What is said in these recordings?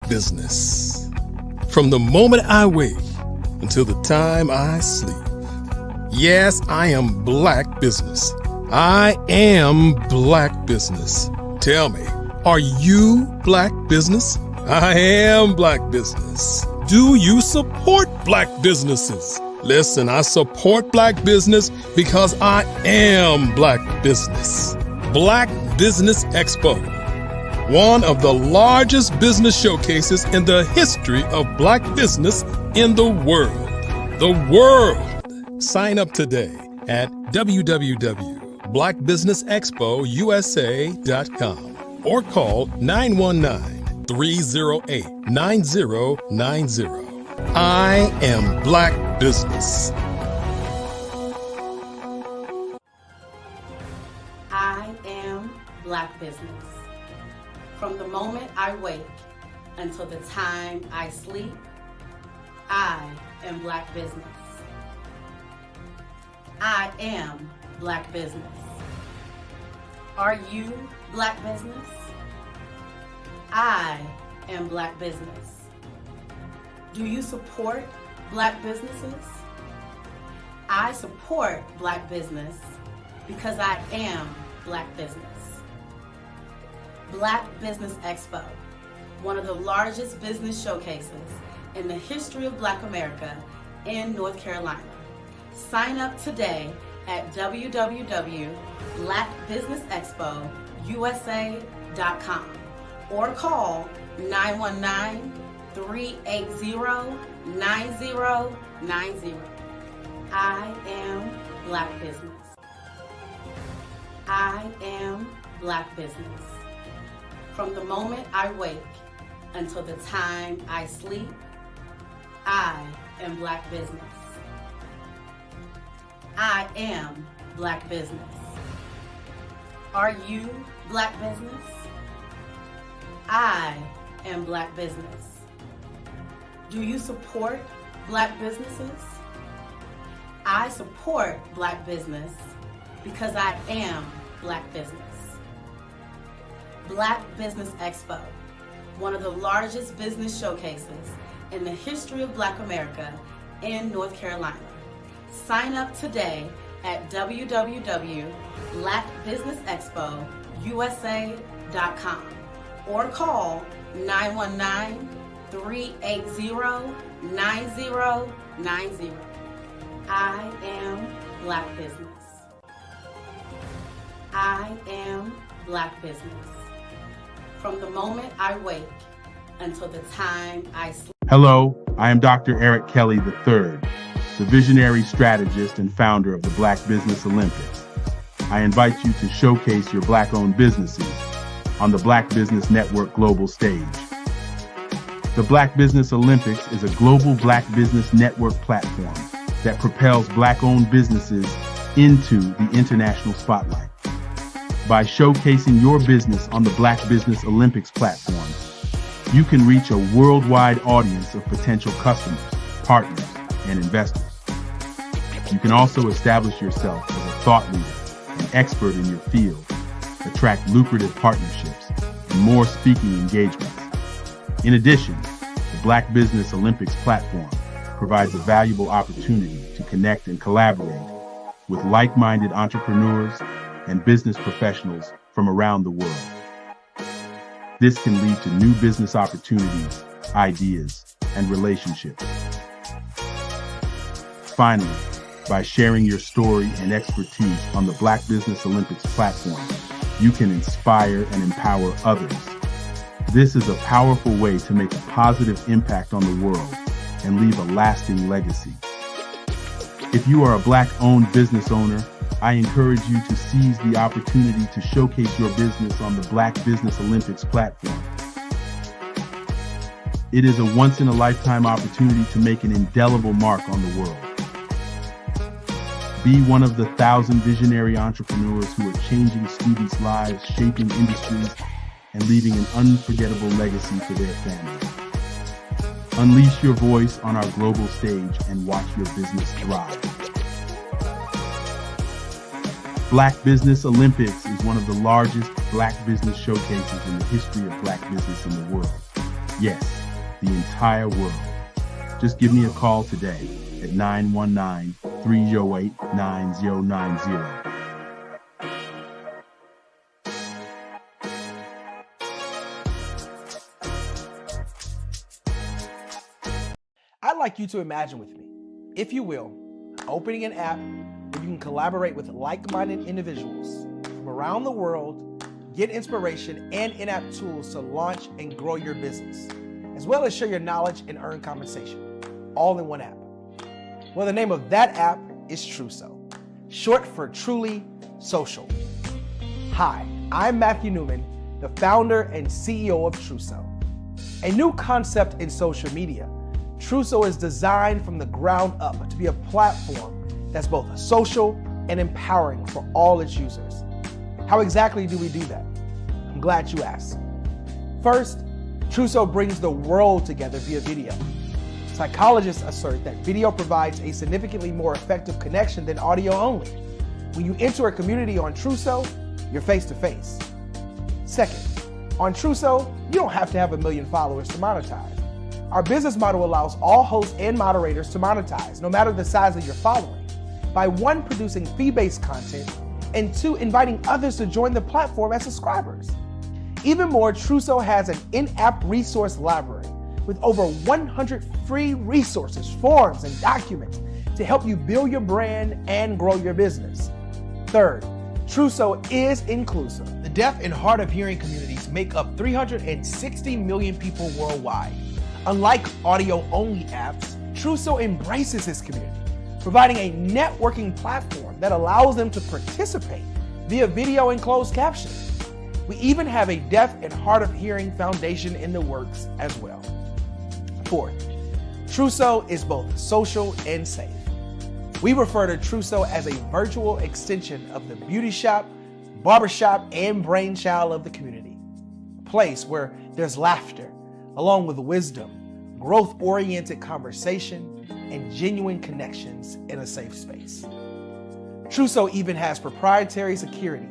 business. From the moment I wake until the time I sleep. Yes, I am black business. I am black business. Tell me, are you black business? I am black business. Do you support black businesses? Listen, I support black business because I am black business. Black Business Expo, one of the largest business showcases in the history of black business in the world. The world! Sign up today at www.blackbusinessexpousa.com or call 919-308-9090. I am black business. I am black business. From the moment I wake until the time I sleep, I am black business. I am black business. Are you black business? I am black business. Do you support black businesses? I support black business because I am black business. Black Business Expo, one of the largest business showcases in the history of Black America in North Carolina. Sign up today at www.blackbusinessexpousa.com or call 919-380-9090. I am black business. I am black business. From the moment I wake until the time I sleep, I am black business. I am black business. Are you black business? I am black business. Do you support black businesses? I support black business because I am black business. Black Business Expo, one of the largest business showcases in the history of Black America in North Carolina. Sign up today at www.blackbusinessexpousa.com or call 919-380-9090. I am black business. I am black business. From the moment I wake until the time I sleep. Hello, I am Dr. Eric Kelly III, the visionary strategist and founder of the Black Business Olympics. I invite you to showcase your Black-owned businesses on the Black Business Network global stage. The Black Business Olympics is a global Black Business Network platform that propels Black-owned businesses into the international spotlight. By showcasing your business on the Black Business Olympics platform, you can reach a worldwide audience of potential customers, partners, and investors. You can also establish yourself as a thought leader and expert in your field, attract lucrative partnerships, and more speaking engagements. In addition, the Black Business Olympics platform provides a valuable opportunity to connect and collaborate with like-minded entrepreneurs and business professionals from around the world. This can lead to new business opportunities, ideas, and relationships. Finally, by sharing your story and expertise on the Black Business Olympics platform, you can inspire and empower others. This is a powerful way to make a positive impact on the world and leave a lasting legacy. If you are a Black-owned business owner, I encourage you to seize the opportunity to showcase your business on the Black Business Olympics platform. It is a once-in-a-lifetime opportunity to make an indelible mark on the world. Be one of the 1,000 visionary entrepreneurs who are changing students' lives, shaping industries, and leaving an unforgettable legacy for their families. Unleash your voice on our global stage and watch your business thrive. Black Business Olympics is one of the largest Black business showcases in the history of Black business in the world. Yes, the entire world. Just give me a call today at 919-308-9090. I'd like you to imagine with me, if you will, opening an app where you can collaborate with like-minded individuals from around the world, get inspiration and in-app tools to launch and grow your business, as well as share your knowledge and earn compensation, all in one app. Well, the name of that app is Truso, short for Truly Social. Hi, I'm Matthew Newman, the founder and CEO of Truso, a new concept in social media. Truso is designed from the ground up to be a platform that's both social and empowering for all its users. How exactly do we do that? I'm glad you asked. First, Truso brings the world together via video. Psychologists assert that video provides a significantly more effective connection than audio only. When you enter a community on Truso, you're face to face. Second, on Truso, you don't have to have 1 million followers to monetize. Our business model allows all hosts and moderators to monetize, no matter the size of your following, by 1, producing fee-based content, and 2, inviting others to join the platform as subscribers. Even more, Truso has an in-app resource library with over 100 free resources, forms, and documents to help you build your brand and grow your business. Third, Truso is inclusive. The deaf and hard of hearing communities make up 360 million people worldwide. Unlike audio-only apps, Truso embraces this community, providing a networking platform that allows them to participate via video and closed captioning. We even have a deaf and hard of hearing foundation in the works as well. Fourth, Truso is both social and safe. We refer to Truso as a virtual extension of the beauty shop, barbershop, and brainchild of the community. A place where there's laughter, along with wisdom, growth-oriented conversation, and genuine connections in a safe space. Truso even has proprietary security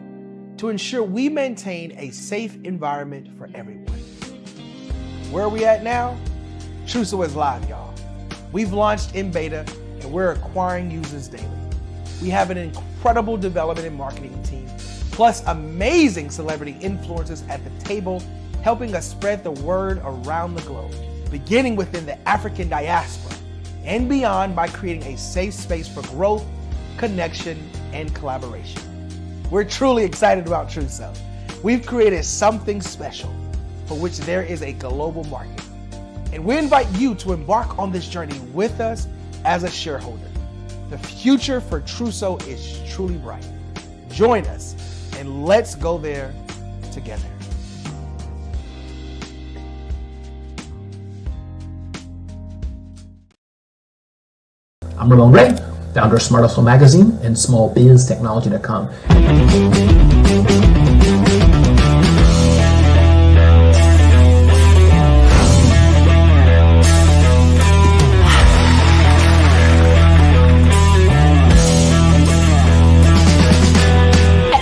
to ensure we maintain a safe environment for everyone. Where are we at now? Truso is live, y'all. We've launched in beta, and we're acquiring users daily. We have an incredible development and marketing team, plus amazing celebrity influencers at the table, helping us spread the word around the globe, beginning within the African diaspora and beyond by creating a safe space for growth, connection, and collaboration. We're truly excited about Truso. We've created something special for which there is a global market. And we invite you to embark on this journey with us as a shareholder. The future for Truso is truly bright. Join us and let's go there together. I'm Ramon Gray, founder of Smart Hustle Magazine and smallbiztechnology.com.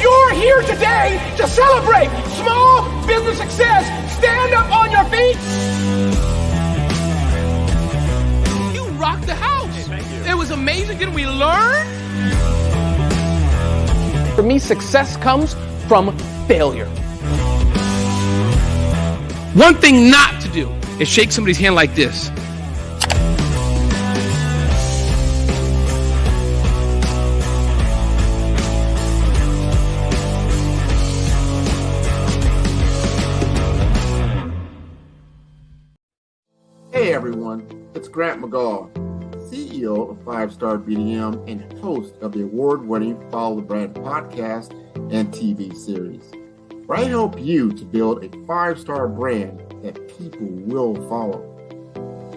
You're here today to celebrate small business success. Stand up on your feet. You rocked the house. It was amazing. Didn't we learn? For me, success comes from failure. One thing not to do is shake somebody's hand like this. Hey everyone, it's Grant McGaw, CEO of 5-Star BDM and host of the award-winning Follow the Brand podcast and TV series, where I help you to build a 5-star brand that people will follow.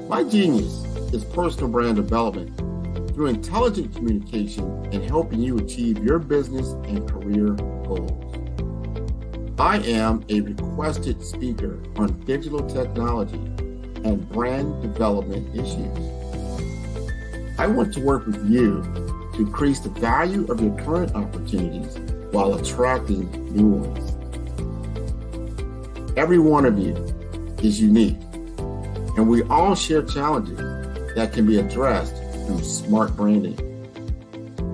My genius is personal brand development through intelligent communication and helping you achieve your business and career goals. I am a requested speaker on digital technology and brand development issues. I want to work with you to increase the value of your current opportunities while attracting new ones. Every one of you is unique, and we all share challenges that can be addressed through smart branding.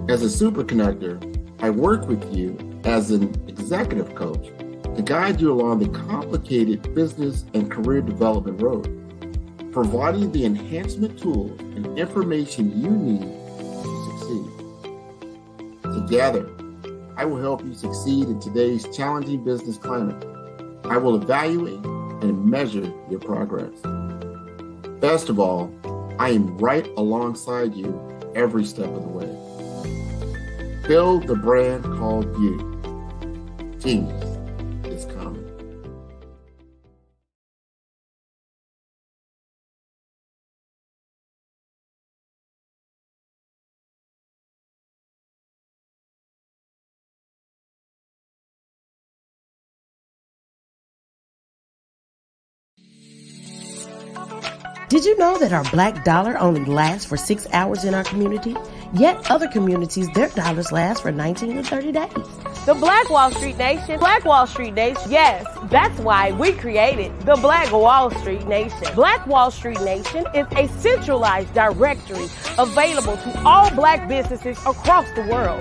As a super connector, I work with you as an executive coach to guide you along the complicated business and career development road, providing the enhancement tools and information you need to succeed. Together, I will help you succeed in today's challenging business climate. I will evaluate and measure your progress. Best of all, I am right alongside you every step of the way. Build the brand called you. Genius is coming. Did you know that our black dollar only lasts for 6 hours in our community? Yet other communities, their dollars last for 19 to 30 days. The Black Wall Street Nation. Black Wall Street Nation. Yes, that's why we created the Black Wall Street Nation. Black Wall Street Nation is a centralized directory available to all black businesses across the world.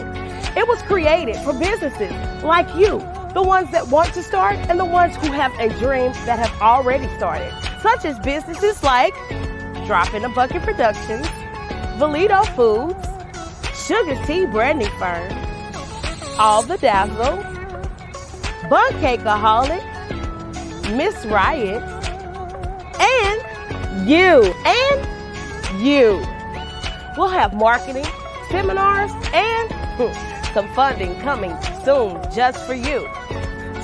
It was created for businesses like you, the ones that want to start and the ones who have a dream that have already started, such as businesses like Drop in a Bucket Productions, Valito Foods, Sugar Tea Branding Firm, All the Dazzle, Bun Cakeaholic, Miss Riot, and you. We'll have marketing, seminars, and some funding coming soon just for you.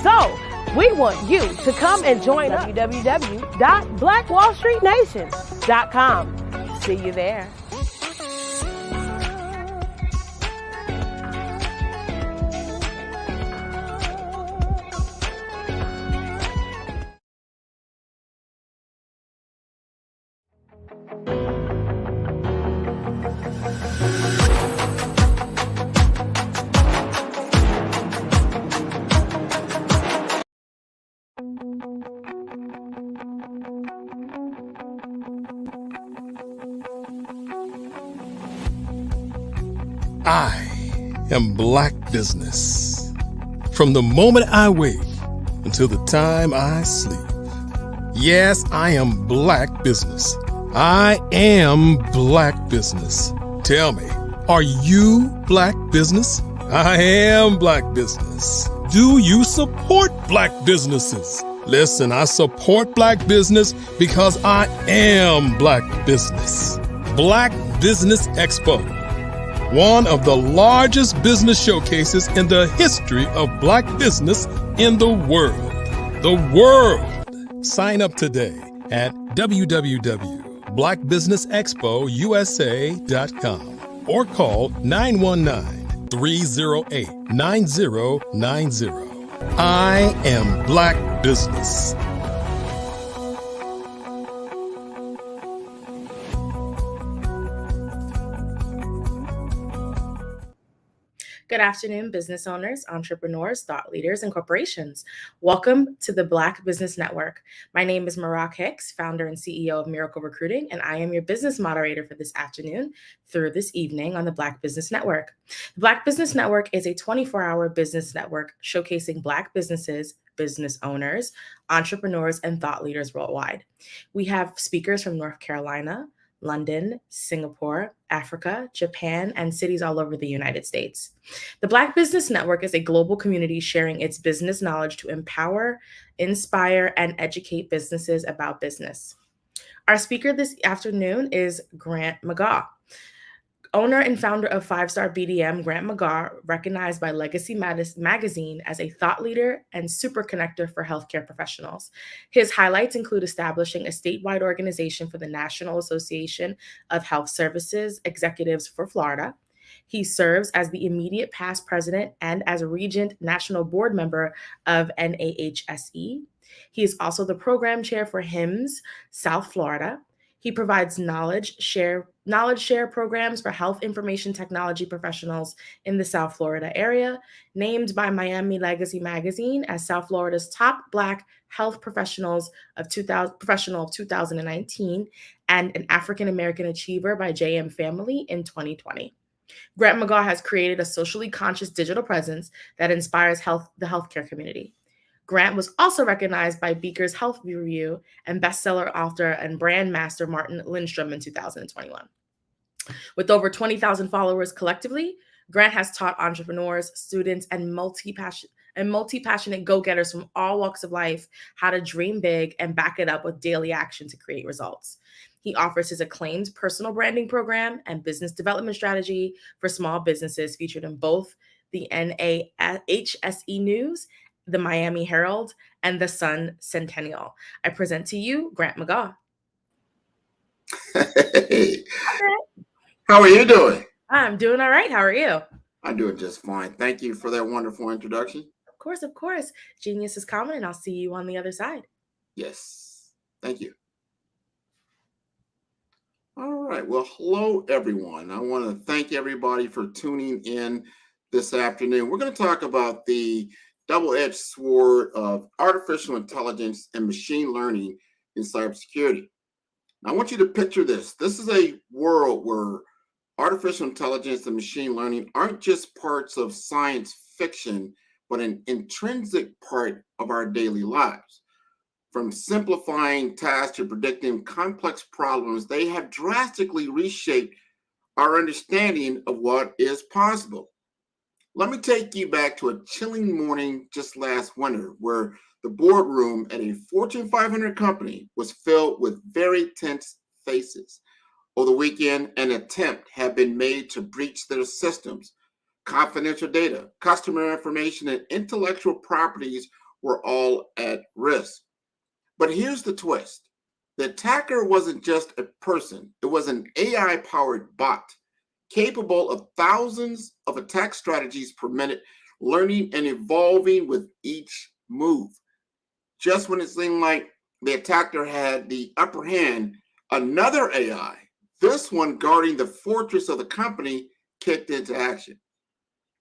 So, we want you to come and join us. www.blackwallstreetnation.com. See you there. I am Black business. From the moment I wake until the time I sleep. Yes, I am Black business. I am Black business. Tell me, are you Black business? I am Black business. Do you support Black businesses? Listen, I support Black business because I am Black business. Black Business Expo, one of the largest business showcases in the history of Black business in the world. The world! Sign up today at www.blackbusinessexpousa.com or call 919-308-9090. I am Black business. Good afternoon, business owners, entrepreneurs, thought leaders, and corporations. Welcome to the Black Business Network. My name is Marak Hicks, founder and CEO of Miracle Recruiting, and I am your business moderator for this afternoon through this evening on the Black Business Network. The Black Business Network is a 24-hour business network showcasing Black businesses, business owners, entrepreneurs, and thought leaders worldwide. We have speakers from North Carolina, London, Singapore, Africa, Japan, and cities all over the United States. The Black Business Network is a global community sharing its business knowledge to empower, inspire, and educate businesses about business. Our speaker this afternoon is Grant McGaugh. Owner and founder of 5-Star BDM, Grant McGaugh, recognized by Legacy Magazine as a thought leader and super connector for healthcare professionals. His highlights include establishing a statewide organization for the National Association of Health Services Executives for Florida. He serves as the immediate past president and as a Regent National Board member of NAHSE. He is also the program chair for HIMSS South Florida. He provides knowledge share programs for health information technology professionals in the South Florida area, named by Miami Legacy magazine as South Florida's top Black health professional of 2019, and an African American achiever by JM Family in 2020. Grant McGaw has created a socially conscious digital presence that inspires the healthcare community. Grant was also recognized by Beaker's Health Review and bestseller author and brand master Martin Lindstrom in 2021. With over 20,000 followers collectively, Grant has taught entrepreneurs, students, and multi-passionate go-getters from all walks of life how to dream big and back it up with daily action to create results. He offers his acclaimed personal branding program and business development strategy for small businesses featured in both the NAHSE News, the Miami Herald, and the Sun Centennial. I present to you Grant McGaw. Hey, how are you doing? I'm doing all right. How are you? I'm doing just fine. Thank you for that wonderful introduction. Of course. Genius is common, and I'll see you on the other side. Yes. Thank you. All right. Well, hello, everyone. I want to thank everybody for tuning in this afternoon. We're going to talk about the double-edged sword of artificial intelligence and machine learning in cybersecurity. Now, I want you to picture this. This is a world where artificial intelligence and machine learning aren't just parts of science fiction, but an intrinsic part of our daily lives. From simplifying tasks to predicting complex problems, they have drastically reshaped our understanding of what is possible. Let me take you back to a chilling morning just last winter where the boardroom at a Fortune 500 company was filled with very tense faces. Over the weekend, an attempt had been made to breach their systems. Confidential data, customer information, and intellectual properties were all at risk. But here's the twist. The attacker wasn't just a person. It was an AI-powered bot capable of thousands of attack strategies per minute, learning and evolving with each move. Just when it seemed like the attacker had the upper hand, another AI, this one guarding the fortress of the company, kicked into action.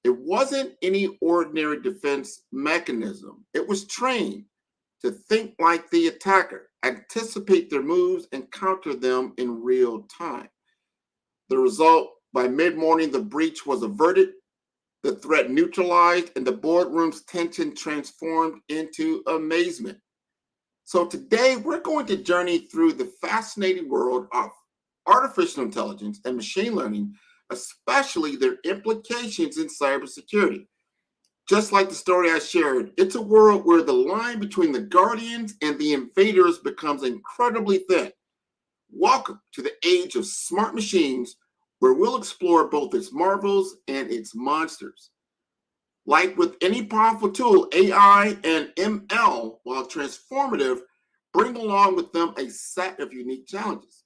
It wasn't any ordinary defense mechanism. It was trained to think like the attacker, anticipate their moves, and counter them in real time. The result, by mid-morning, the breach was averted, the threat neutralized, and the boardroom's tension transformed into amazement. So today, we're going to journey through the fascinating world of artificial intelligence and machine learning, especially their implications in cybersecurity. Just like the story I shared, it's a world where the line between the guardians and the invaders becomes incredibly thin. Welcome to the age of smart machines, where we'll explore both its marvels and its monsters. Like with any powerful tool, AI and ML, while transformative, bring along with them a set of unique challenges.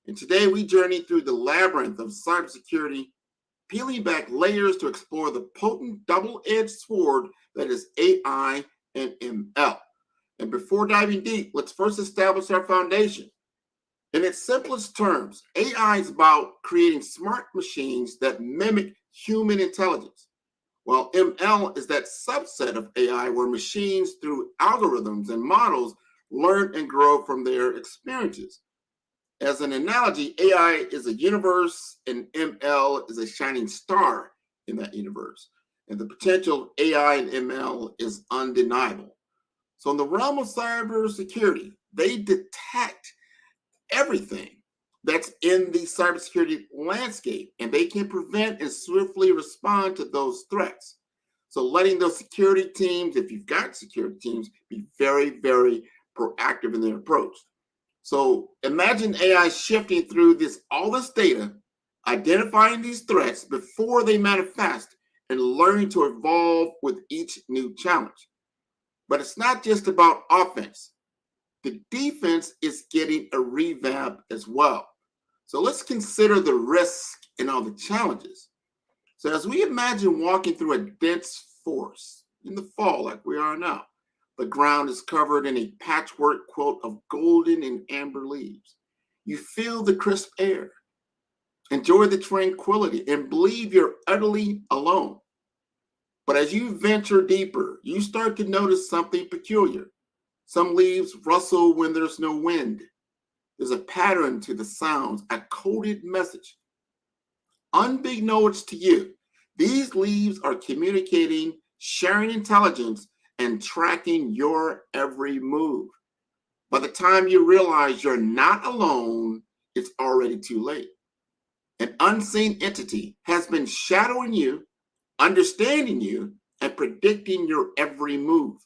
And today we journey through the labyrinth of cybersecurity, peeling back layers to explore the potent double-edged sword that is AI and ML. And before diving deep, let's first establish our foundation. In its simplest terms, AI is about creating smart machines that mimic human intelligence, while ML is that subset of AI where machines, through algorithms and models, learn and grow from their experiences. As an analogy, AI is a universe and ML is a shining star in that universe. And the potential of AI and ML is undeniable. So in the realm of cybersecurity, they detect everything that's in the cybersecurity landscape, and they can prevent and swiftly respond to those threats. So letting those security teams, if you've got security teams, be very, very proactive in their approach. So imagine AI shifting through all this data, identifying these threats before they manifest, and learning to evolve with each new challenge. But it's not just about offense. The defense is getting a revamp as well. So let's consider the risk and all the challenges. So as we imagine walking through a dense forest in the fall like we are now, the ground is covered in a patchwork quilt of golden and amber leaves. You feel the crisp air, enjoy the tranquility, and believe you're utterly alone. But as you venture deeper, you start to notice something peculiar. Some leaves rustle when there's no wind. There's a pattern to the sounds, a coded message. Unbeknownst to you, these leaves are communicating, sharing intelligence, and tracking your every move. By the time you realize you're not alone, it's already too late. An unseen entity has been shadowing you, understanding you, and predicting your every move.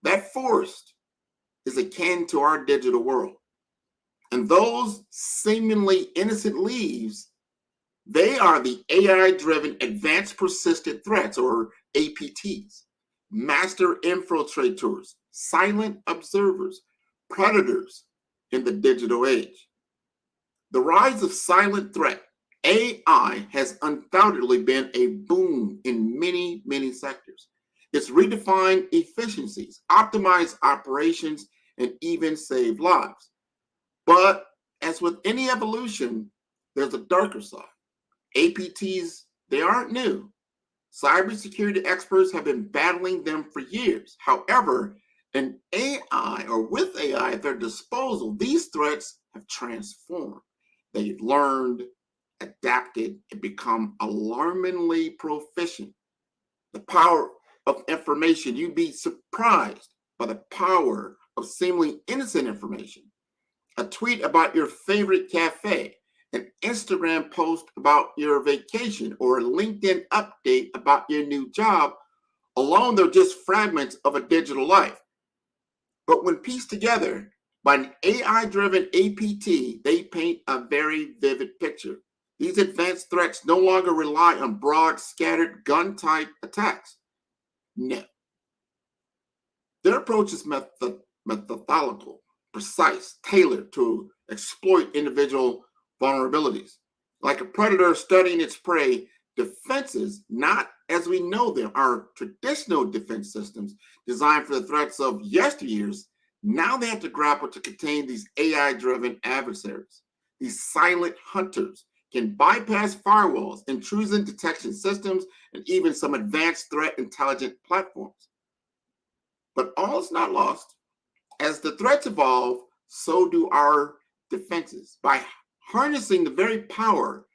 That force is akin to our digital world. And those seemingly innocent leaves, they are the AI-driven advanced persistent threats, or APTs, master infiltrators, silent observers, predators in the digital age. The rise of silent threat, AI, has undoubtedly been a boom in many, many sectors. It's redefined efficiencies, optimized operations, and even saved lives. But as with any evolution, there's a darker side. APTs, they aren't new. Cybersecurity experts have been battling them for years. However, with AI at their disposal, these threats have transformed. They've learned, adapted, and become alarmingly proficient. The power of information, you'd be surprised by the power of seemingly innocent information. A tweet about your favorite cafe, an Instagram post about your vacation, or a LinkedIn update about your new job, alone they're just fragments of a digital life. But when pieced together by an AI-driven APT, they paint a very vivid picture. These advanced threats no longer rely on broad, scattered, gun-type attacks. No. Their approach is methodical, precise, tailored to exploit individual vulnerabilities. Like a predator studying its prey, defenses, not as we know them, are traditional defense systems designed for the threats of yesteryears. Now they have to grapple to contain these AI-driven adversaries. These silent hunters can bypass firewalls, intrusion detection systems, and even some advanced threat intelligence platforms. But all is not lost. As the threats evolve, so do our defenses. By harnessing the very power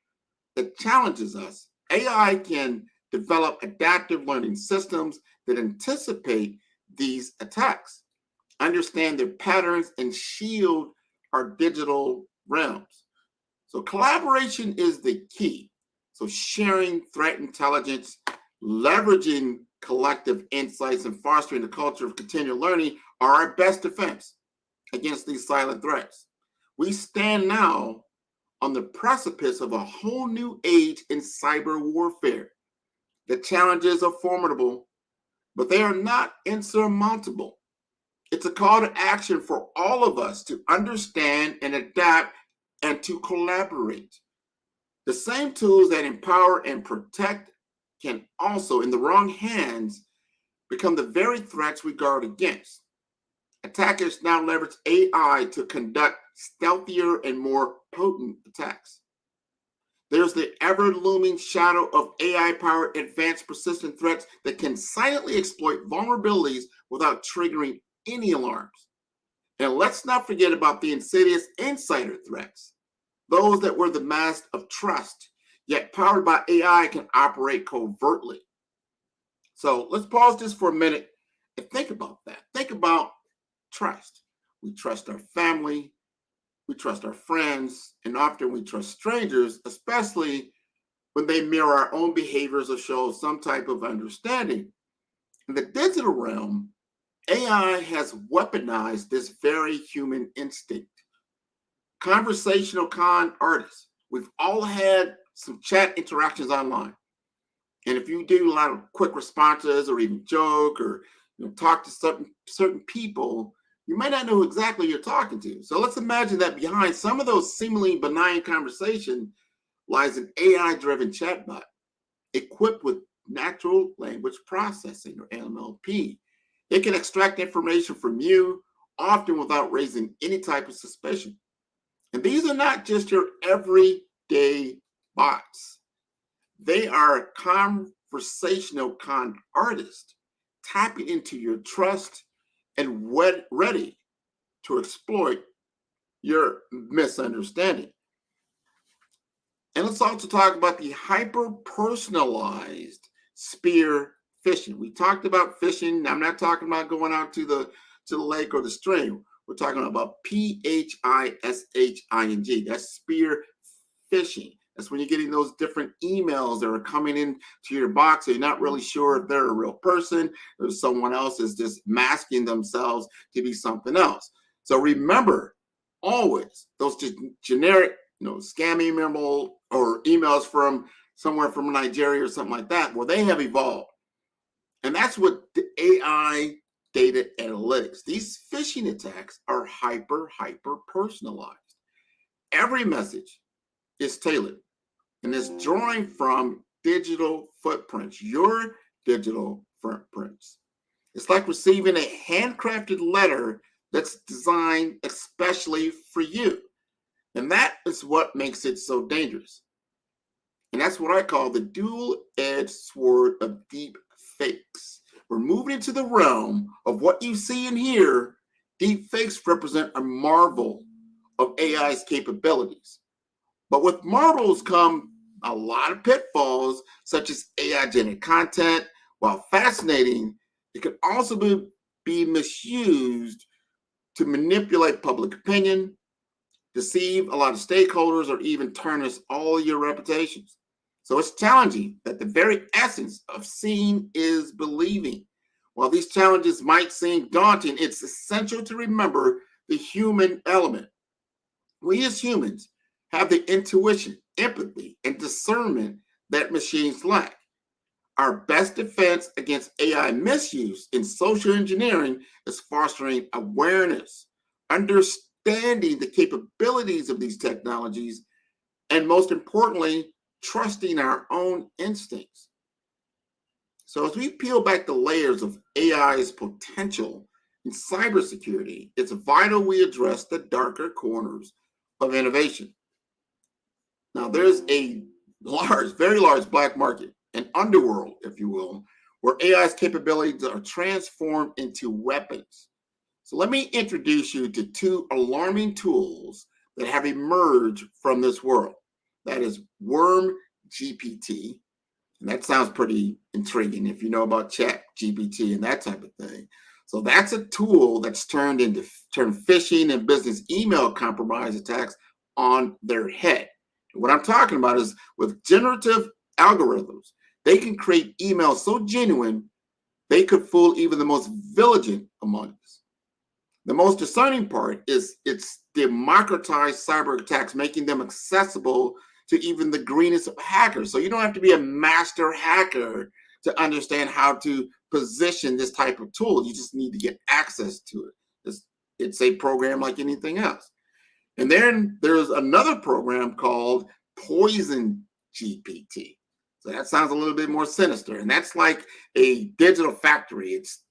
that challenges us, AI can develop adaptive learning systems that anticipate these attacks, understand their patterns, and shield our digital realms. So collaboration is the key. So sharing threat intelligence, leveraging collective insights, and fostering a culture of continual learning are our best defense against these silent threats. We stand now on the precipice of a whole new age in cyber warfare. The challenges are formidable, but they are not insurmountable. It's a call to action for all of us to understand and adapt and to collaborate. The same tools that empower and protect can also, in the wrong hands, become the very threats we guard against. Attackers now leverage AI to conduct stealthier and more potent attacks. There's the ever-looming shadow of AI-powered advanced persistent threats that can silently exploit vulnerabilities without triggering any alarms. And let's not forget about the insidious insider threats, those that were the mask of trust, yet powered by AI can operate covertly. So let's pause this for a minute and think about that. Think about trust. We trust our family, we trust our friends, and often we trust strangers, especially when they mirror our own behaviors or show some type of understanding. In the digital realm, AI has weaponized this very human instinct. Conversational con artists. We've all had some chat interactions online. And if you do a lot of quick responses or even joke or talk to certain people, you might not know who exactly you're talking to. So let's imagine that behind some of those seemingly benign conversations lies an AI-driven chatbot equipped with natural language processing, or NLP. It can extract information from you, often without raising any type of suspicion. And these are not just your everyday bots. They are conversational con artists tapping into your trust and ready to exploit your misunderstanding. And let's also talk about the hyper-personalized spear fishing. We talked about fishing. I'm not talking about going out to the lake or the stream. We're talking about phishing. That's spear phishing. That's when you're getting those different emails that are coming in to your box. So you're not really sure if they're a real person or someone else is just masking themselves to be something else. So remember, always those just generic, scam email or emails from somewhere from Nigeria or something like that, well, they have evolved. And that's what the AI data analytics. These phishing attacks are hyper personalized. Every message is tailored and is drawing from digital footprints, your digital footprints. It's like receiving a handcrafted letter that's designed especially for you. And that is what makes it so dangerous. And that's what I call the dual-edged sword of deep fakes. We're moving into the realm of what you see and hear. Deep fakes represent a marvel of AI's capabilities. But with marvels come a lot of pitfalls, such as AI-generated content. While fascinating, it can also be misused to manipulate public opinion, deceive a lot of stakeholders, or even tarnish all your reputations. So it's challenging that the very essence of seeing is believing. While these challenges might seem daunting, it's essential to remember the human element. We as humans have the intuition, empathy, and discernment that machines lack. Our best defense against AI misuse in social engineering is fostering awareness, understanding the capabilities of these technologies, and most importantly, trusting our own instincts. So as we peel back the layers of AI's potential in cybersecurity, it's vital we address the darker corners of innovation. Now, there's a very large black market, an underworld, if you will, where AI's capabilities are transformed into weapons. So let me introduce you to two alarming tools that have emerged from this world. That is Worm GPT, and that sounds pretty intriguing if you know about Chat GPT and that type of thing. So that's a tool that's turned phishing and business email compromise attacks on their head. What I'm talking about is with generative algorithms, they can create emails so genuine, they could fool even the most vigilant among us. The most discerning part is its democratized cyber attacks, making them accessible to even the greenest of hackers. So you don't have to be a master hacker to understand how to position this type of tool. You just need to get access to it. It's a program like anything else. And then there's another program called Poison GPT. So that sounds a little bit more sinister. And that's like a digital factory. It's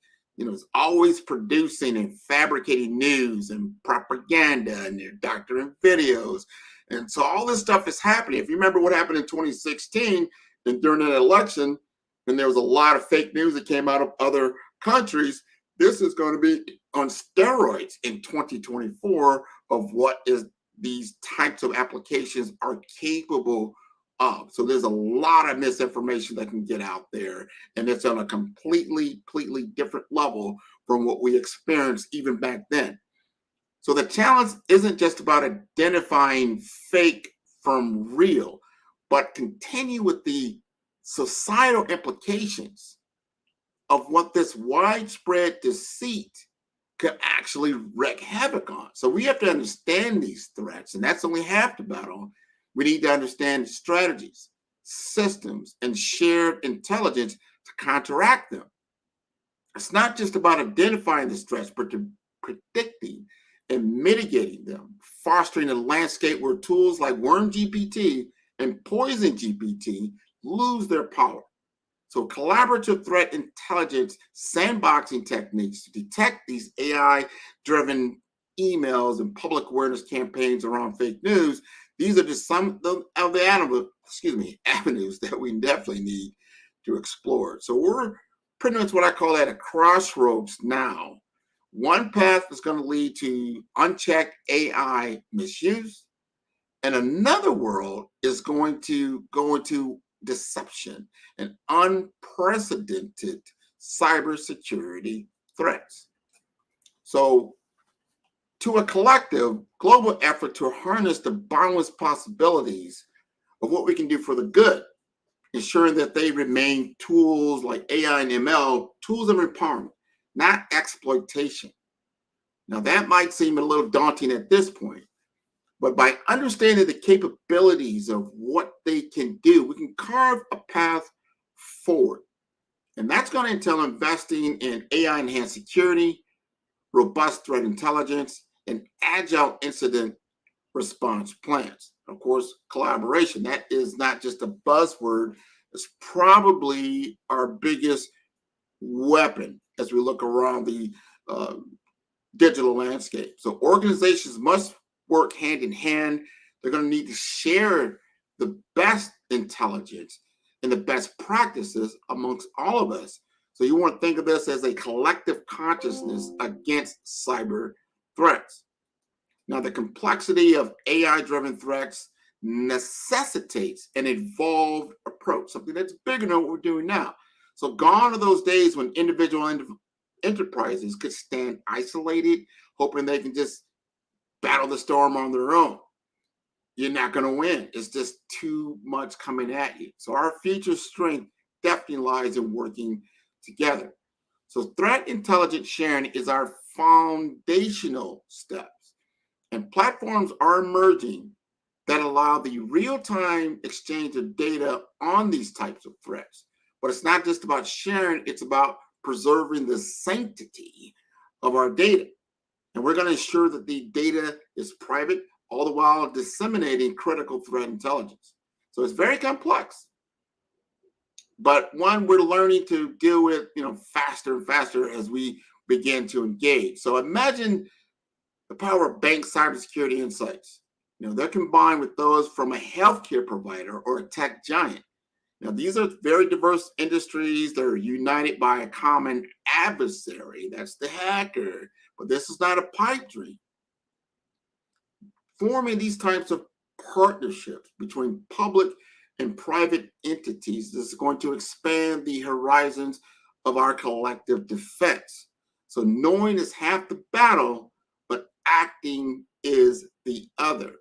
always producing and fabricating news and propaganda, and they're doctoring videos. And so all this stuff is happening. If you remember what happened in 2016 and during that election, and there was a lot of fake news that came out of other countries, this is going to be on steroids in 2024 of what is these types of applications are capable of. So there's a lot of misinformation that can get out there, and it's on a completely different level from what we experienced even back then. So the challenge isn't just about identifying fake from real, but continue with the societal implications of what this widespread deceit could actually wreak havoc on. So we have to understand these threats, and that's only half the battle. We need to understand strategies, systems, and shared intelligence to counteract them. It's not just about identifying the threats, but to predicting and mitigating them, fostering a landscape where tools like Worm GPT and Poison GPT lose their power. So collaborative threat intelligence sandboxing techniques to detect these AI-driven emails and public awareness campaigns around fake news. These are just some of the avenues that we definitely need to explore. So we're pretty much what I call at a crossroads now. One path is going to lead to unchecked AI misuse, and another world is going to go into deception and unprecedented cybersecurity threats. So, to a collective global effort to harness the boundless possibilities of what we can do for the good, ensuring that they remain tools like AI and ML, tools of empowerment, not exploitation. Now, that might seem a little daunting at this point, but by understanding the capabilities of what they can do, we can carve a path forward. And that's going to entail investing in AI-enhanced security, robust threat intelligence, and agile incident response plans. Of course, collaboration, that is not just a buzzword, it's probably our biggest weapon as we look around the digital landscape. So organizations must work hand in hand. They're going to need to share the best intelligence and the best practices amongst all of us. So you want to think of this as a collective consciousness against cyber threats. Now, the complexity of AI-driven threats necessitates an evolved approach, something that's bigger than what we're doing now. So gone are those days when individual enterprises could stand isolated, hoping they can just battle the storm on their own. You're not going to win. It's just too much coming at you. So our future strength definitely lies in working together. So threat intelligence sharing is our foundational steps. And platforms are emerging that allow the real-time exchange of data on these types of threats. But it's not just about sharing, it's about preserving the sanctity of our data. And we're going to ensure that the data is private, all the while disseminating critical threat intelligence. So it's very complex, but one we're learning to deal with, faster and faster as we begin to engage. So imagine the power of bank cybersecurity insights. They're combined with those from a healthcare provider or a tech giant. Now, these are very diverse industries. They're united by a common adversary. That's the hacker. But this is not a pipe dream. Forming these types of partnerships between public and private entities is going to expand the horizons of our collective defense. So knowing is half the battle, but acting is the other.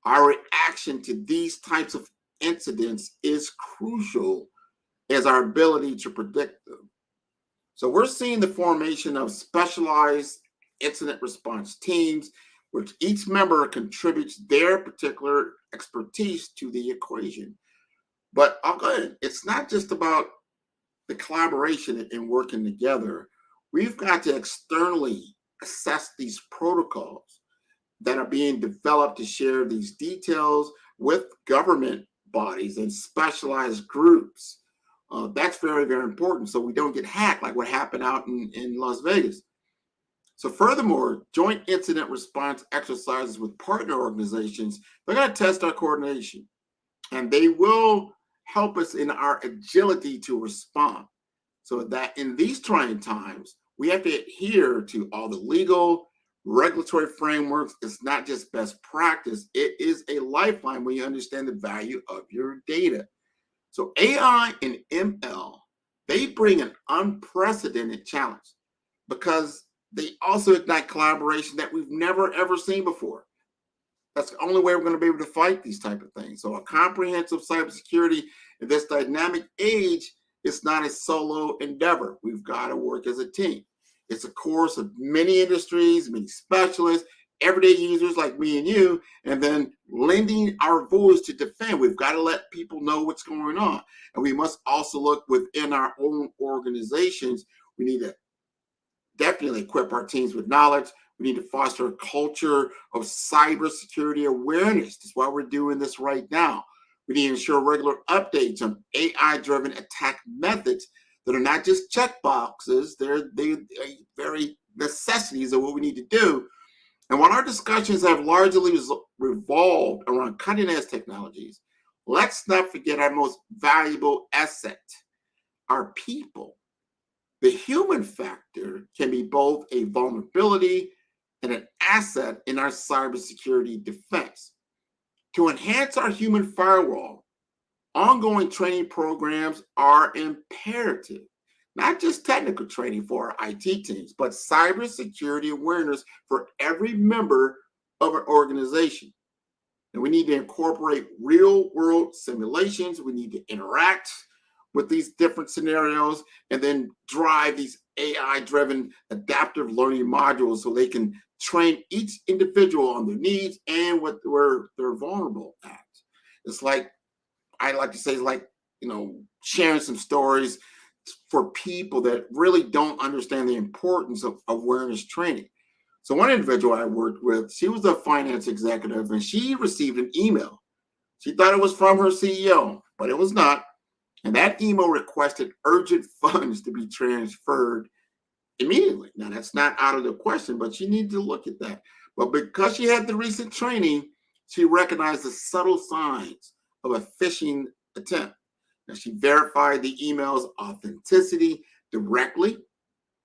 Our reaction to these types of incidents is crucial as our ability to predict them. So we're seeing the formation of specialized incident response teams, which each member contributes their particular expertise to the equation. But I'll go ahead. It's not just about the collaboration and working together. We've got to externally assess these protocols that are being developed to share these details with government bodies and specialized groups. That's very, very important so we don't get hacked like what happened out in Las Vegas. So furthermore, joint incident response exercises with partner organizations, they're going to test our coordination, and they will help us in our agility to respond. So that in these trying times, we have to adhere to all the legal, regulatory frameworks. It's not just best practice. It is a lifeline when you understand the value of your data. So AI and ML, they bring an unprecedented challenge because they also ignite collaboration that we've never, ever seen before. That's the only way we're going to be able to fight these type of things. So a comprehensive cybersecurity in this dynamic age is not a solo endeavor. We've got to work as a team. It's a course of many industries, many specialists, everyday users like me and you, and then lending our voice to defend. We've got to let people know what's going on. And we must also look within our own organizations. We need to definitely equip our teams with knowledge. We need to foster a culture of cybersecurity awareness. That's why we're doing this right now. We need to ensure regular updates on AI-driven attack methods that are not just check boxes. They're very necessities of what we need to do. And while our discussions have largely revolved around cutting-edge technologies, let's not forget our most valuable asset, our people. The human factor can be both a vulnerability and an asset in our cybersecurity defense. To enhance our human firewall, ongoing training programs are imperative. Not just technical training for our IT teams, but cybersecurity awareness for every member of an organization. And we need to incorporate real-world simulations. We need to interact with these different scenarios and then drive these AI-driven adaptive learning modules so they can train each individual on their needs and where they're vulnerable at. It's like, I like to say, it's like, sharing some stories for people that really don't understand the importance of awareness training. So one individual I worked with, she was a finance executive and she received an email. She thought it was from her CEO, but it was not. And that email requested urgent funds to be transferred immediately. Now, that's not out of the question, but she needed to look at that. But because she had the recent training, she recognized the subtle signs of a phishing attempt. Now, she verified the email's authenticity directly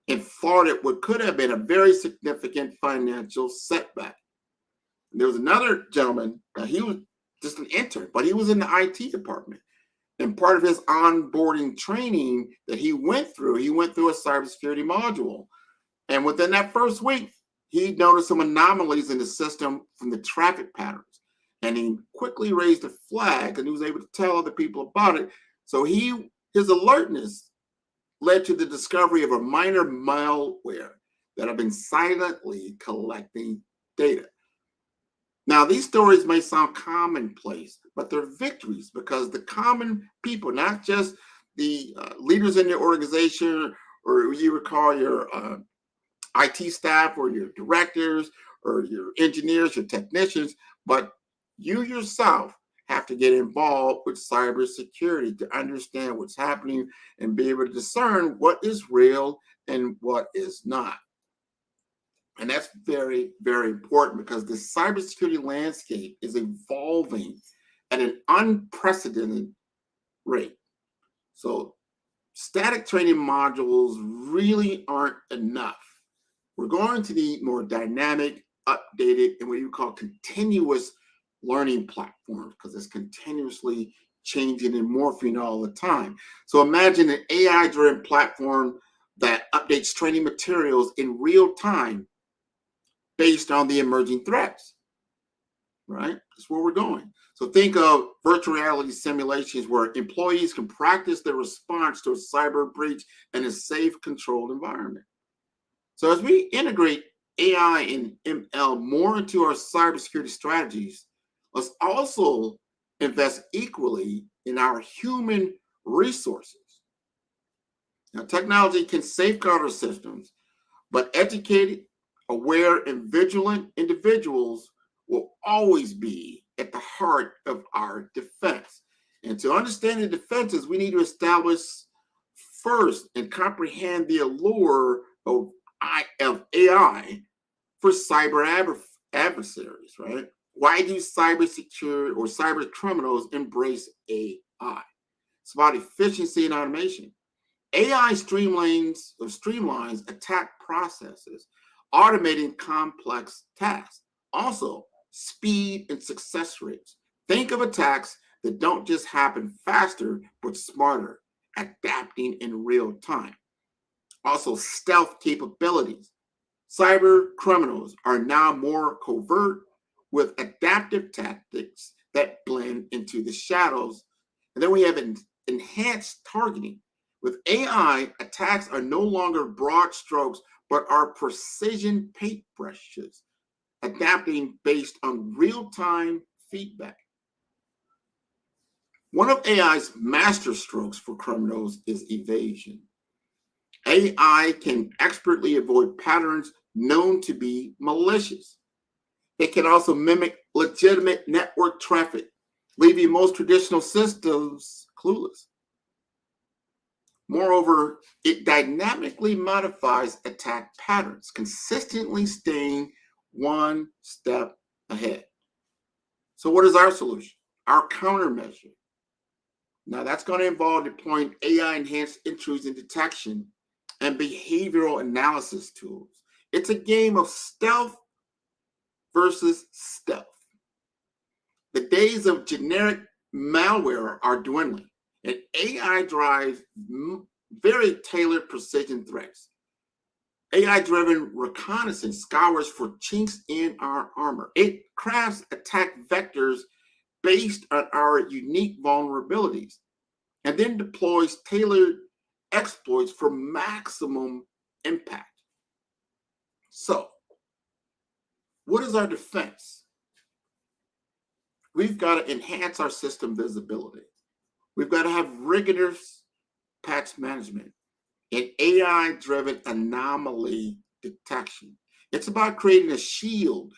and thwarted what could have been a very significant financial setback. And there was another gentleman, he was just an intern, but he was in the IT department. And part of his onboarding training that he went through a cybersecurity module. And within that first week, he noticed some anomalies in the system from the traffic patterns. And he quickly raised a flag and he was able to tell other people about it. So his alertness led to the discovery of a minor malware that had been silently collecting data. Now, these stories may sound commonplace, but they're victories because the common people, not just the leaders in your organization, or you would call your IT staff or your directors or your engineers, your technicians, but you yourself have to get involved with cybersecurity to understand what's happening and be able to discern what is real and what is not. And that's very, very important because the cybersecurity landscape is evolving at an unprecedented rate. So static training modules really aren't enough. We're going to need more dynamic, updated, and what you call continuous learning platforms because it's continuously changing and morphing all the time. So imagine an AI-driven platform that updates training materials in real time based on the emerging threats, right? That's where we're going. So think of virtual reality simulations where employees can practice their response to a cyber breach in a safe, controlled environment. So as we integrate AI and ML more into our cybersecurity strategies, let's also invest equally in our human resources. Now, technology can safeguard our systems, but educated, aware, and vigilant individuals will always be at the heart of our defense. And to understand the defenses, we need to establish first and comprehend the allure of AI for cyber adversaries, right? Why do cybersecurity or cyber criminals embrace AI? It's about efficiency and automation. AI streamlines attack processes, automating complex tasks. Also, speed and success rates. Think of attacks that don't just happen faster, but smarter, adapting in real time. Also, stealth capabilities. Cyber criminals are now more covert with adaptive tactics that blend into the shadows. And then we have enhanced targeting. With AI, attacks are no longer broad strokes, but are precision paintbrushes, adapting based on real-time feedback. One of AI's master strokes for criminals is evasion. AI can expertly avoid patterns known to be malicious. It can also mimic legitimate network traffic, leaving most traditional systems clueless. Moreover, it dynamically modifies attack patterns, consistently staying one step ahead. So what is our solution? Our countermeasure. Now that's going to involve deploying AI-enhanced intrusion detection and behavioral analysis tools. It's a game of stealth versus stealth. The days of generic malware are dwindling, and AI drives very tailored precision threats. AI-driven reconnaissance scours for chinks in our armor. It crafts attack vectors based on our unique vulnerabilities, and then deploys tailored exploits for maximum impact. So, what is our defense? We've got to enhance our system visibility. We've got to have rigorous patch management and AI-driven anomaly detection. It's about creating a shield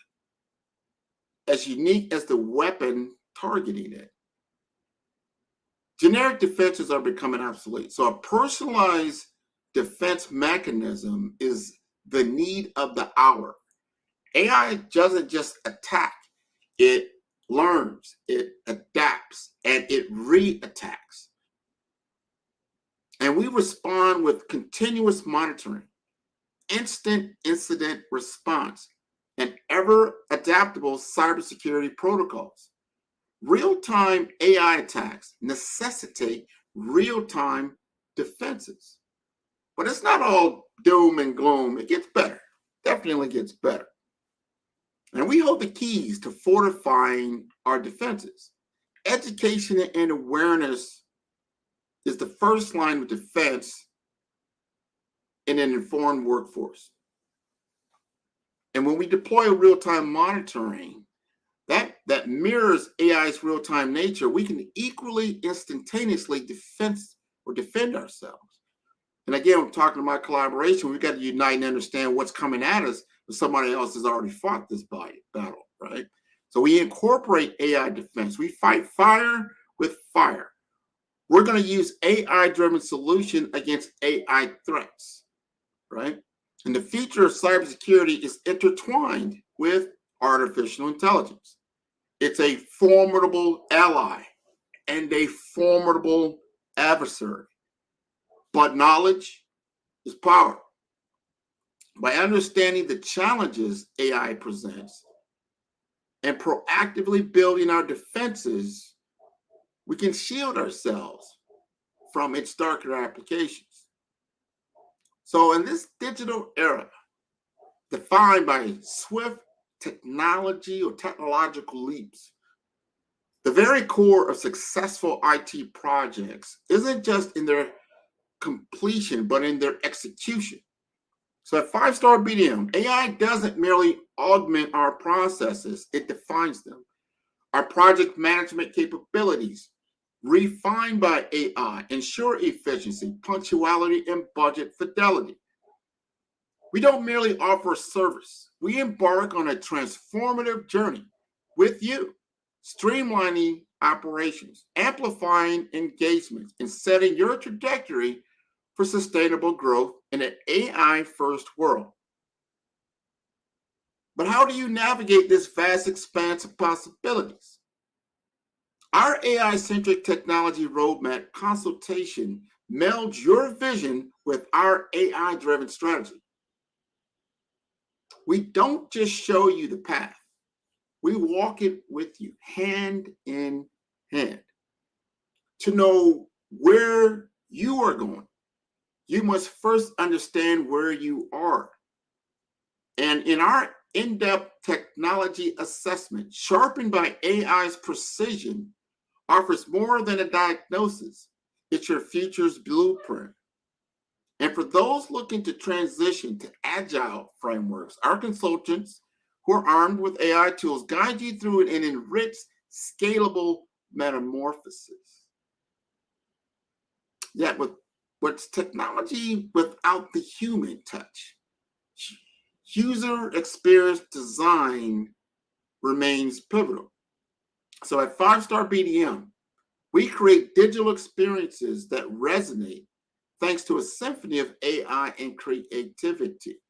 as unique as the weapon targeting it. Generic defenses are becoming obsolete. So a personalized defense mechanism is the need of the hour. AI doesn't just attack, it learns, it adapts, and it re-attacks. And we respond with continuous monitoring, instant incident response, and ever adaptable cybersecurity protocols. Real-time AI attacks necessitate real-time defenses. But it's not all doom and gloom. It gets better. Definitely gets better. And we hold the keys to fortifying our defenses. Education and awareness is the first line of defense in an informed workforce. And when we deploy real-time monitoring, that mirrors AI's real-time nature, we can equally instantaneously defend ourselves. And again, I'm talking about collaboration. We've got to unite and understand what's coming at us, but somebody else has already fought this battle, right? So we incorporate AI defense. We fight fire with fire. We're going to use AI-driven solution against AI threats, right? And the future of cybersecurity is intertwined with artificial intelligence. It's a formidable ally and a formidable adversary. But knowledge is power. By understanding the challenges AI presents and proactively building our defenses, we can shield ourselves from its darker applications. So in this digital era, defined by swift technology or technological leaps, the very core of successful IT projects isn't just in their completion, but in their execution. So at 5-star BDM, AI doesn't merely augment our processes, it defines them. Our project management capabilities, refined by AI, ensure efficiency, punctuality, and budget fidelity. We don't merely offer a service. We embark on a transformative journey with you, streamlining operations, amplifying engagements, and setting your trajectory for sustainable growth in an AI-first world. But how do you navigate this vast expanse of possibilities? Our AI-centric technology roadmap consultation melds your vision with our AI-driven strategy. We don't just show you the path. We walk it with you hand in hand. To know where you are going, you must first understand where you are. And in our in-depth technology assessment, sharpened by AI's precision, offers more than a diagnosis. It's your future's blueprint. And for those looking to transition to agile frameworks, our consultants who are armed with AI tools guide you through an enriched, scalable metamorphosis. Yet with what's technology without the human touch, user experience design remains pivotal. So at 5-star BDM, we create digital experiences that resonate thanks to a symphony of AI and creativity.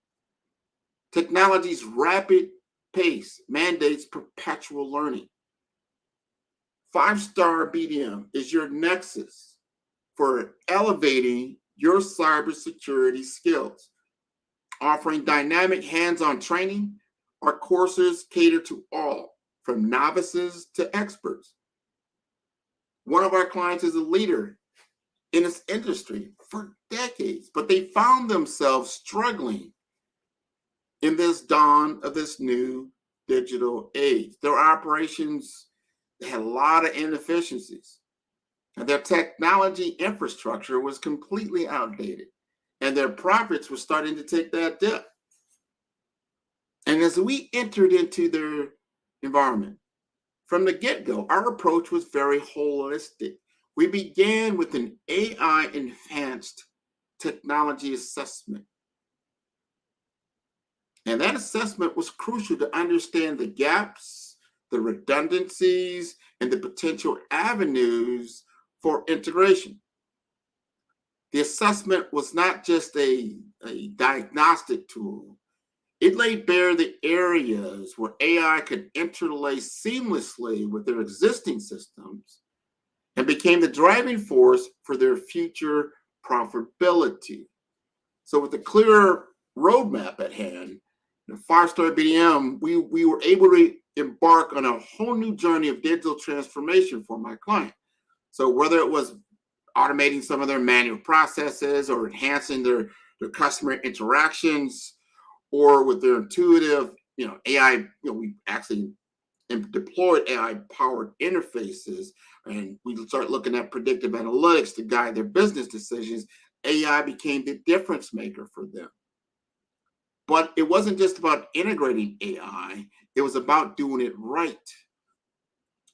Technology's rapid pace mandates perpetual learning. 5-star BDM is your nexus for elevating your cybersecurity skills. Offering dynamic hands-on training, our courses cater to all, from novices to experts. One of our clients is a leader in this industry for decades, but they found themselves struggling in this dawn of this new digital age. Their operations had a lot of inefficiencies, and their technology infrastructure was completely outdated, and their profits were starting to take that dip. And as we entered into their environment, from the get-go, our approach was very holistic. We began with an AI-enhanced technology assessment. And that assessment was crucial to understand the gaps, the redundancies, and the potential avenues for integration. The assessment was not just a diagnostic tool. It laid bare the areas where AI could interlace seamlessly with their existing systems and became the driving force for their future profitability. So with a clear roadmap at hand, the 5-star BDM, we were able to embark on a whole new journey of digital transformation for my client. So whether it was automating some of their manual processes or enhancing their customer interactions, or with their intuitive, AI, we actually deployed AI-powered interfaces, and we start looking at predictive analytics to guide their business decisions. AI became the difference maker for them. But it wasn't just about integrating AI, it was about doing it right.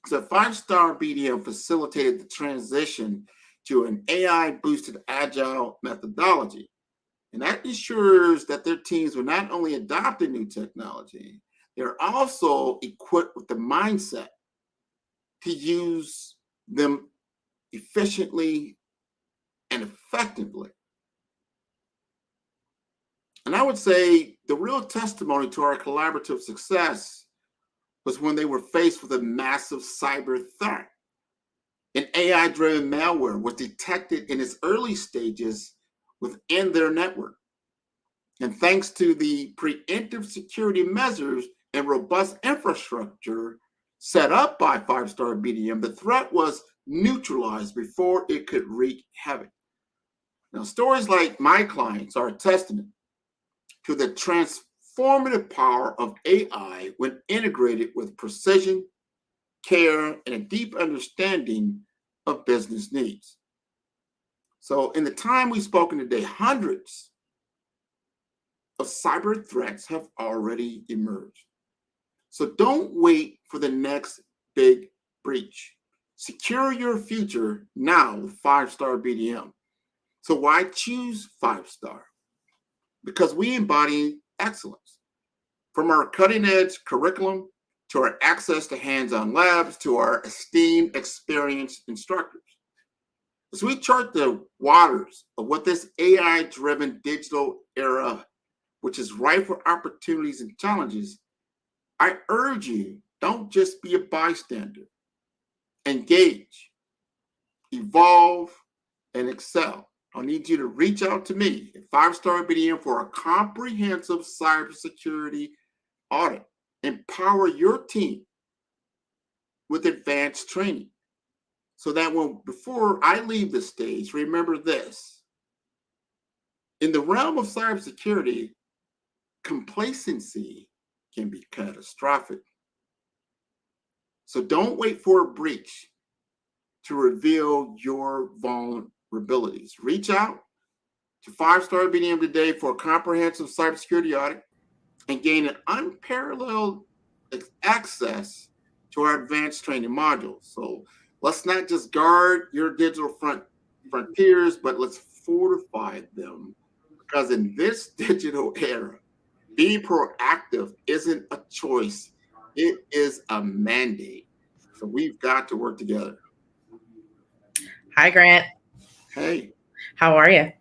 So 5-star BDM facilitated the transition to an AI-boosted agile methodology. And that ensures that their teams will not only adopt the new technology, they're also equipped with the mindset to use them efficiently and effectively. And I would say the real testimony to our collaborative success was when they were faced with a massive cyber threat. An AI-driven malware was detected in its early stages within their network. And thanks to the preemptive security measures and robust infrastructure set up by 5-star BDM, the threat was neutralized before it could wreak havoc. Now, stories like my clients are a testament to the transformative power of AI when integrated with precision, care, and a deep understanding of business needs. So in the time we've spoken today, hundreds of cyber threats have already emerged. So don't wait for the next big breach. Secure your future now with 5-star BDM. So why choose 5-star? Because we embody excellence. From our cutting-edge curriculum to our access to hands-on labs to our esteemed, experienced instructors. As we chart the waters of what this AI-driven digital era, which is ripe for opportunities and challenges, I urge you, don't just be a bystander. Engage, evolve, and excel. I need you to reach out to me at 5-star BDM for a comprehensive cybersecurity audit. Empower your team with advanced training so that before I leave the stage, remember this. In the realm of cybersecurity, complacency can be catastrophic. So don't wait for a breach to reveal your vulnerabilities. Reach out to 5-star BDM today for a comprehensive cybersecurity audit and gain an unparalleled access to our advanced training modules. So let's not just guard your digital frontiers, but let's fortify them, because in this digital era, being proactive isn't a choice, it is a mandate. So we've got to work together. Hi, Grant. Hey. How are you?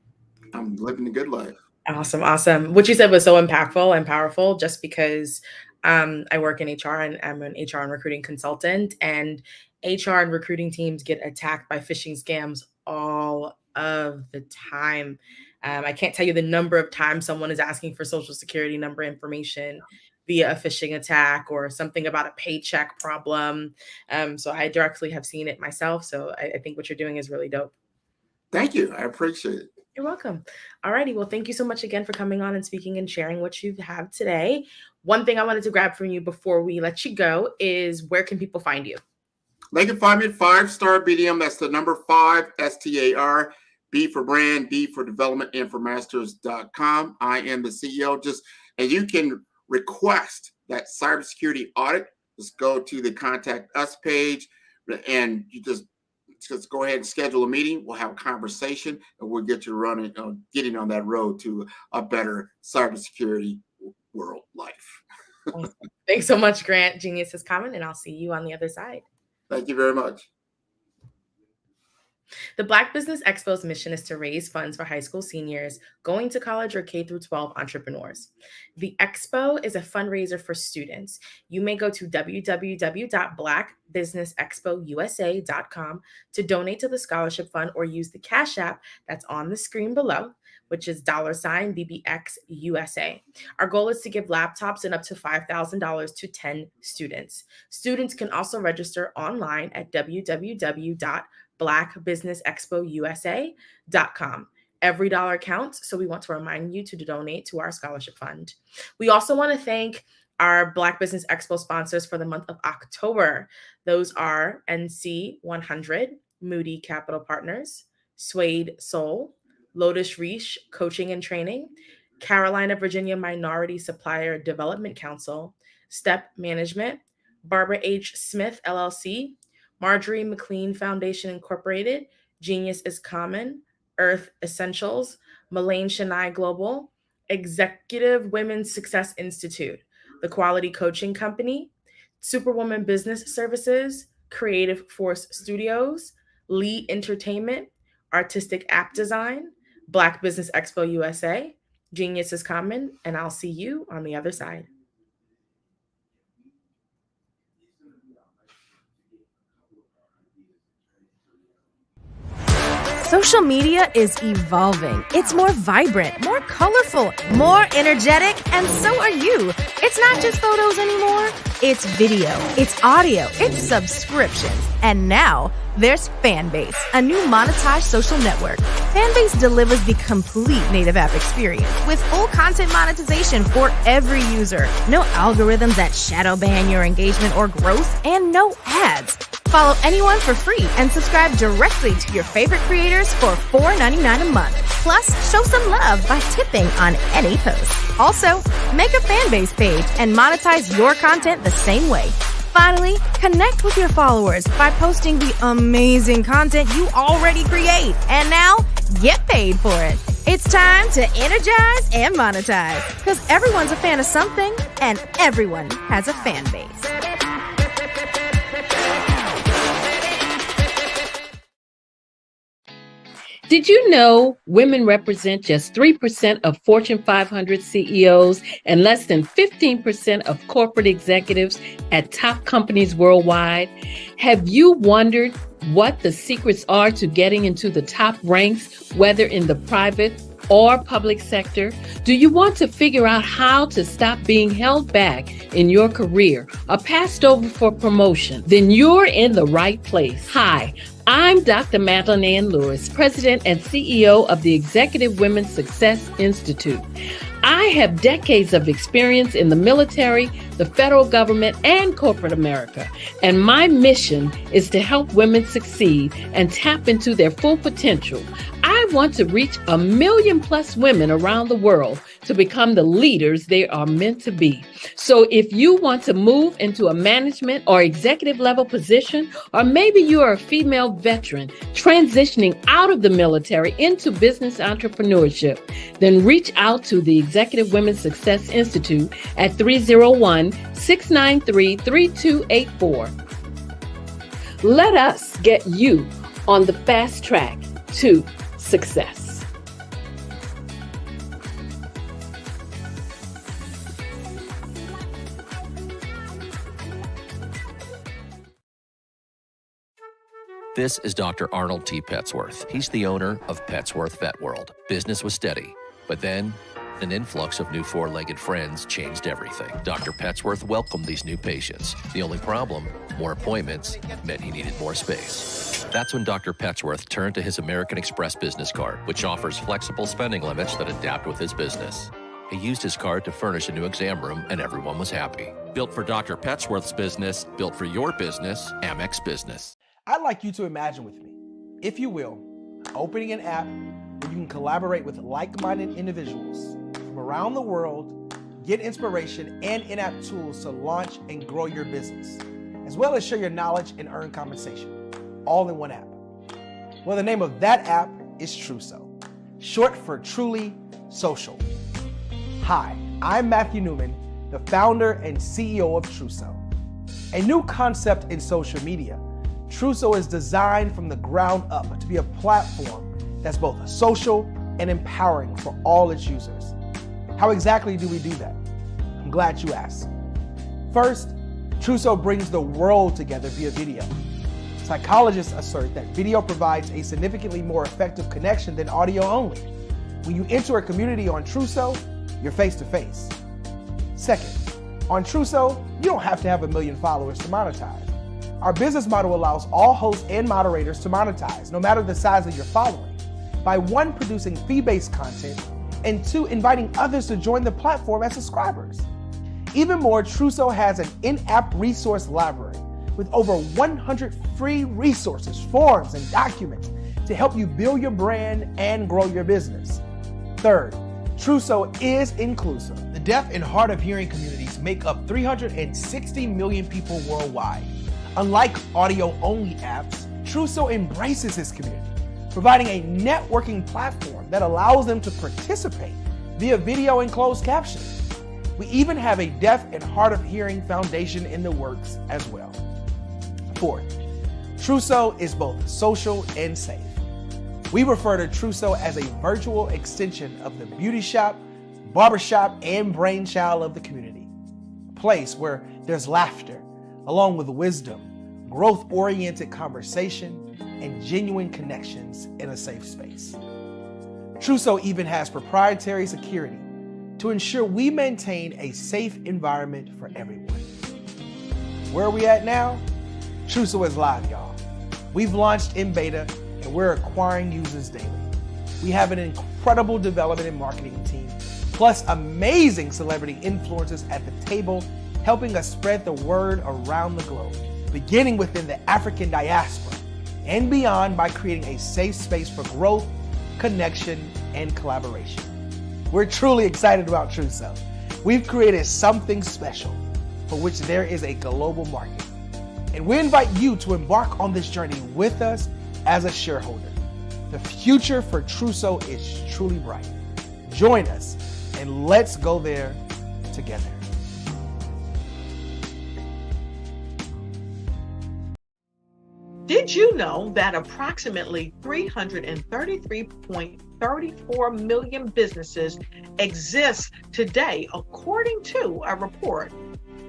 I'm living a good life. Awesome. What you said was so impactful and powerful, just because I work in HR and I'm an HR and recruiting consultant, and HR and recruiting teams get attacked by phishing scams all of the time. I can't tell you the number of times someone is asking for social security number information via a phishing attack or something about a paycheck problem. So I directly have seen it myself. So I think what you're doing is really dope. Thank you. I appreciate it. You're welcome. All righty. Well, thank you so much again for coming on and speaking and sharing what you have today. One thing I wanted to grab from you before we let you go is, where can people find you? They can find me at 5-Star BDM. That's the number 5, STAR, B for brand, D for development, Infomasters.com. I am the CEO. And you can request that cybersecurity audit. Just go to the Contact Us page, and you just go ahead and schedule a meeting. We'll have a conversation, and we'll get you running, getting on that road to a better cybersecurity world life. Awesome. Thanks so much, Grant. Genius is coming, and I'll see you on the other side. Thank you very much. The Black Business Expo's mission is to raise funds for high school seniors going to college or K-12 entrepreneurs. The Expo is a fundraiser for students. You may go to www.blackbusinessexpousa.com to donate to the scholarship fund, or use the Cash App that's on the screen below, which is $BBXUSA. Our goal is to give laptops and up to $5,000 to 10 students. Students can also register online at www.blackbusinessexpousa.com. Every dollar counts, so we want to remind you to donate to our scholarship fund. We also want to thank our Black Business Expo sponsors for the month of October. Those are NC 100, Moody Capital Partners, Suede Soul, Lotus Reach Coaching and Training, Carolina, Virginia Minority Supplier Development Council, Step Management, Barbara H. Smith, LLC, Marjorie McLean Foundation Incorporated, Genius is Common, Earth Essentials, Malane Chennai Global, Executive Women's Success Institute, The Quality Coaching Company, Superwoman Business Services, Creative Force Studios, Lee Entertainment, Artistic App Design, Black Business Expo USA, Genius is Common, and I'll see you on the other side. Social media is evolving. It's more vibrant, more colorful, more energetic, and so are you. It's not just photos anymore. It's video, it's audio, it's subscriptions. And now there's Fanbase, a new monetized social network. Fanbase delivers the complete native app experience with full content monetization for every user. No algorithms that shadow ban your engagement or growth, and no ads. Follow anyone for free and subscribe directly to your favorite creators for $4.99 a month. Plus, show some love by tipping on any post. Also, make a Fanbase page and monetize your content the same way. Finally, connect with your followers by posting the amazing content you already create. And now, get paid for it. It's time to energize and monetize, because everyone's a fan of something and everyone has a fan base. Did you know women represent just 3% of Fortune 500 CEOs and less than 15% of corporate executives at top companies worldwide? Have you wondered what the secrets are to getting into the top ranks, whether in the private or public sector? Do you want to figure out how to stop being held back in your career or passed over for promotion? Then you're in the right place. Hi, I'm Dr. Madeline Ann Lewis, President and CEO of the Executive Women's Success Institute. I have decades of experience in the military, the federal government, and corporate America. And my mission is to help women succeed and tap into their full potential. I want to reach 1 million+ women around the world to become the leaders they are meant to be. So if you want to move into a management or executive level position, or maybe you are a female veteran transitioning out of the military into business entrepreneurship, then reach out to the Executive Women's Success Institute at 301-693-3284. Let us get you on the fast track to success. This is Dr. Arnold T. Petsworth. He's the owner of Petsworth Vet World. Business was steady, but then an influx of new four-legged friends changed everything. Dr. Petsworth welcomed these new patients. The only problem, more appointments, meant he needed more space. That's when Dr. Petsworth turned to his American Express business card, which offers flexible spending limits that adapt with his business. He used his card to furnish a new exam room, and everyone was happy. Built for Dr. Petsworth's business, built for your business, Amex Business. I'd like you to imagine with me, if you will, opening an app where you can collaborate with like-minded individuals from around the world, get inspiration and in-app tools to launch and grow your business, as well as share your knowledge and earn compensation, all in one app. Well, the name of that app is Truso, short for Truly Social. Hi, I'm Matthew Newman, the founder and CEO of Truso. A new concept in social media, Truso is designed from the ground up to be a platform that's both social and empowering for all its users. How exactly do we do that? I'm glad you asked. First, Truso brings the world together via video. Psychologists assert that video provides a significantly more effective connection than audio only. When you enter a community on Truso, you're face-to-face. Second, on Truso, you don't have to have 1 million followers to monetize. Our business model allows all hosts and moderators to monetize, no matter the size of your following, by 1, producing fee-based content, and 2, inviting others to join the platform as subscribers. Even more, Truso has an in-app resource library with over 100 free resources, forms, and documents to help you build your brand and grow your business. Third, Truso is inclusive. The deaf and hard of hearing communities make up 360 million people worldwide. Unlike audio-only apps, Truso embraces this community, providing a networking platform that allows them to participate via video and closed captioning. We even have a deaf and hard of hearing foundation in the works as well. Fourth, Truso is both social and safe. We refer to Truso as a virtual extension of the beauty shop, barbershop, and brainchild of the community. A place where there's laughter, along with wisdom, growth-oriented conversation, and genuine connections in a safe space. Truso even has proprietary security to ensure we maintain a safe environment for everyone. Where are we at now? Truso is live, y'all. We've launched in beta, and we're acquiring users daily. We have an incredible development and marketing team, plus amazing celebrity influencers at the table, helping us spread the word around the globe, beginning within the African diaspora and beyond by creating a safe space for growth, connection, and collaboration. We're truly excited about Truso. We've created something special for which there is a global market. And we invite you to embark on this journey with us as a shareholder. The future for Truso is truly bright. Join us and let's go there together. Did you know that approximately 333.34 million businesses exist today, according to a report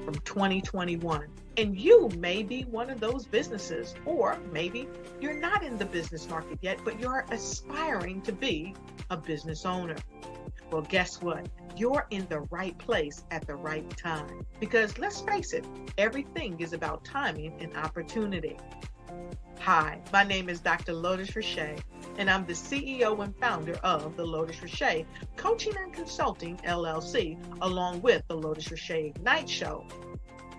from 2021? And you may be one of those businesses, or maybe you're not in the business market yet, but you're aspiring to be a business owner. Well, guess what? You're in the right place at the right time. Because let's face it, everything is about timing and opportunity. Hi, my name is Dr. Lotus Richey, and I'm the CEO and founder of the Lotus Richey Coaching and Consulting LLC, along with the Lotus Richey Ignite Show.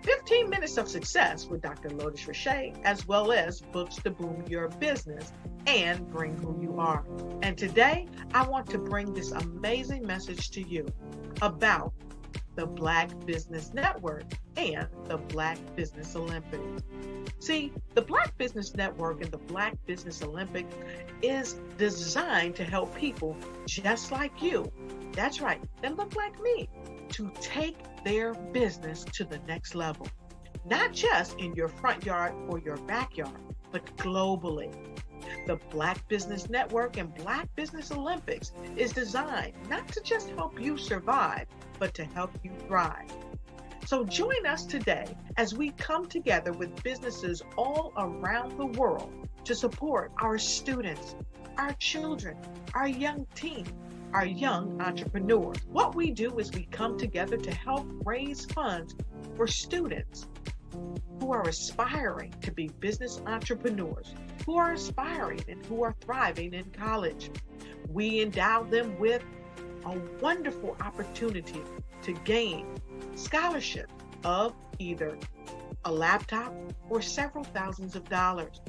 15 minutes of success with Dr. Lotus Richey, as well as books to boom your business and bring who you are. And today, I want to bring this amazing message to you about the Black Business Network and the Black Business Olympics. See, the Black Business Network and the Black Business Olympics is designed to help people just like you, that's right, that look like me, to take their business to the next level. Not just in your front yard or your backyard, but globally. The Black Business Network and Black Business Olympics is designed not to just help you survive, but to help you thrive. So join us today as we come together with businesses all around the world to support our students, our children, our young teens, our young entrepreneurs. What we do is we come together to help raise funds for students who are aspiring to be business entrepreneurs, who are aspiring and who are thriving in college. We endow them with a wonderful opportunity to gain scholarship of either a laptop or several thousands of dollars.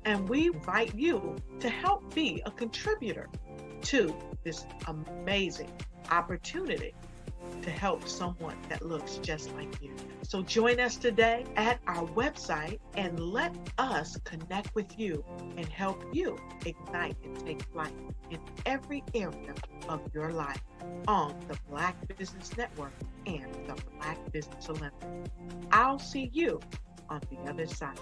And we invite you to help be a contributor to this amazing opportunity to help someone that looks just like you. So join us today at our website and let us connect with you and help you ignite and take flight in every area of your life on the Black Business Network and the Black Business Olympics. I'll see you on the other side.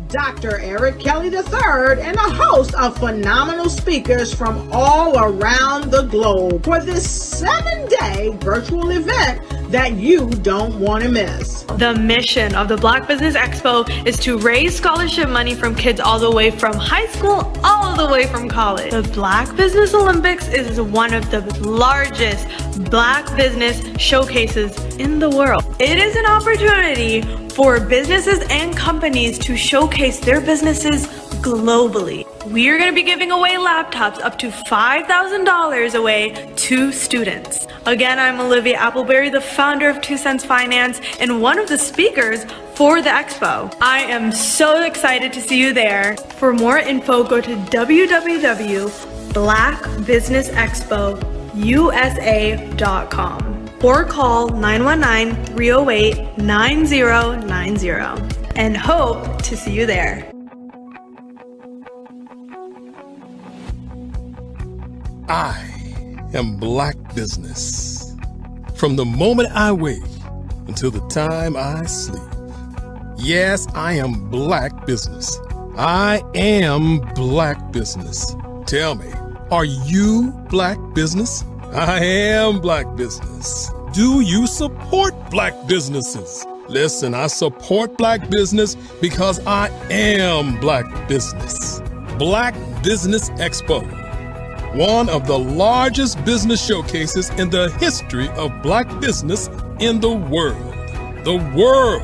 Dr. Eric Kelly III and a host of phenomenal speakers from all around the globe for this 7-day virtual event that you don't want to miss. The mission of the Black Business Expo is to raise scholarship money from kids all the way from high school, all the way from college. The Black Business Olympics is one of the largest Black business showcases in the world. It is an opportunity for businesses and companies to showcase their businesses globally. We are going to be giving away laptops up to $5,000 away to students. Again, I'm Olivia Appleberry, the founder of 2 Cents Finance and one of the speakers for the expo. I am so excited to see you there. For more info, go to www.blackbusinessexpousa.com or call 919-308-9090 and hope to see you there. I am Black business. From the moment I wake until the time I sleep. Yes, I am Black business. I am Black business. Tell me, are you Black business? I am Black business. Do you support Black businesses? Listen, I support Black business because I am Black business. Black Business Expo, one of the largest business showcases in the history of Black business in the world. The world!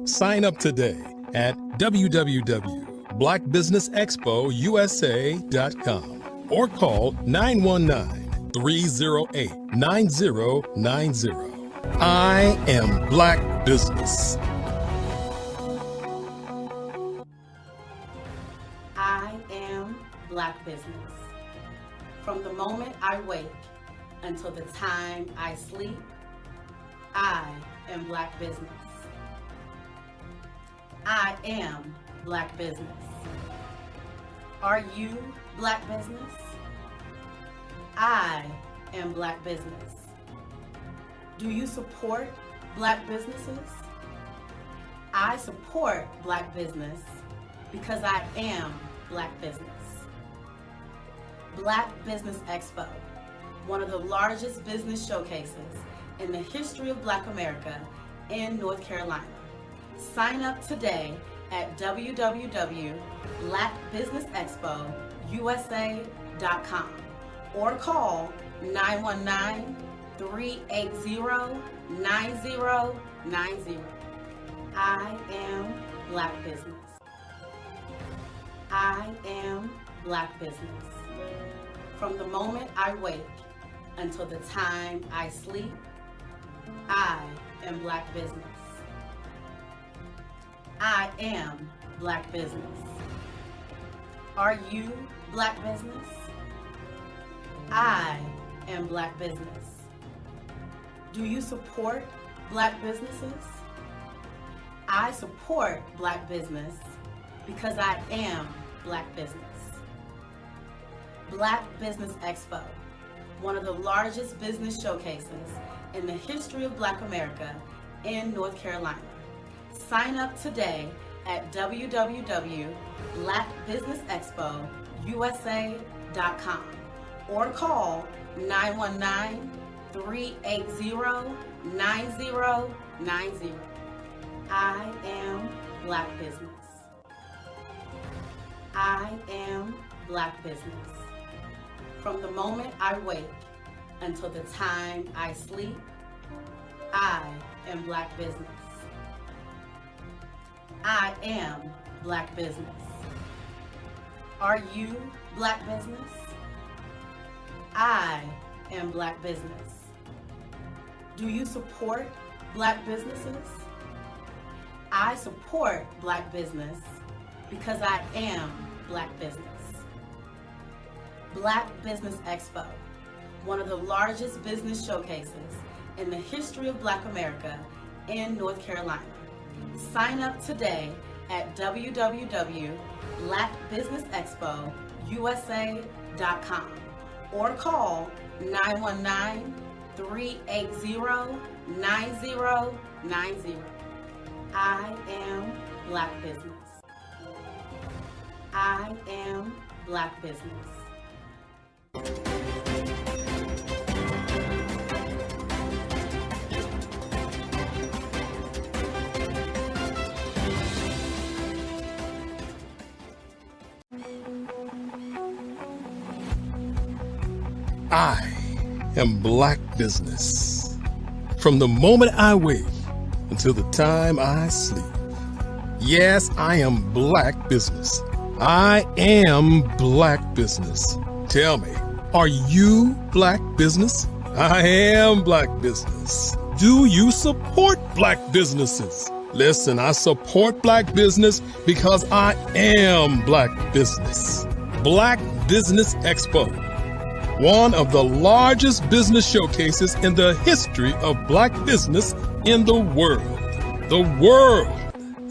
Sign up today at www.blackbusinessexpousa.com or call 919-308-9090. I am Black business. I am Black business. From the moment I wake until the time I sleep, I am Black business. I am Black business. Are you Black business? I am Black business. Do you support Black businesses? I support Black business because I am Black business. Black Business Expo, one of the largest business showcases in the history of Black America in North Carolina. Sign up today at www.blackbusinessexpousa.com or call 919-380-9090. I am Black business. I am Black business. From the moment I wake until the time I sleep, I am Black business. I am Black business. Are you Black business? I am Black business. Do you support Black businesses? I support Black business because I am Black business. Black Business Expo, one of the largest business showcases in the history of Black America in North Carolina. Sign up today at www.blackbusinessexpousa.com or call 919-380-9090. I am Black business. I am Black business. From the moment I wake until the time I sleep, I am Black business. I am Black business. Are you Black business? I am Black business. Do you support Black businesses? I support Black business because I am Black business. Black Business Expo, one of the largest business showcases in the history of Black America in North Carolina. Sign up today at www.blackbusinessexpousa.com or call 919-380-9090. I am Black business. I am Black business. I am Black business. From the moment I wake until the time I sleep. Yes, I am Black business. I am Black business. Tell me, are you Black business? I am Black business. Do you support Black businesses? Listen, I support Black business because I am Black business. Black Business Expo, one of the largest business showcases in the history of Black business in the world. The world.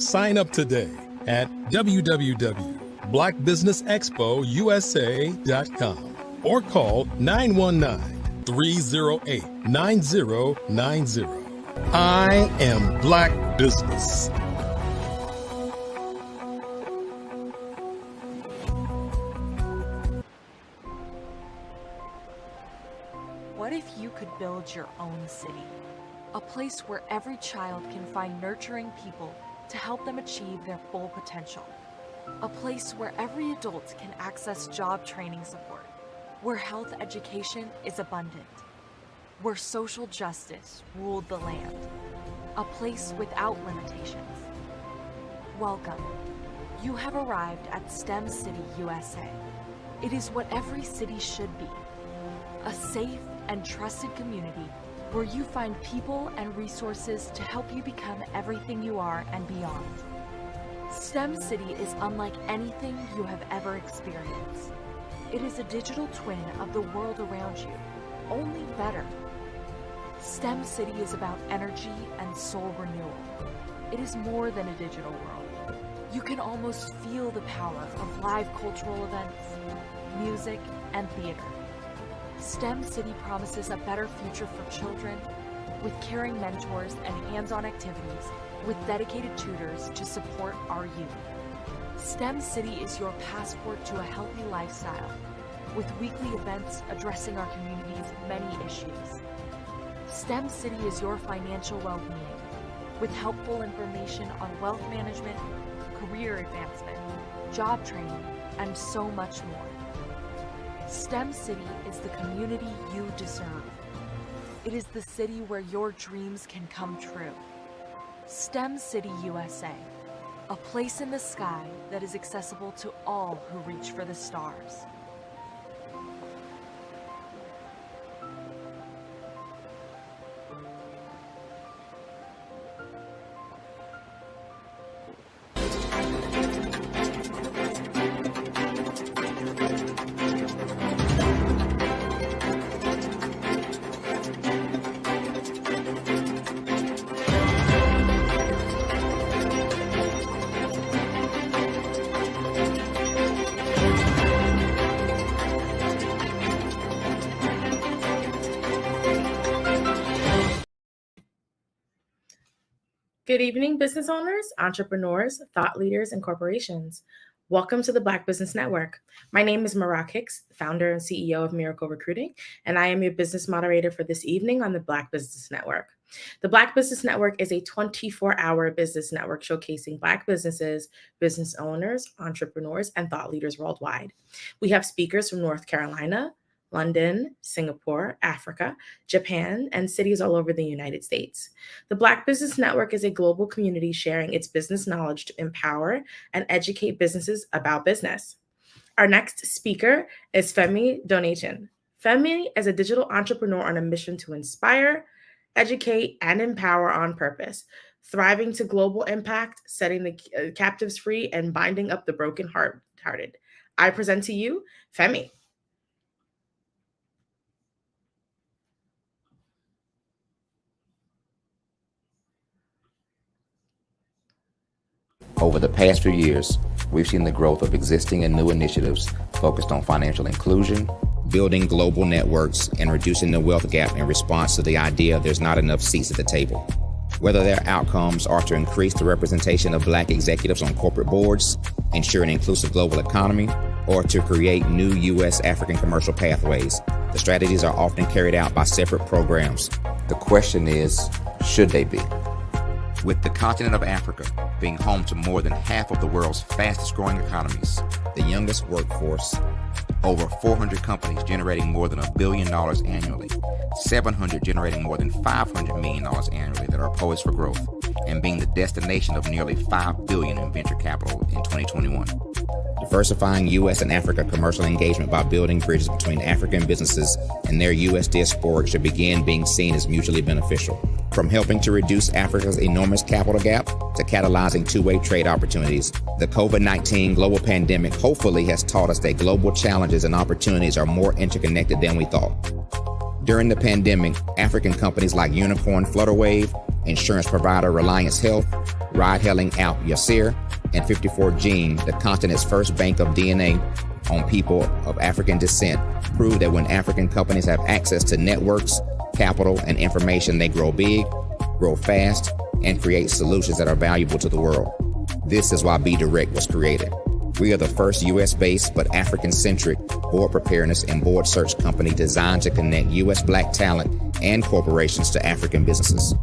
Sign up today at www.blackbusinessexpousa.com or call 919-308-9090. I am Black business. What if you could build your own city? A place where every child can find nurturing people to help them achieve their full potential. A place where every adult can access job training support, where health education is abundant, where social justice ruled the land. A place without limitations. Welcome. You have arrived at STEM City, USA. It is what every city should be. A safe and trusted community where you find people and resources to help you become everything you are and beyond. STEM City is unlike anything you have ever experienced. It is a digital twin of the world around you, only better. STEM City is about energy and soul renewal. It is more than a digital world. You can almost feel the power of live cultural events, music, and theater. STEM City promises a better future for children, with caring mentors and hands-on activities, with dedicated tutors to support our youth. STEM City is your passport to a healthy lifestyle, with weekly events addressing our community's many issues. STEM City is your financial well-being, with helpful information on wealth management, career advancement, job training, and so much more. STEM City is the community you deserve. It is the city where your dreams can come true. STEM City, USA, a place in the sky that is accessible to all who reach for the stars. Good evening, business owners, entrepreneurs, thought leaders, and corporations. Welcome to the Black Business Network. My name is Marak Hicks, founder and CEO of Miracle Recruiting, and I am your business moderator for this evening on the Black Business Network. The Black Business Network is a 24-hour business network showcasing Black businesses, business owners, entrepreneurs, and thought leaders worldwide. We have speakers from North Carolina, London, Singapore, Africa, Japan, and cities all over the United States. The Black Business Network is a global community sharing its business knowledge to empower and educate businesses about business. Our next speaker is Femi Donation. Femi is a digital entrepreneur on a mission to inspire, educate, and empower on purpose, thriving to global impact, setting the captives free, and binding up the broken-hearted. I present to you Femi. Over the past few years, we've seen the growth of existing and new initiatives focused on financial inclusion, building global networks, and reducing the wealth gap in response to the idea there's not enough seats at the table. Whether their outcomes are to increase the representation of Black executives on corporate boards, ensure an inclusive global economy, or to create new U.S. African commercial pathways, the strategies are often carried out by separate programs. The question is, should they be? With the continent of Africa being home to more than half of the world's fastest growing economies, the youngest workforce, over 400 companies generating more than $1 billion annually, 700 generating more than $500 million annually that are poised for growth, and being the destination of nearly $5 billion in venture capital in 2021. Diversifying U.S. and Africa commercial engagement by building bridges between African businesses and their U.S. diaspora should begin being seen as mutually beneficial. From helping to reduce Africa's enormous capital gap to catalyzing two-way trade opportunities, the COVID-19 global pandemic hopefully has taught us that global challenges and opportunities are more interconnected than we thought. During the pandemic, African companies like Unicorn Flutterwave, insurance provider Reliance Health, ride-hailing app Yasir, and 54Gene, the continent's first bank of DNA on people of African descent, proved that when African companies have access to networks, capital, and information, they grow big, grow fast, and create solutions that are valuable to the world. This is why Be Direct was created. We are the first U.S.-based but African-centric board preparedness and board search company designed to connect U.S. Black talent and corporations to African businesses.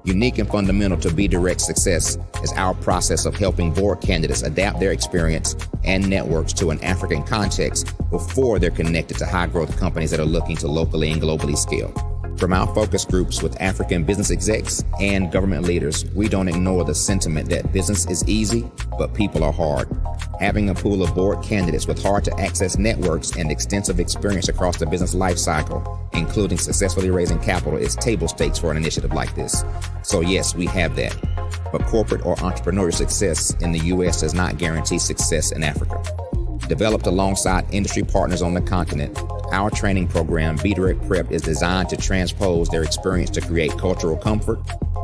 Unique and fundamental to Be Direct's success is our process of helping board candidates adapt their experience and networks to an African context before they're connected to high-growth companies that are looking to locally and globally scale. From our focus groups with African business execs and government leaders, we don't ignore the sentiment that business is easy, but people are hard. Having a pool of board candidates with hard-to-access networks and extensive experience across the business life cycle, including successfully raising capital, is table stakes for an initiative like this. So yes, we have that. But corporate or entrepreneurial success in the U.S. does not guarantee success in Africa. Developed alongside industry partners on the continent, our training program, Be Direct Prep, is designed to transpose their experience to create cultural comfort,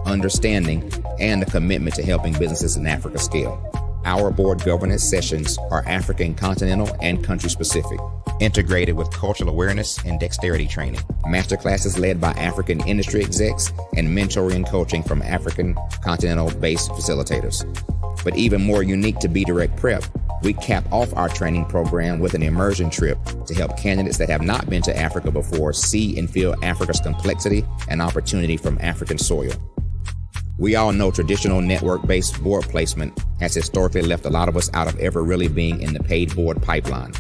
understanding, and a commitment to helping businesses in Africa scale. Our board governance sessions are African, continental, and country-specific, integrated with cultural awareness and dexterity training, masterclasses led by African industry execs, and mentoring and coaching from African continental-based facilitators. But even more unique to Be Direct Prep, we cap off our training program with an immersion trip to help candidates that have not been to Africa before see and feel Africa's complexity and opportunity from African soil. We all know traditional network-based board placement has historically left a lot of us out of ever really being in the paid board pipeline.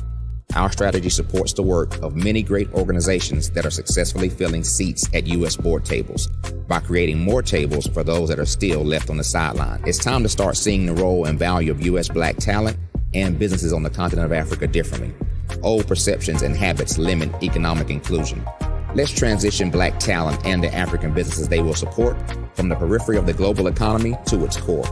Our strategy supports the work of many great organizations that are successfully filling seats at U.S. board tables by creating more tables for those that are still left on the sideline. It's time to start seeing the role and value of U.S. Black talent and businesses on the continent of Africa differently. Old perceptions and habits limit economic inclusion. Let's transition Black talent and the African businesses they will support from the periphery of the global economy to its core.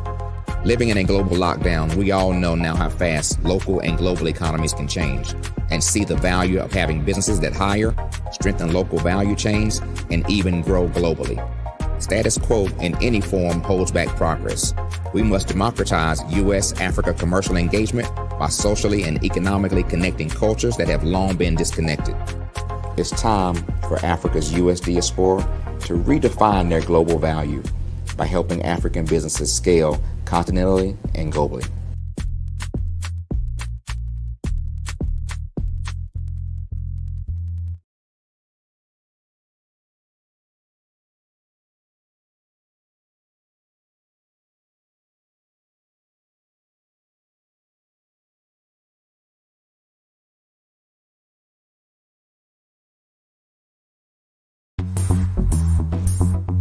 Living in a global lockdown, we all know now how fast local and global economies can change, and see the value of having businesses that hire, strengthen local value chains, and even grow globally. Status quo in any form holds back progress. We must democratize U.S.-Africa commercial engagement by socially and economically connecting cultures that have long been disconnected. It's time for Africa's U.S. diaspora to redefine their global value by helping African businesses scale continentally and globally.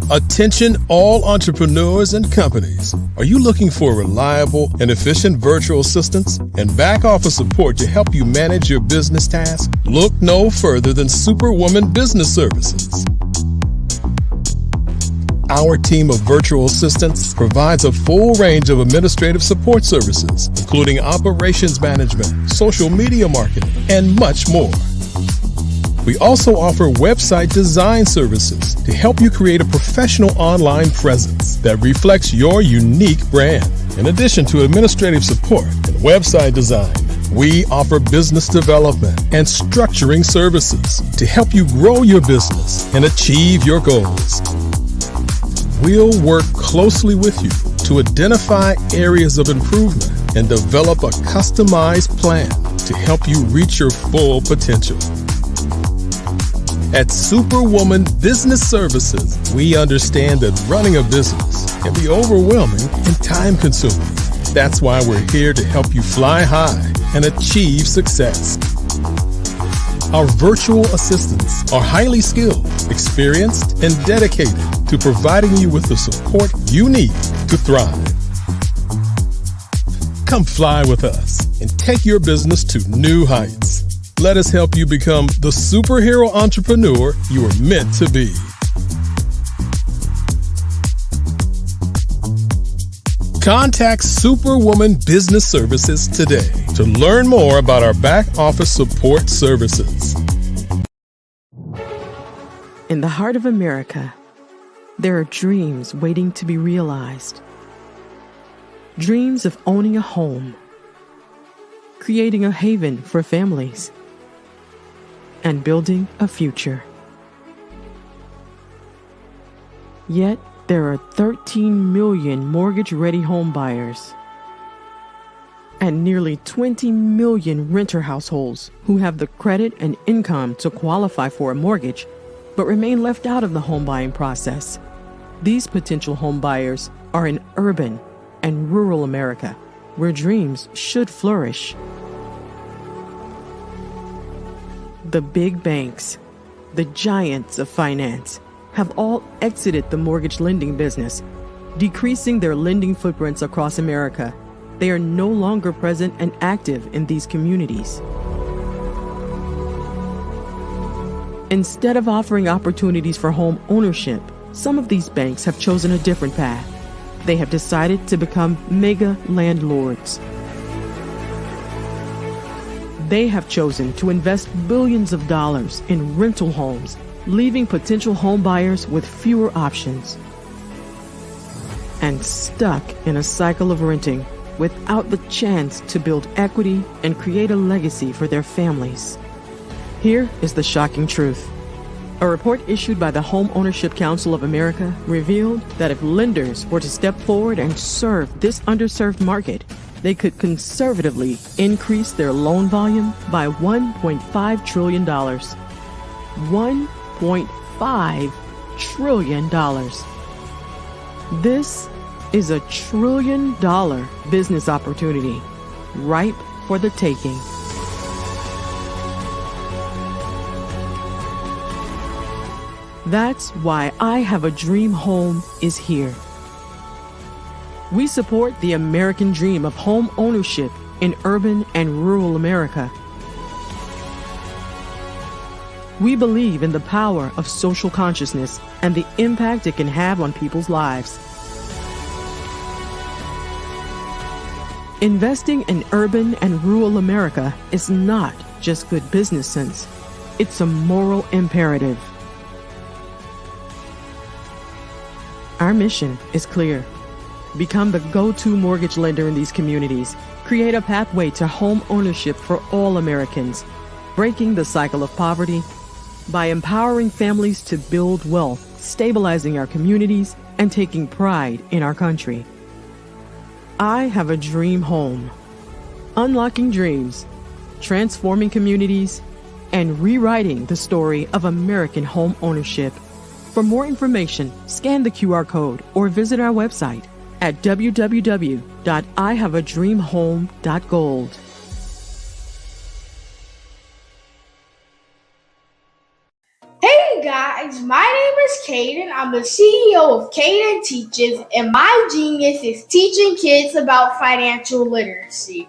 Attention all entrepreneurs and companies. Are you looking for reliable and efficient virtual assistants and back office support to help you manage your business tasks? Look no further than Superwoman Business Services. Our team of virtual assistants provides a full range of administrative support services, including operations management, social media marketing, and much more. We also offer website design services to help you create a professional online presence that reflects your unique brand. In addition to administrative support and website design, we offer business development and structuring services to help you grow your business and achieve your goals. We'll work closely with you to identify areas of improvement and develop a customized plan to help you reach your full potential. At Superwoman Business Services, we understand that running a business can be overwhelming and time-consuming. That's why we're here to help you fly high and achieve success. Our virtual assistants are highly skilled, experienced, and dedicated to providing you with the support you need to thrive. Come fly with us and take your business to new heights. Let us help you become the superhero entrepreneur you are meant to be. Contact Superwoman Business Services today to learn more about our back office support services. In the heart of America, there are dreams waiting to be realized. Dreams of owning a home, creating a haven for families, and building a future. Yet, there are 13 million mortgage-ready home buyers and nearly 20 million renter households who have the credit and income to qualify for a mortgage but remain left out of the home buying process. These potential home buyers are in urban and rural America, where dreams should flourish. The big banks, the giants of finance, have all exited the mortgage lending business, decreasing their lending footprints across America. They are no longer present and active in these communities. Instead of offering opportunities for home ownership, some of these banks have chosen a different path. They have decided to become mega landlords. They have chosen to invest billions of dollars in rental homes, leaving potential home buyers with fewer options and stuck in a cycle of renting without the chance to build equity and create a legacy for their families. Here is the shocking truth. A report issued by the Home Ownership Council of America revealed that if lenders were to step forward and serve this underserved market, they could conservatively increase their loan volume by $1.5 trillion. $1.5 trillion. This is $1 trillion business opportunity, ripe for the taking. That's why I Have a Dream Home is here. We support the American dream of home ownership in urban and rural America. We believe in the power of social consciousness and the impact it can have on people's lives. Investing in urban and rural America is not just good business sense. It's a moral imperative. Our mission is clear. Become the go-to mortgage lender in these communities. Create a pathway to home ownership for all Americans, breaking the cycle of poverty by empowering families to build wealth stabilizing our communities, and taking pride in our country. I have a dream home. Unlocking dreams, transforming communities, and rewriting the story of American home ownership. For more information, scan the QR code or visit our website at www.ihaveadreamhome.gold. Hey guys, my name is Caden. I'm the CEO of Caden Teaches, and my genius is teaching kids about financial literacy.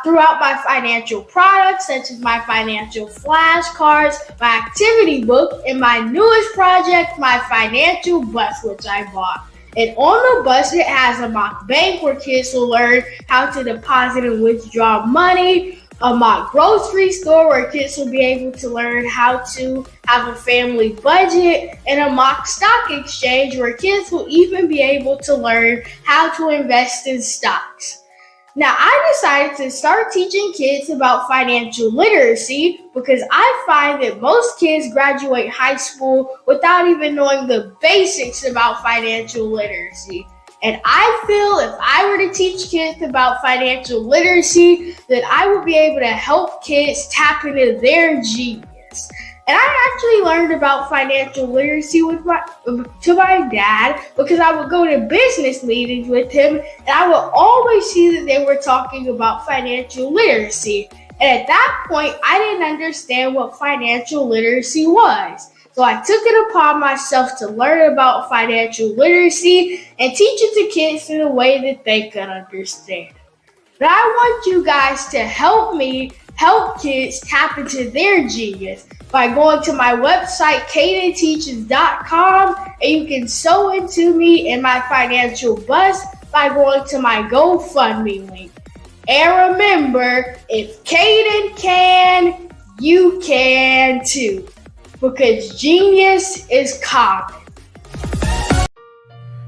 Throughout my financial products, such as my financial flashcards, my activity book, and my newest project, my financial bus, which I bought. And on the bus, it has a mock bank where kids will learn how to deposit and withdraw money, a mock grocery store where kids will be able to learn how to have a family budget, and a mock stock exchange where kids will even be able to learn how to invest in stocks. Now, I decided to start teaching kids about financial literacy because I find that most kids graduate high school without even knowing the basics about financial literacy. And I feel if I were to teach kids about financial literacy, that I would be able to help kids tap into their genius. And I actually learned about financial literacy to my dad because I would go to business meetings with him and I would always see that they were talking about financial literacy. And at that point, I didn't understand what financial literacy was. So I took it upon myself to learn about financial literacy and teach it to kids in a way that they could understand. But I want you guys to help me help kids tap into their genius by going to my website, cadenteaches.com, and you can sew into me in my financial bus by going to my GoFundMe link. And remember, if Caden can, you can too, because genius is common.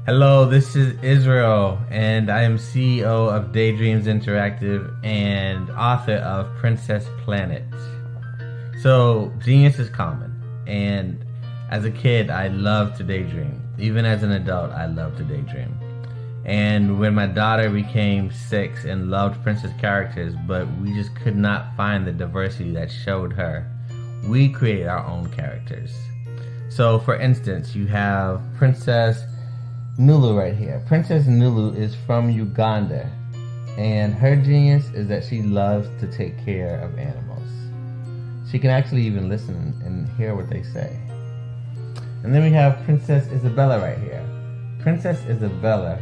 Hello, this is Israel, and I am CEO of Daydreams Interactive and author of Princess Planet. So, genius is common, and as a kid, I loved to daydream. Even as an adult, I love to daydream. And when my daughter became 6 and loved princess characters, but we just could not find the diversity that showed her, we created our own characters. So, for instance, you have Princess Nulu right here. Princess Nulu is from Uganda, and her genius is that she loves to take care of animals. She can actually even listen and hear what they say. And then we have Princess Isabella right here. Princess Isabella,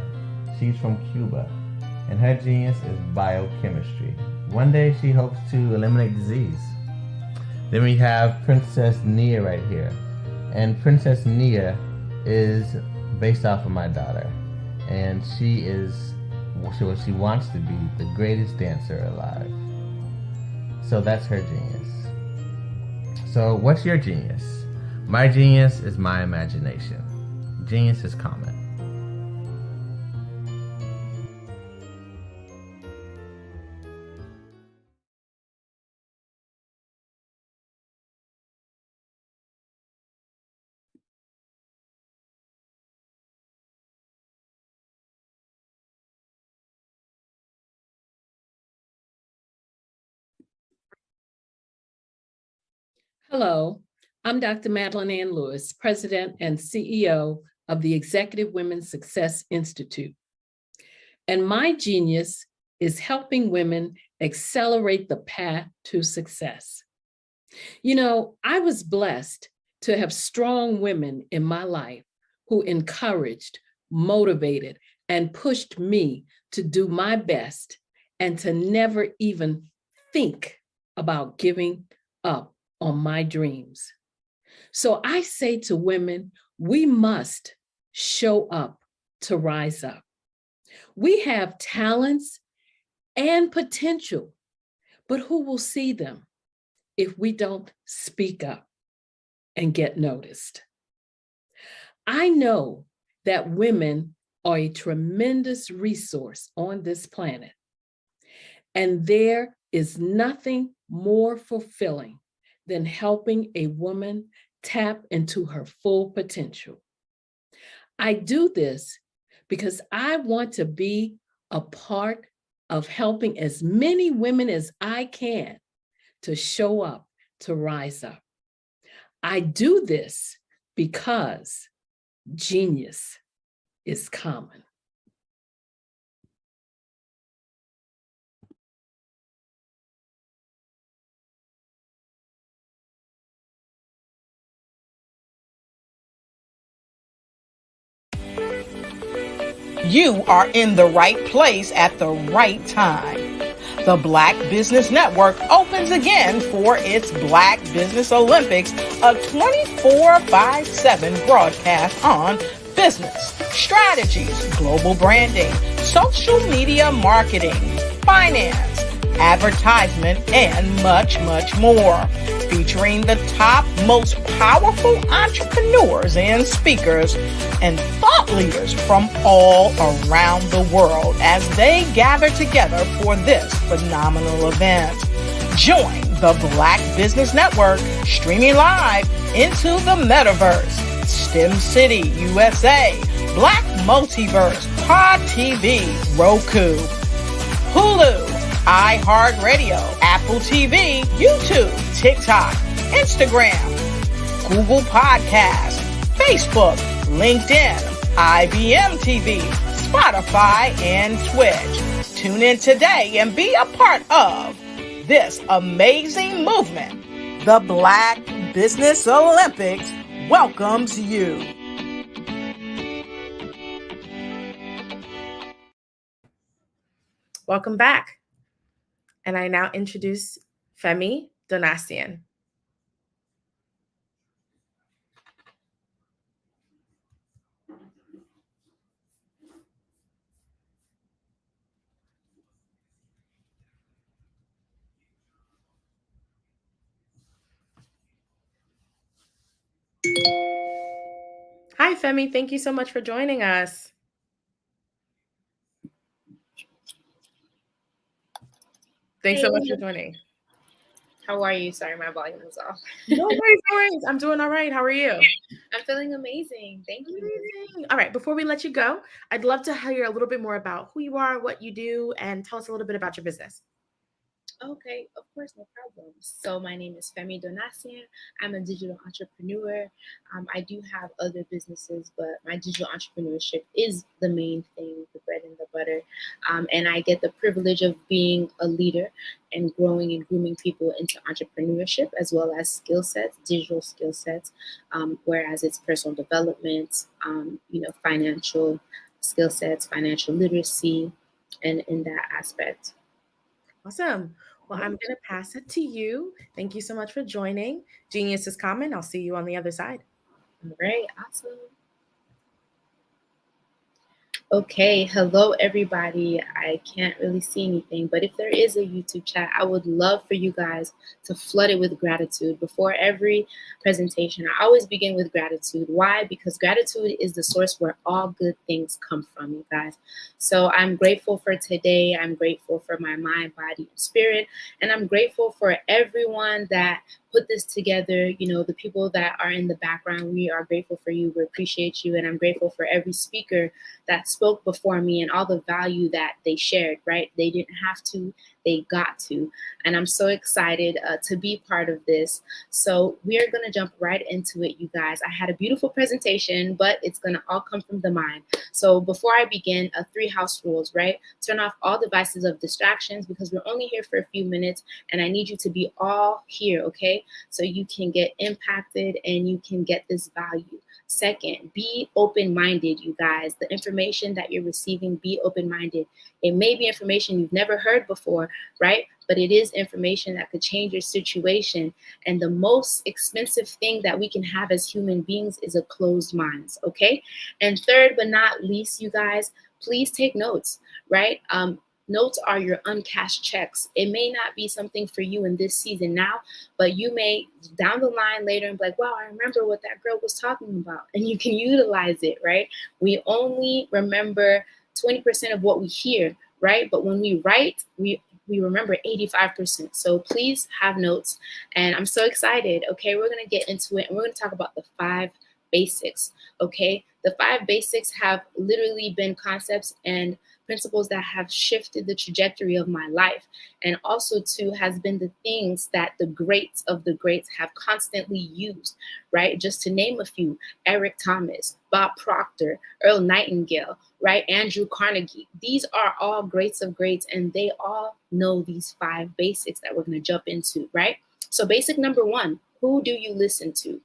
she's from Cuba, and her genius is biochemistry. One day she hopes to eliminate disease. Then we have Princess Nia right here, and Princess Nia is based off of my daughter, and she is what she wants to be, the greatest dancer alive. So that's her genius. So what's your genius? My genius is my imagination. Genius is common. Hello, I'm Dr. Madeline Ann Lewis, President and CEO of the Executive Women's Success Institute. And my genius is helping women accelerate the path to success. You know, I was blessed to have strong women in my life who encouraged, motivated, and pushed me to do my best and to never even think about giving up on my dreams. So I say to women, we must show up to rise up. We have talents and potential, but who will see them if we don't speak up and get noticed? I know that women are a tremendous resource on this planet, and there is nothing more fulfilling than helping a woman tap into her full potential. I do this because I want to be a part of helping as many women as I can to show up, to rise up. I do this because genius is common. You are in the right place at the right time. The Black Business Network opens again for its Black Business Olympics, a 24/7 broadcast on business, strategies, global branding, social media marketing, finance, advertisement, and much, much more. Featuring the top, most powerful entrepreneurs and speakers and thought leaders from all around the world as they gather together for this phenomenal event. Join the Black Business Network streaming live into the metaverse, STEM City, USA, Black Multiverse, Pod TV, Roku, Hulu, iHeartRadio, Apple TV, YouTube, TikTok, Instagram, Google Podcasts, Facebook, LinkedIn, IBM TV, Spotify, and Twitch. Tune in today and be a part of this amazing movement. The Black Business Olympics welcomes you. Welcome back. And I now introduce Femi Donasian. Hi, Femi. Thank you so much for joining us. Thanks so much for joining. How are you? Sorry, my volume was off. No worries. I'm doing all right. How are you? I'm feeling amazing. Thank you. Amazing. All right. Before we let you go, I'd love to hear a little bit more about who you are, what you do, and tell us a little bit about your business. Okay, of course, no problem. So my name is Femi Donasian. I'm a digital entrepreneur. I do have other businesses, but my digital entrepreneurship is the main thing, the bread and the butter. And I get the privilege of being a leader and growing and grooming people into entrepreneurship as well as skill sets, digital skill sets, whereas it's personal development, financial skill sets, financial literacy, and in that aspect. Awesome. Well, I'm going to pass it to you. Thank you so much for joining. Genius is common. I'll see you on the other side. All right. Awesome. Okay, hello everybody. I can't really see anything, but if there is a YouTube chat, I would love for you guys to flood it with gratitude. Before every presentation, I always begin with gratitude. Why? Because gratitude is the source where all good things come from, you guys. So I'm grateful for today. I'm grateful for my mind, body, and spirit. And I'm grateful for everyone that put this together. You know, the people that are in the background, we are grateful for you. We appreciate you. And I'm grateful for every speaker that spoke before me and all the value that they shared, right? They didn't have to, they got to. And I'm so excited to be part of this. So we are going to jump right into it, you guys. I had a beautiful presentation, but it's going to all come from the mind. So before I begin, 3 house rules, right? Turn off all devices of distractions because we're only here for a few minutes and I need you to be all here, okay? So you can get impacted and you can get this value. Second, be open-minded, you guys. The information that you're receiving, be open-minded. It may be information you've never heard before, right? But it is information that could change your situation. And the most expensive thing that we can have as human beings is a closed mind, okay? And third but not least, you guys, please take notes, right? Notes are your uncashed checks. It may not be something for you in this season now, but you may down the line later and be like, wow, I remember what that girl was talking about. And you can utilize it, right? We only remember 20% of what we hear, right? But when we write, we remember 85%. So please have notes. And I'm so excited. Okay, we're going to get into it and we're going to talk about the 5 basics. Okay, the 5 basics have literally been concepts and principles that have shifted the trajectory of my life, and also too has been the things that the greats of the greats have constantly used, right? Just to name a few: Eric Thomas, Bob Proctor, Earl Nightingale, right? Andrew Carnegie. These are all greats of greats, and they all know these 5 basics that we're going to jump into, right? So basic number 1, who do you listen to?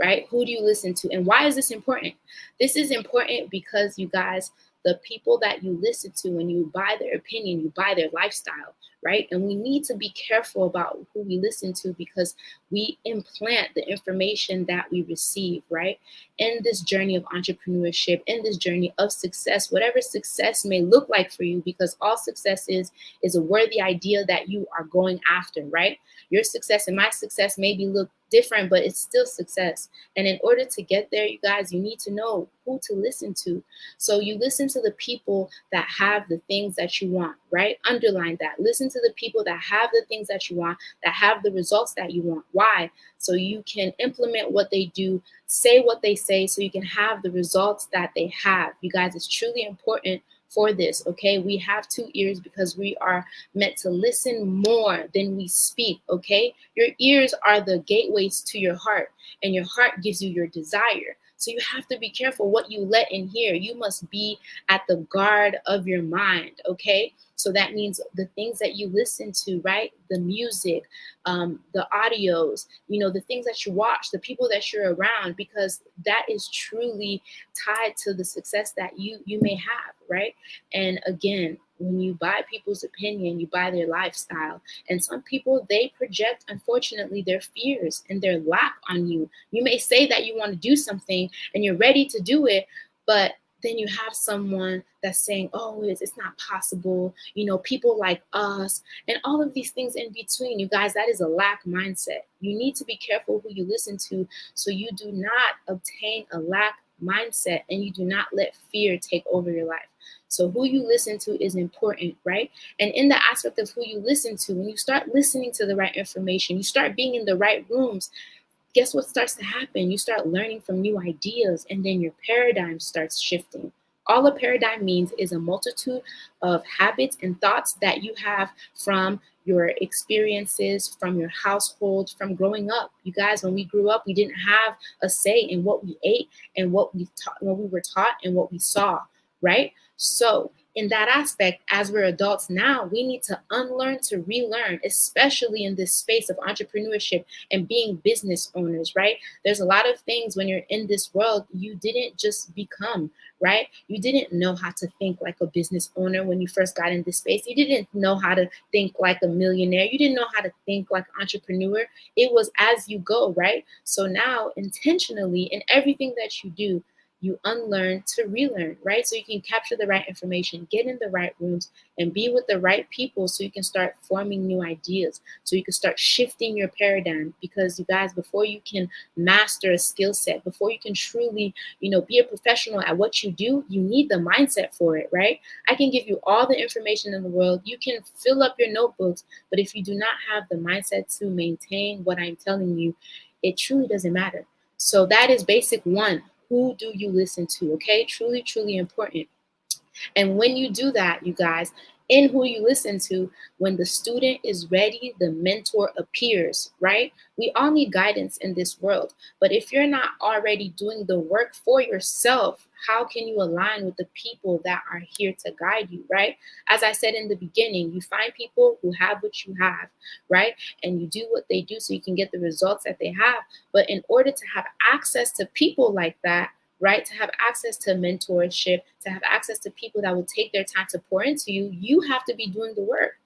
Right? Who do you listen to? And why is this important? This is important because, you guys, the people that you listen to, when you buy their opinion, you buy their lifestyle, right? And we need to be careful about who we listen to, because we implant the information that we receive, right? In this journey of entrepreneurship, in this journey of success, whatever success may look like for you, because all success is a worthy idea that you are going after, right? Your success and my success maybe look different, but it's still success. And in order to get there, you guys, you need to know who to listen to. So you listen to the people that have the things that you want, right? Underline that. Listen to the people that have the things that you want, that have the results that you want. Why? So you can implement what they do, say what they say, so you can have the results that they have. You guys, it's truly important for this, okay? We have 2 ears because we are meant to listen more than we speak, okay? Your ears are the gateways to your heart, and your heart gives you your desire. So you have to be careful what you let in here. You must be at the guard of your mind, okay? So that means the things that you listen to, right? The music, the audios, the things that you watch, the people that you're around, because that is truly tied to the success that you may have, right? And again, when you buy people's opinion, you buy their lifestyle. And some people, they project, unfortunately, their fears and their lack on you. You may say that you want to do something and you're ready to do it, but then you have someone that's saying, oh, it's not possible, people like us, and all of these things in between. You guys, that is a lack mindset. You need to be careful who you listen to, so you do not obtain a lack mindset and you do not let fear take over your life. So who you listen to is important, right? And in the aspect of who you listen to, when you start listening to the right information, you start being in the right rooms, guess what starts to happen? You start learning from new ideas, and then your paradigm starts shifting. All a paradigm means is a multitude of habits and thoughts that you have from your experiences, from your household, from growing up. You guys, when we grew up, we didn't have a say in what we ate and what we were taught and what we saw, right? So in that aspect, as we're adults now, we need to unlearn to relearn, especially in this space of entrepreneurship and being business owners, right? There's a lot of things when you're in this world, you didn't just become, right? You didn't know how to think like a business owner when you first got in this space. You didn't know how to think like a millionaire. You didn't know how to think like an entrepreneur. It was as you go, right? So now, intentionally, in everything that you do, you unlearn to relearn, right? So you can capture the right information, get in the right rooms, and be with the right people so you can start forming new ideas, so you can start shifting your paradigm. Because you guys, before you can master a skill set, before you can truly, be a professional at what you do, you need the mindset for it, right? I can give you all the information in the world. You can fill up your notebooks, but if you do not have the mindset to maintain what I'm telling you, it truly doesn't matter. So that is basic 1. Who do you listen to? Okay, truly, truly important. And when you do that, you guys, in who you listen to, when the student is ready, the mentor appears, right? We all need guidance in this world. But if you're not already doing the work for yourself, how can you align with the people that are here to guide you, right? As I said in the beginning, you find people who have what you have, right? And you do what they do so you can get the results that they have. But in order to have access to people like that, right, to have access to mentorship, to have access to people that will take their time to pour into you, you have to be doing the work.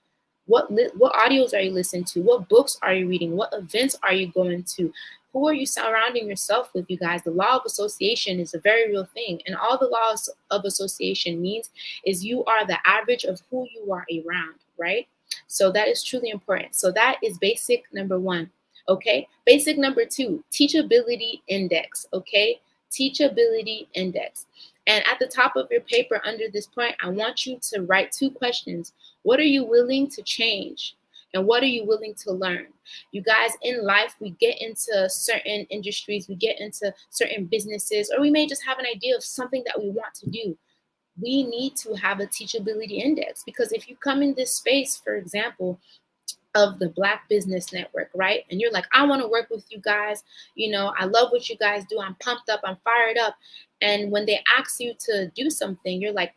What audios are you listening to? What books are you reading? What events are you going to? Who are you surrounding yourself with, you guys? The law of association is a very real thing. And all the laws of association means is you are the average of who you are around, right? So that is truly important. So that is basic number 1, okay? Basic number 2, teachability index, okay? Teachability index. And at the top of your paper under this point, I want you to write 2 questions. What are you willing to change? And what are you willing to learn? You guys, in life, we get into certain industries, we get into certain businesses, or we may just have an idea of something that we want to do. We need to have a teachability index, because if you come in this space, for example, of the Black Business Network, right? And you're like, I want to work with you guys. I love what you guys do. I'm pumped up. I'm fired up. And when they ask you to do something, you're like,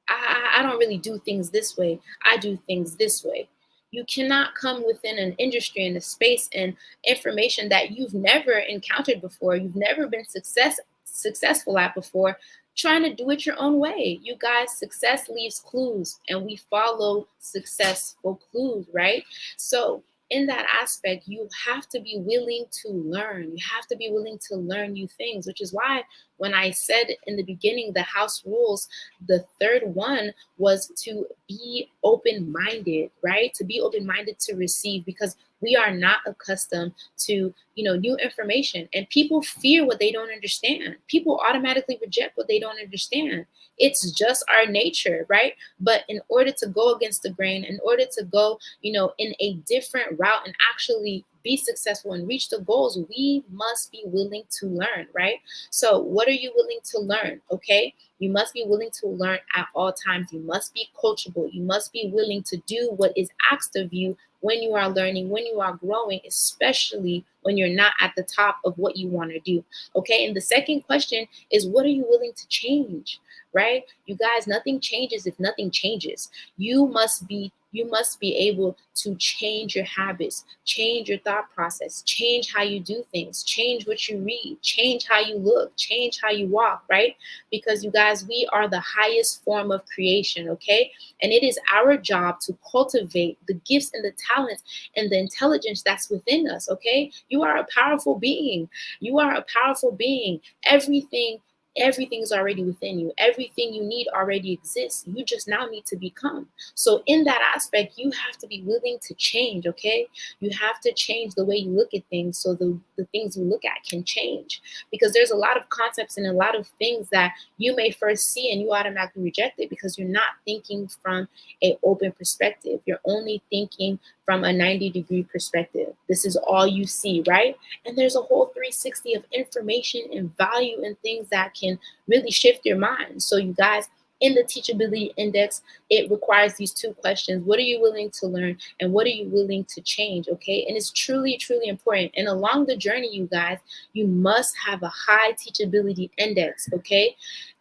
I don't really do things this way. I do things this way. You cannot come within an industry and a space and information that you've never encountered before, you've never been successful at before, trying to do it your own way. You guys, success leaves clues, and we follow successful clues, right? So in that aspect, you have to be willing to learn. You have to be willing to learn new things, which is why when I said in the beginning, the house rules, the third one was to be open-minded, right? To be open-minded to receive, because we are not accustomed to, new information, and people fear what they don't understand. People automatically reject what they don't understand. It's just our nature, right? But in order to go against the grain, in order to go, in a different route and actually be successful and reach the goals, we must be willing to learn, right? So what are you willing to learn? Okay. You must be willing to learn at all times. You must be coachable. You must be willing to do what is asked of you when you are learning, when you are growing, especially when you're not at the top of what you want to do. Okay. And the second question is, what are you willing to change? Right? You guys, nothing changes if nothing changes. You must be able to change your habits, change your thought process, change how you do things, change what you read, change how you look, change how you walk, right? Because you guys, we are the highest form of creation, okay? And it is our job to cultivate the gifts and the talents and the intelligence that's within us, okay? You are a powerful being. You are a powerful being. Everything is already within you. Everything you need already exists. You just now need to become. So in that aspect, you have to be willing to change, okay? You have to change the way you look at things so the things you look at can change. Because there's a lot of concepts and a lot of things that you may first see and you automatically reject it because you're not thinking from an open perspective. You're only thinking from a 90-degree perspective. This is all you see, right? And there's a whole 360 of information and value and things that can really shift your mind. So you guys, in the teachability index, it requires these two questions. What are you willing to learn? And what are you willing to change? Okay. And it's truly, truly important. And along the journey, you guys, you must have a high teachability index. Okay.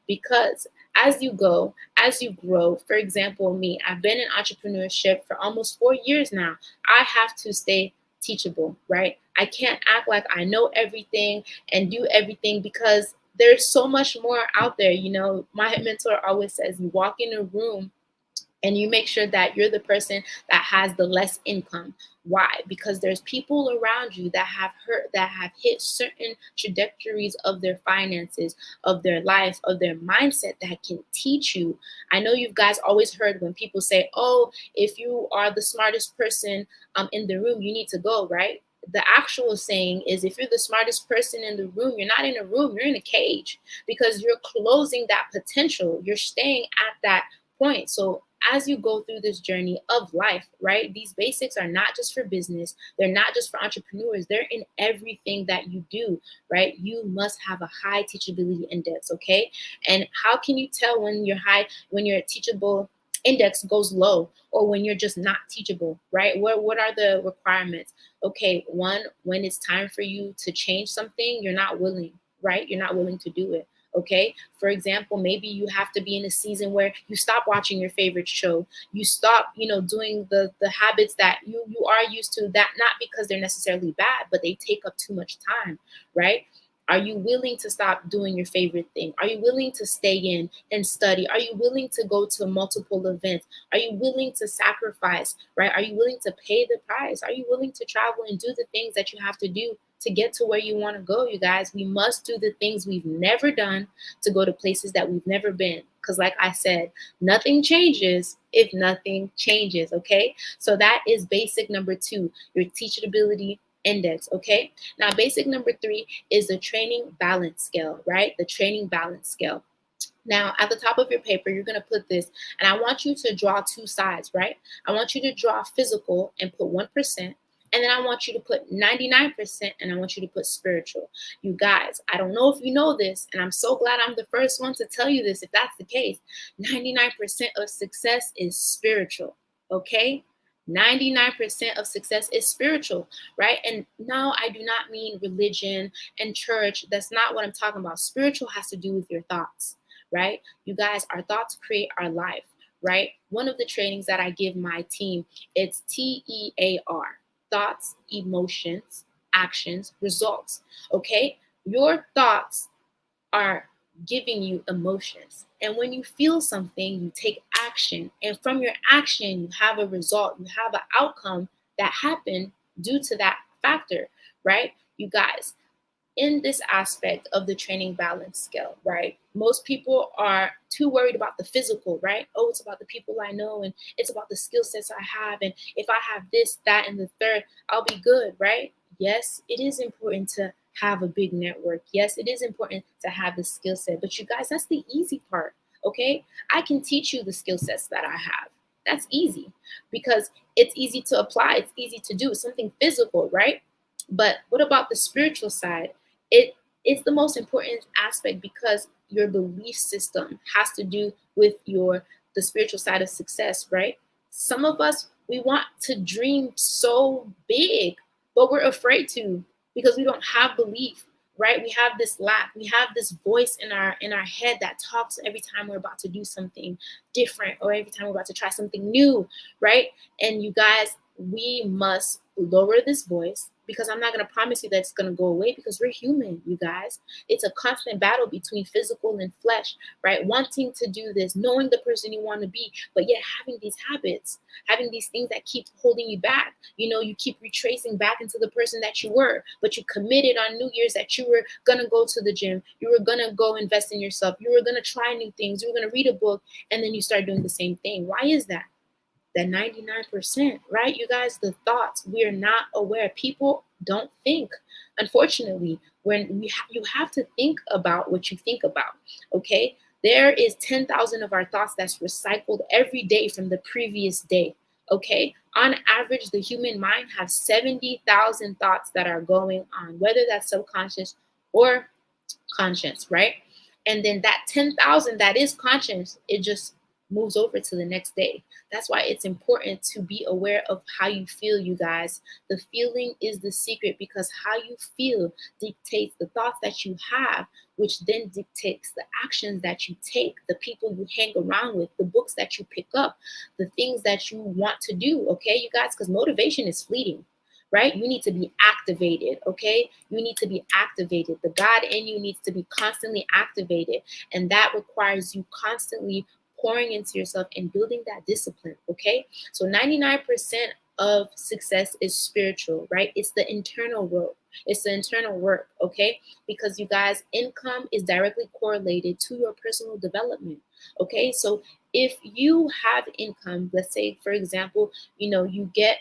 Because as you go, as you grow, for example, me, I've been in entrepreneurship for almost 4 years now. I have to stay teachable, right? I can't act like I know everything and do everything because there's so much more out there. My mentor always says, you walk in a room and you make sure that you're the person that has the less income. Why? Because there's people around you that have hit certain trajectories of their finances, of their life, of their mindset that can teach you. I know you guys always heard when people say, oh, if you are the smartest person in the room, you need to go, right? The actual saying is, if you're the smartest person in the room, you're not in a room, you're in a cage, because you're closing that potential. You're staying at that point. So as you go through this journey of life, right, these basics are not just for business. They're not just for entrepreneurs. They're in everything that you do, right? You must have a high teachability index, okay? And how can you tell when your teachable index goes low, or when you're just not teachable, right? What are the requirements? Okay, one, when it's time for you to change something, you're not willing, right? You're not willing to do it. Okay. For example, maybe you have to be in a season where you stop watching your favorite show. You stop, doing the habits that you are used to, that not because they're necessarily bad, but they take up too much time, right? Are you willing to stop doing your favorite thing? Are you willing to stay in and study? Are you willing to go to multiple events? Are you willing to sacrifice, right? Are you willing to pay the price? Are you willing to travel and do the things that you have to do to get to where you want to go, you guys? We must do the things we've never done to go to places that we've never been. Because like I said, nothing changes if nothing changes, okay? So that is basic number 2, your teachability index, okay? Now, basic number 3 is the training balance scale, right? The training balance scale. Now, at the top of your paper, you're going to put this, and I want you to draw two sides, right? I want you to draw physical and put 1%, and then I want you to put 99%, and I want you to put spiritual. You guys, I don't know if you know this, and I'm so glad I'm the first one to tell you this if that's the case. 99% of success is spiritual, okay? 99% of success is spiritual, right? And no, I do not mean religion and church. That's not what I'm talking about. Spiritual has to do with your thoughts, right? You guys, our thoughts create our life, right? One of the trainings that I give my team, it's TEAR, thoughts, emotions, actions, results, okay? Your thoughts are giving you emotions. And when you feel something, you take action. And from your action, you have a result. You have an outcome that happened due to that factor, right? You guys, in this aspect of the training balance scale, right? Most people are too worried about the physical, right? Oh, it's about the people I know, and it's about the skill sets I have. And if I have this, that, and the third, I'll be good, right? Yes, it is important to have a big network. Yes, it is important to have the skill set. But you guys, that's the easy part, okay? I can teach you the skill sets that I have. That's easy because it's easy to apply. It's easy to do. It's something physical, right? But what about the spiritual side? It's the most important aspect because your belief system has to do with the spiritual side of success, right? Some of us, we want to dream so big, but we're afraid to because we don't have belief, right? We have this lack. We have this voice in our head that talks every time we're about to do something different or every time we're about to try something new, right? And you guys, we must lower this voice because I'm not going to promise you that it's going to go away because we're human, you guys. It's a constant battle between physical and flesh, right? Wanting to do this, knowing the person you want to be, but yet having these habits, having these things that keep holding you back. You know, you keep retracing back into the person that you were, but you committed on New Year's that you were going to go to the gym. You were going to go invest in yourself. You were going to try new things. You were going to read a book, and then you start doing the same thing. Why is that? That 99%, right? You guys, the thoughts, we are not aware. People don't think. Unfortunately, when you have to think about what you think about, okay? There is 10,000 of our thoughts that's recycled every day from the previous day, okay? On average, the human mind has 70,000 thoughts that are going on, whether that's subconscious or conscious, right? And then that 10,000 that is conscious, it just moves over to the next day. That's why it's important to be aware of how you feel, you guys. The feeling is the secret because how you feel dictates the thoughts that you have, which then dictates the actions that you take, the people you hang around with, the books that you pick up, the things that you want to do, okay, you guys? Because motivation is fleeting, right? You need to be activated, okay? You need to be activated. The God in you needs to be constantly activated, and that requires you constantly pouring into yourself and building that discipline, okay? So 99% of success is spiritual, right? It's the internal work. It's the internal work, okay? Because you guys, income is directly correlated to your personal development, okay? So if you have income, let's say, for example, you know, you get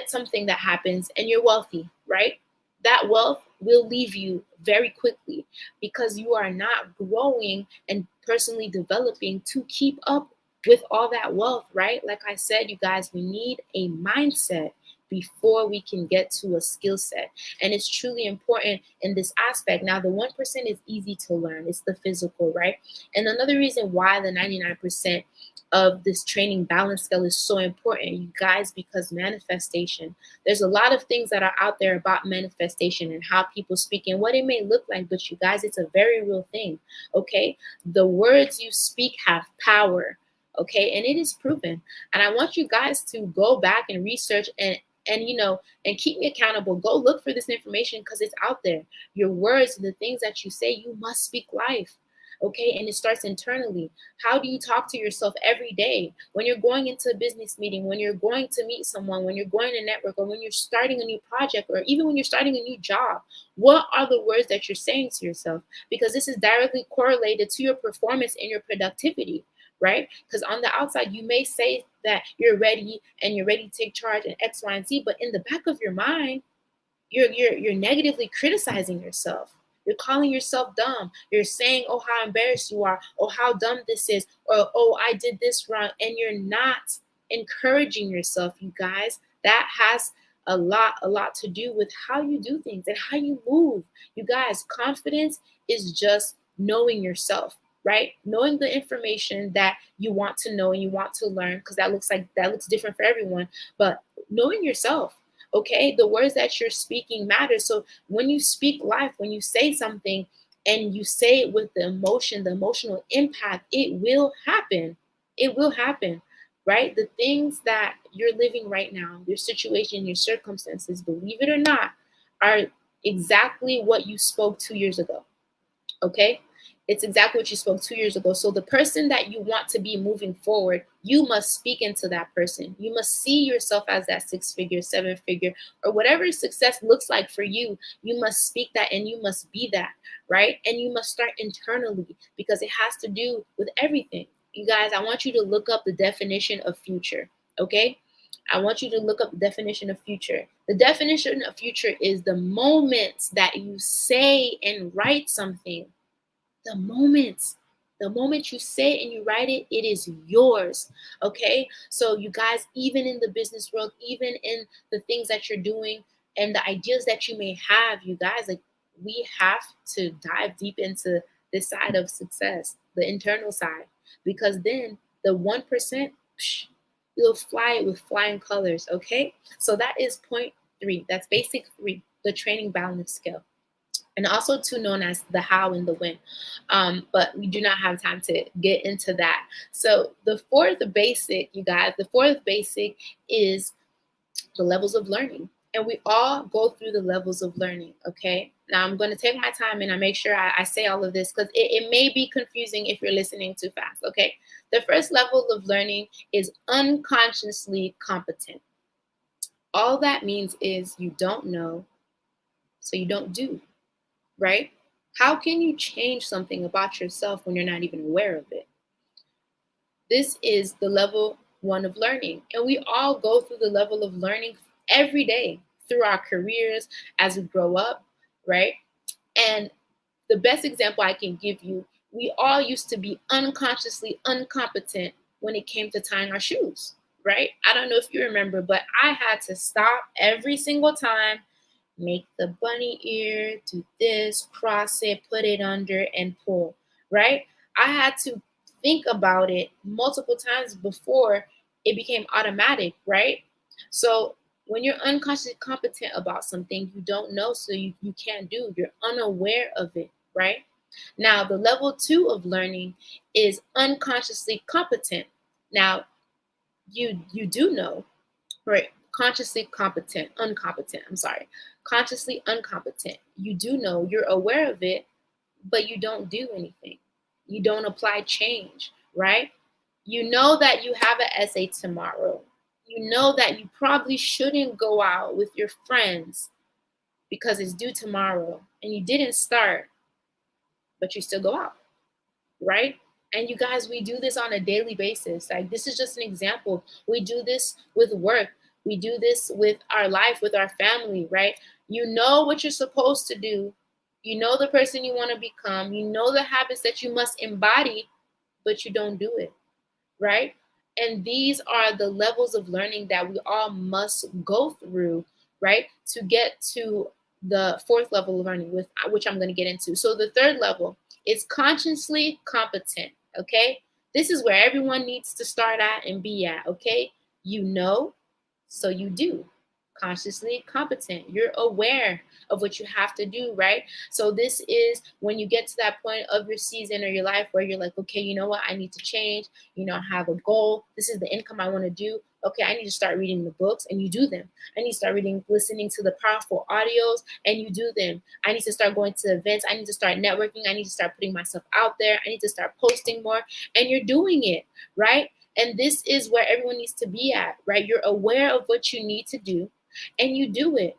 something that happens and you're wealthy, right? That wealth will leave you very quickly because you are not growing and personally developing to keep up with all that wealth, right? Like I said, you guys, we need a mindset before we can get to a skill set. And it's truly important in this aspect. Now, the 1% is easy to learn. It's the physical, right? And another reason why the 99% of this training balance scale is so important, you guys, because manifestation, there's a lot of things that are out there about manifestation and how people speak and what it may look like, but you guys, it's a very real thing, okay? The words you speak have power, okay? And it is proven. And I want you guys to go back and research and you know, and keep me accountable. Go look for this information because it's out there. Your words, the things that you say, you must speak life. Okay, and it starts internally. How do you talk to yourself every day? When you're going into a business meeting, when you're going to meet someone, when you're going to network, or when you're starting a new project, or even when you're starting a new job, what are the words that you're saying to yourself? Because this is directly correlated to your performance and your productivity, right? Because on the outside, you may say that you're ready and you're ready to take charge and X, Y, and Z, but in the back of your mind, you're negatively criticizing yourself. You're calling yourself dumb. You're saying, oh, how embarrassed you are. Oh, how dumb this is. Or, oh, I did this wrong. And you're not encouraging yourself, you guys. That has a lot to do with how you do things and how you move. You guys, confidence is just knowing yourself, right? Knowing the information that you want to know and you want to learn, because that looks different for everyone, but knowing yourself. Okay, the words that you're speaking matter. So when you speak life, when you say something and you say it with the emotion, the emotional impact, it will happen. It will happen, right? The things that you're living right now, your situation, your circumstances, believe it or not, are exactly what you spoke 2 years ago. Okay? It's exactly what you spoke 2 years ago. So the person that you want to be moving forward, you must speak into that person. You must see yourself as that 6-figure, 7-figure, or whatever success looks like for you. You must speak that and you must be that, right? And you must start internally, because it has to do with everything. You guys, I want you to look up the definition of future, okay? I want you to look up the definition of future. The definition of future is the moment that you say and write something. The moment you say it and you write it, it is yours. Okay? So you guys, even in the business world, even in the things that you're doing and the ideas that you may have, you guys, like, we have to dive deep into this side of success, the internal side, because then the 1%, you'll fly it with flying colors. Okay? So that is point 3. That's basic 3, the training balance scale. And also too known as the how and the when. But we do not have time to get into that. So the fourth basic, you guys, the fourth basic is the levels of learning. And we all go through the levels of learning, okay? Now I'm going to take my time and I make sure I say all of this, because it may be confusing if you're listening too fast, okay? The first level of learning is unconsciously competent. All that means is you don't know, so you don't do. Right? How can you change something about yourself when you're not even aware of it? This is the level 1 of learning. And we all go through the level of learning every day through our careers as we grow up, right? And the best example I can give you, we all used to be unconsciously incompetent when it came to tying our shoes, right? I don't know if you remember, but I had to stop every single time, make the bunny ear, do this, cross it, put it under, and pull, right? I had to think about it multiple times before it became automatic, right? So when you're unconsciously competent about something, you don't know, so you can't do. You're unaware of it, right? Now, the level 2 of learning is unconsciously competent. Now, you do know, right? Consciously incompetent. Consciously incompetent. You do know, you're aware of it, but you don't do anything. You don't apply change, right? You know that you have an essay tomorrow. You know that you probably shouldn't go out with your friends because it's due tomorrow and you didn't start, but you still go out, right? And you guys, we do this on a daily basis. Like, this is just an example. We do this with work. We do this with our life, with our family, right? You know what you're supposed to do. You know the person you want to become. You know the habits that you must embody, but you don't do it, right? And these are the levels of learning that we all must go through, right? To get to the 4th level of learning, with which I'm going to get into. So the 3rd level is consciously competent, okay? This is where everyone needs to start at and be at, okay? You know, so you do. Consciously competent. You're aware of what you have to do, right? So this is when you get to that point of your season or your life where you're like, okay, you know what? I need to change. You know, I have a goal. This is the income I want to do. Okay, I need to start reading the books, and you do them. I need to start listening to the powerful audios, and you do them. I need to start going to events. I need to start networking. I need to start putting myself out there. I need to start posting more, and you're doing it, right? And this is where everyone needs to be at, right? You're aware of what you need to do, and you do it.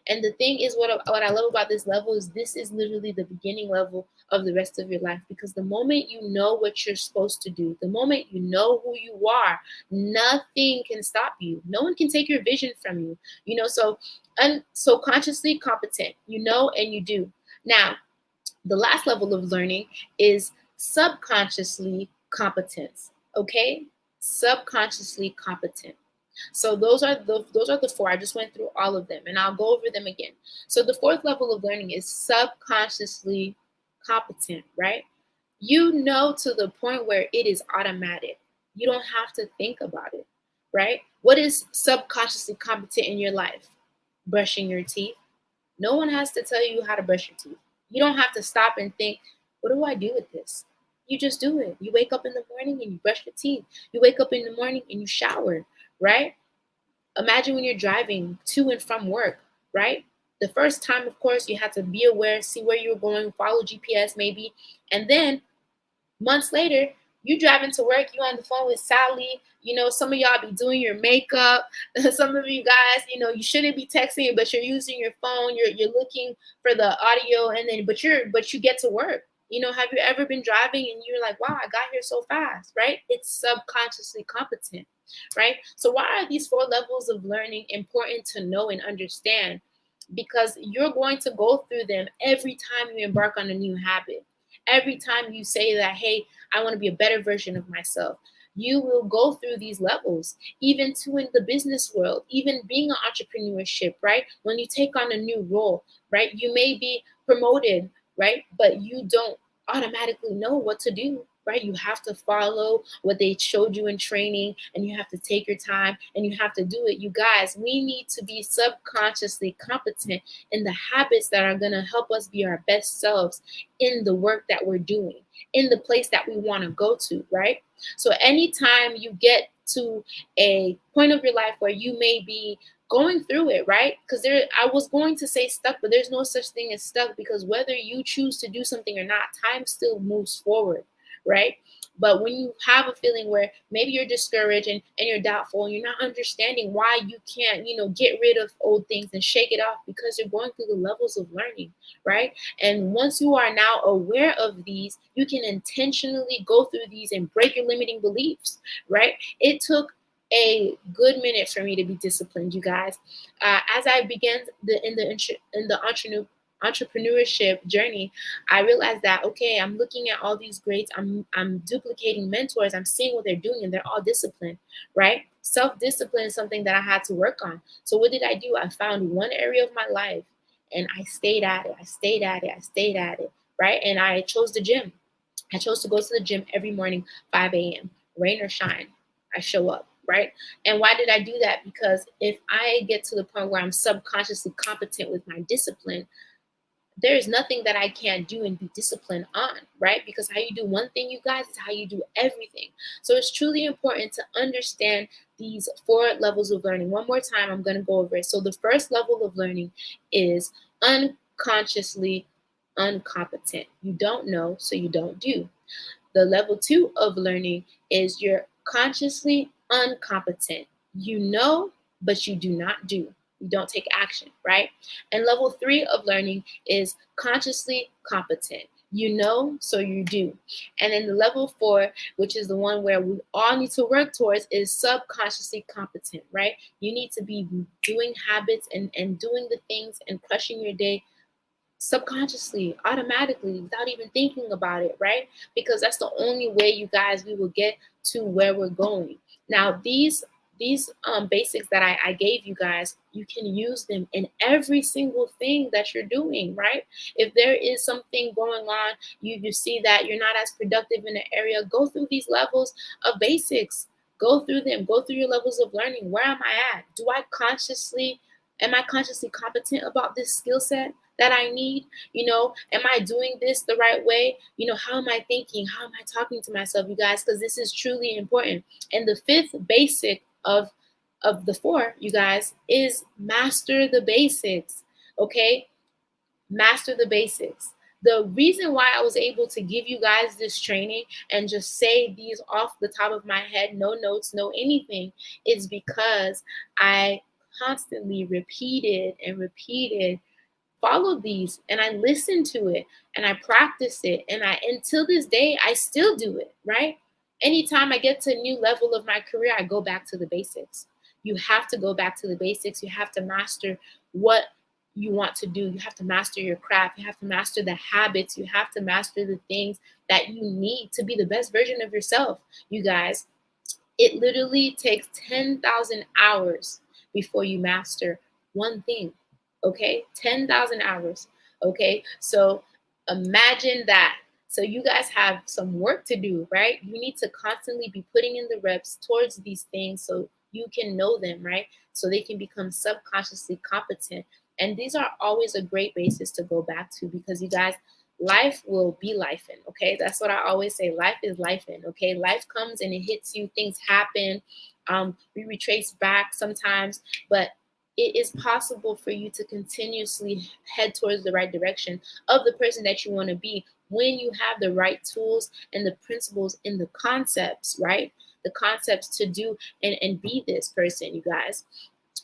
And the thing is, what I love about this level is this is literally the beginning level of the rest of your life, because the moment you know what you're supposed to do, the moment you know who you are, nothing can stop you. No one can take your vision from you. You know, so consciously competent, you know, and you do. Now, The last level of learning is subconsciously competence. Okay, subconsciously competent. So those are the four. I just went through all of them, and I'll go over them again. So the fourth level of learning is subconsciously competent, right? You know, to the point where it is automatic. You don't have to think about it, right? What is subconsciously competent in your life? Brushing your teeth. No one has to tell you how to brush your teeth. You don't have to stop and think, what do I do with this? You just do it. You wake up in the morning and you brush your teeth. You wake up in the morning and you shower, right? Imagine when you're driving to and from work, right? The first time, of course, you had to be aware, see where you're going, follow GPS maybe. And then months later, you driving to work, you on the phone with Sally. You know, some of y'all be doing your makeup. Some of you guys, you know, you shouldn't be texting, but you're using your phone. You're looking for the audio, and then but you get to work. You know, have you ever been driving and you're like, wow, I got here so fast, right? It's subconsciously competent, right? So why are these four levels of learning important to know and understand? Because you're going to go through them every time you embark on a new habit. Every time you say that, hey, I want to be a better version of myself, you will go through these levels, even too in the business world, even being an entrepreneurship, right? When you take on a new role, right? You may be promoted, right? But you don't automatically know what to do, right? You have to follow what they showed you in training, and you have to take your time and you have to do it. You guys, we need to be subconsciously competent in the habits that are going to help us be our best selves in the work that we're doing, in the place that we want to go to, right? So anytime you get to a point of your life where you may be going through it, right? Because I was going to say stuck, but there's no such thing as stuck, because whether you choose to do something or not, time still moves forward, right? But when you have a feeling where maybe you're discouraged and you're doubtful and you're not understanding why you can't, get rid of old things and shake it off, because you're going through the levels of learning, right? And once you are now aware of these, you can intentionally go through these and break your limiting beliefs, right? It took a good minute for me to be disciplined, you guys. As I began in the entrepreneurship journey, I realized that, okay, I'm looking at all these greats, I'm duplicating mentors, I'm seeing what they're doing, and they're all disciplined, right? Self-discipline is something that I had to work on. So what did I do? I found one area of my life and I stayed at it, right? And I chose the gym. I chose to go to the gym every morning, 5 a.m., rain or shine, I show up. Right? And why did I do that? Because if I get to the point where I'm subconsciously competent with my discipline, there is nothing that I can't do and be disciplined on, right? Because how you do one thing, you guys, is how you do everything. So it's truly important to understand these four levels of learning. One more time, I'm going to go over it. So the first level of learning is unconsciously incompetent. You don't know, so you don't do. The level 2 of learning is you're consciously incompetent. You know, but you do not do. You don't take action, right? And level 3 of learning is consciously competent. You know, so you do. And then the level 4, which is the one where we all need to work towards, is subconsciously competent, right? You need to be doing habits and doing the things and crushing your day subconsciously, automatically, without even thinking about it, right? Because that's the only way, you guys, we will get to where we're going. Now, these basics that I gave you guys, you can use them in every single thing that you're doing, right? If there is something going on, you see that you're not as productive in an area, go through these levels of basics. Go through them. Go through your levels of learning. Where am I at? Am I consciously competent about this skill set that I need? Am I doing this the right way? How am I thinking? How am I talking to myself, you guys? Because this is truly important. And the 5th basic of the 4, you guys, is master the basics. Okay? Master the basics. The reason why I was able to give you guys this training and just say these off the top of my head, no notes, no anything, is because I constantly repeated, followed these, and I listened to it, and I practiced it, and until this day, I still do it, right? Anytime I get to a new level of my career, I go back to the basics. You have to go back to the basics. You have to master what you want to do. You have to master your craft. You have to master the habits. You have to master the things that you need to be the best version of yourself. You guys, it literally takes 10,000 hours before you master one thing. Okay? 10,000 hours. Okay? So imagine that. So you guys have some work to do, right? You need to constantly be putting in the reps towards these things so you can know them, right? So they can become subconsciously competent. And these are always a great basis to go back to, because you guys, life will be lifing. Okay, that's what I always say. Life is lifing. Okay, life comes and it hits you. Things happen. We retrace back sometimes, but it is possible for you to continuously head towards the right direction of the person that you want to be when you have the right tools and the principles and the concepts, right? The concepts to do and be this person, you guys.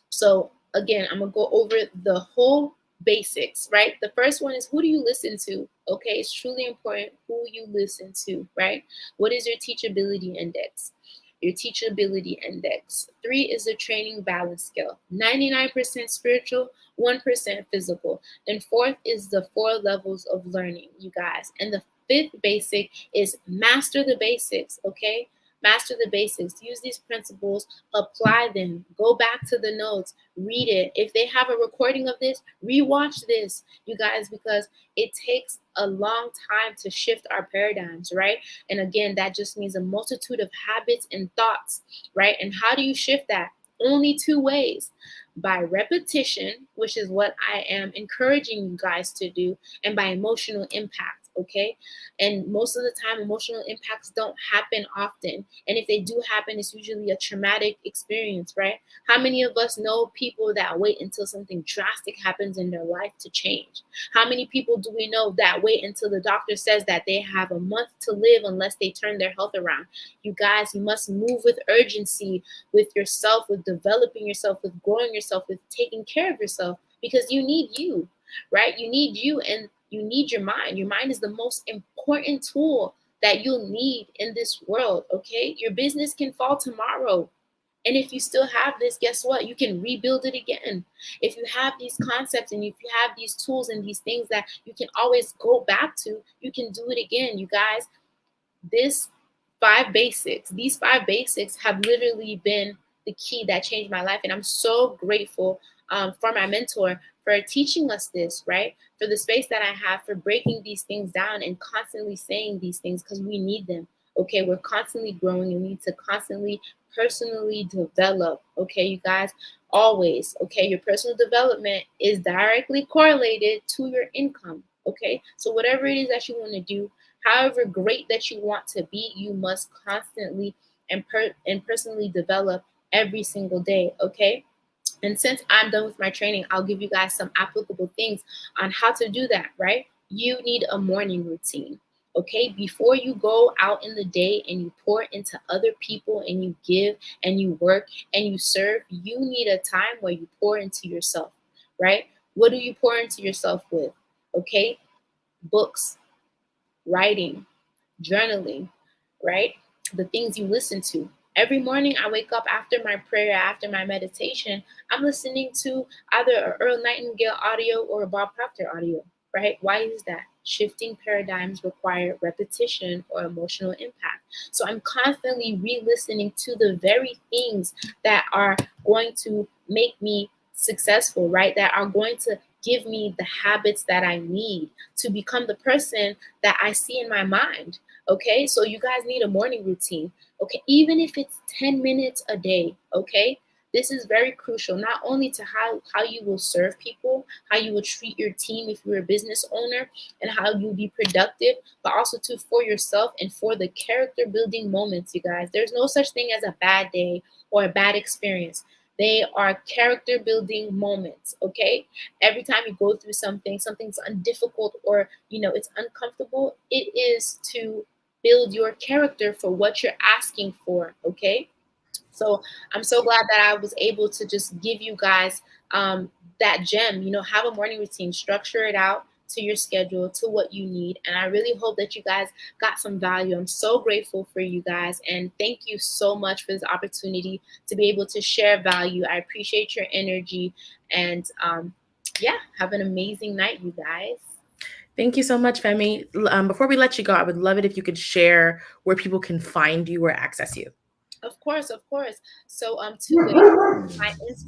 So again, I'm gonna go over the whole basics, right? The first one is, who do you listen to? Okay, it's truly important who you listen to, right? What is your teachability index? Your teachability index. 3 is the training balance scale. 99% spiritual, 1% physical. And 4th is the 4 levels of learning, you guys. And the 5th basic is master the basics, okay? Master the basics. Use these principles, apply them, go back to the notes, read it. If they have a recording of this, rewatch this, you guys, because it takes a long time to shift our paradigms, right? And again, that just means a multitude of habits and thoughts, right? And how do you shift that? Only 2 ways: by repetition, which is what I am encouraging you guys to do, and by emotional impact. Okay, and most of the time emotional impacts don't happen often, and if they do happen, it's usually a traumatic experience, right? How many of us know people that wait until something drastic happens in their life to change? How many people do we know that wait until the doctor says that they have a month to live unless they turn their health around? You guys, you must move with urgency, with yourself, with developing yourself, with growing yourself, with taking care of yourself, because you need you, right? You need you, and you need your mind. Your mind is the most important tool that you'll need in this world, okay? Your business can fall tomorrow. And if you still have this, guess what? You can rebuild it again. If you have these concepts and if you have these tools and these things that you can always go back to, you can do it again, you guys. These 5 basics have literally been the key that changed my life. And I'm so grateful for my mentor for teaching us this, right? For the space that I have, for breaking these things down and constantly saying these things, because we need them. Okay, we're constantly growing and we need to constantly personally develop. Okay, you guys, always. Okay, your personal development is directly correlated to your income. Okay, so whatever it is that you want to do, however great that you want to be, you must constantly and personally develop every single day. Okay. And since I'm done with my training, I'll give you guys some applicable things on how to do that, right? You need a morning routine, okay? Before you go out in the day and you pour into other people and you give and you work and you serve, you need a time where you pour into yourself, right? What do you pour into yourself with? Okay? Books, writing, journaling, right? The things you listen to. Every morning I wake up after my prayer, after my meditation, I'm listening to either an Earl Nightingale audio or a Bob Proctor audio, right? Why is that? Shifting paradigms require repetition or emotional impact. So I'm constantly re-listening to the very things that are going to make me successful, right? That are going to give me the habits that I need to become the person that I see in my mind. Okay, so you guys need a morning routine. Okay, even if it's 10 minutes a day. Okay, this is very crucial, not only to how you will serve people, how you will treat your team if you're a business owner, and how you'll be productive, but also to for yourself and for the character building moments, you guys. There's no such thing as a bad day or a bad experience. They are character building moments, okay? Every time you go through something's difficult or, it's uncomfortable, it is to build your character for what you're asking for, okay? So I'm so glad that I was able to just give you guys that gem, have a morning routine, structure it out to your schedule, to what you need. And I really hope that you guys got some value. I'm so grateful for you guys. And thank you so much for this opportunity to be able to share value. I appreciate your energy. And yeah, have an amazing night, you guys. Thank you so much, Femi. Before we let you go, I would love it if you could share where people can find you or access you. Of course. So my Instagram is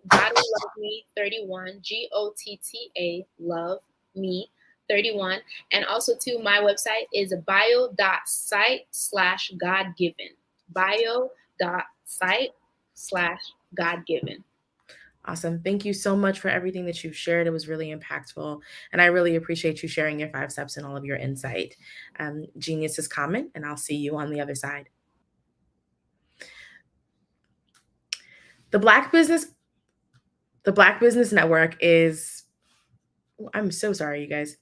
Gotta Love Me 31, GOTTA Love Me 31, and also my website is bio.site/godgiven. bio.site/godgiven. Awesome. Thank you so much for everything that you've shared. It was really impactful. And I really appreciate you sharing your 5 steps and all of your insight. Genius is common, and I'll see you on the other side. The Black Business Network is, I'm so sorry, you guys.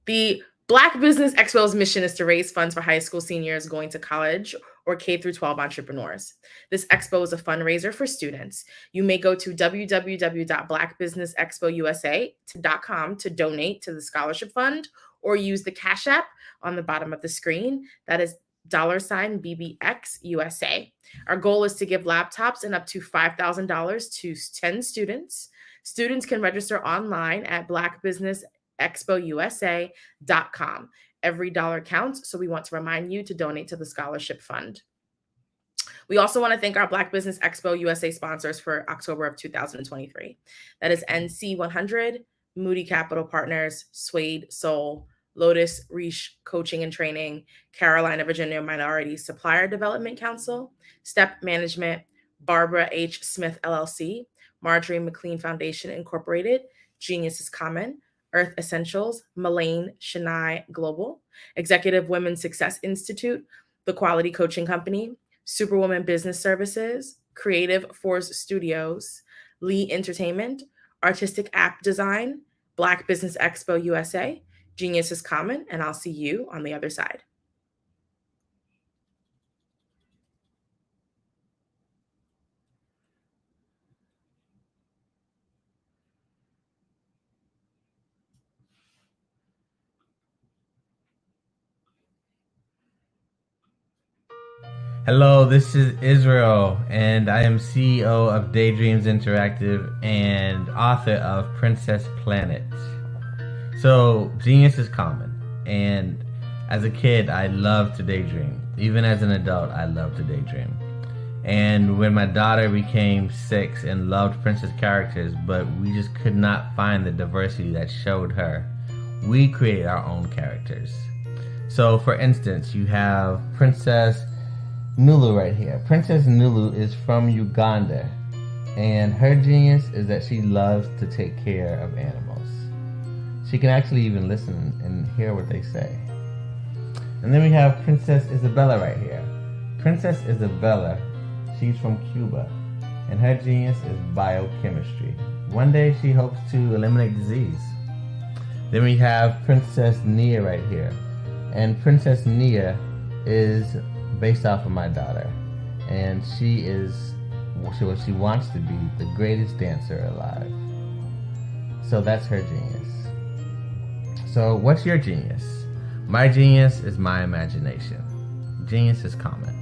The Black Business Expo's mission is to raise funds for high school seniors going to college or K-12 entrepreneurs. This expo is a fundraiser for students. You may go to www.blackbusinessexpousa.com to donate to the scholarship fund, or use the Cash App on the bottom of the screen. That is $BBXUSA. Our goal is to give laptops and up to $5,000 to 10 students. Students can register online at blackbusinessexpousa.com. Every dollar counts, so we want to remind you to donate to the scholarship fund. We also want to thank our Black Business Expo USA sponsors for October of 2023. That is NC100, Moody Capital Partners, Suede Soul, Lotus Reach Coaching and Training, Carolina Virginia Minority Supplier Development Council, Step Management, Barbara H. Smith LLC, Marjorie McLean Foundation Incorporated, Genius is Common, Earth Essentials, Mullane Shania Global, Executive Women's Success Institute, The Quality Coaching Company, Superwoman Business Services, Creative Force Studios, Lee Entertainment, Artistic App Design, Black Business Expo USA, Genius is Common, and I'll see you on the other side. Hello, this is Israel, and I am CEO of Daydreams Interactive and author of Princess Planet. So, genius is common, and as a kid, I loved to daydream. Even as an adult, I love to daydream. And when my daughter became 6 and loved princess characters, but we just could not find the diversity that showed her, we created our own characters. So, for instance, you have Princess Nulu right here. Princess Nulu is from Uganda, and her genius is that she loves to take care of animals. She can actually even listen and hear what they say. And then we have Princess Isabella right here. Princess Isabella, she's from Cuba, and her genius is biochemistry. One day she hopes to eliminate disease. Then we have Princess Nia right here, and Princess Nia is based off of my daughter, and she is what she wants to be, the greatest dancer alive. So that's her genius. So what's your genius? My genius is my imagination. Genius is common.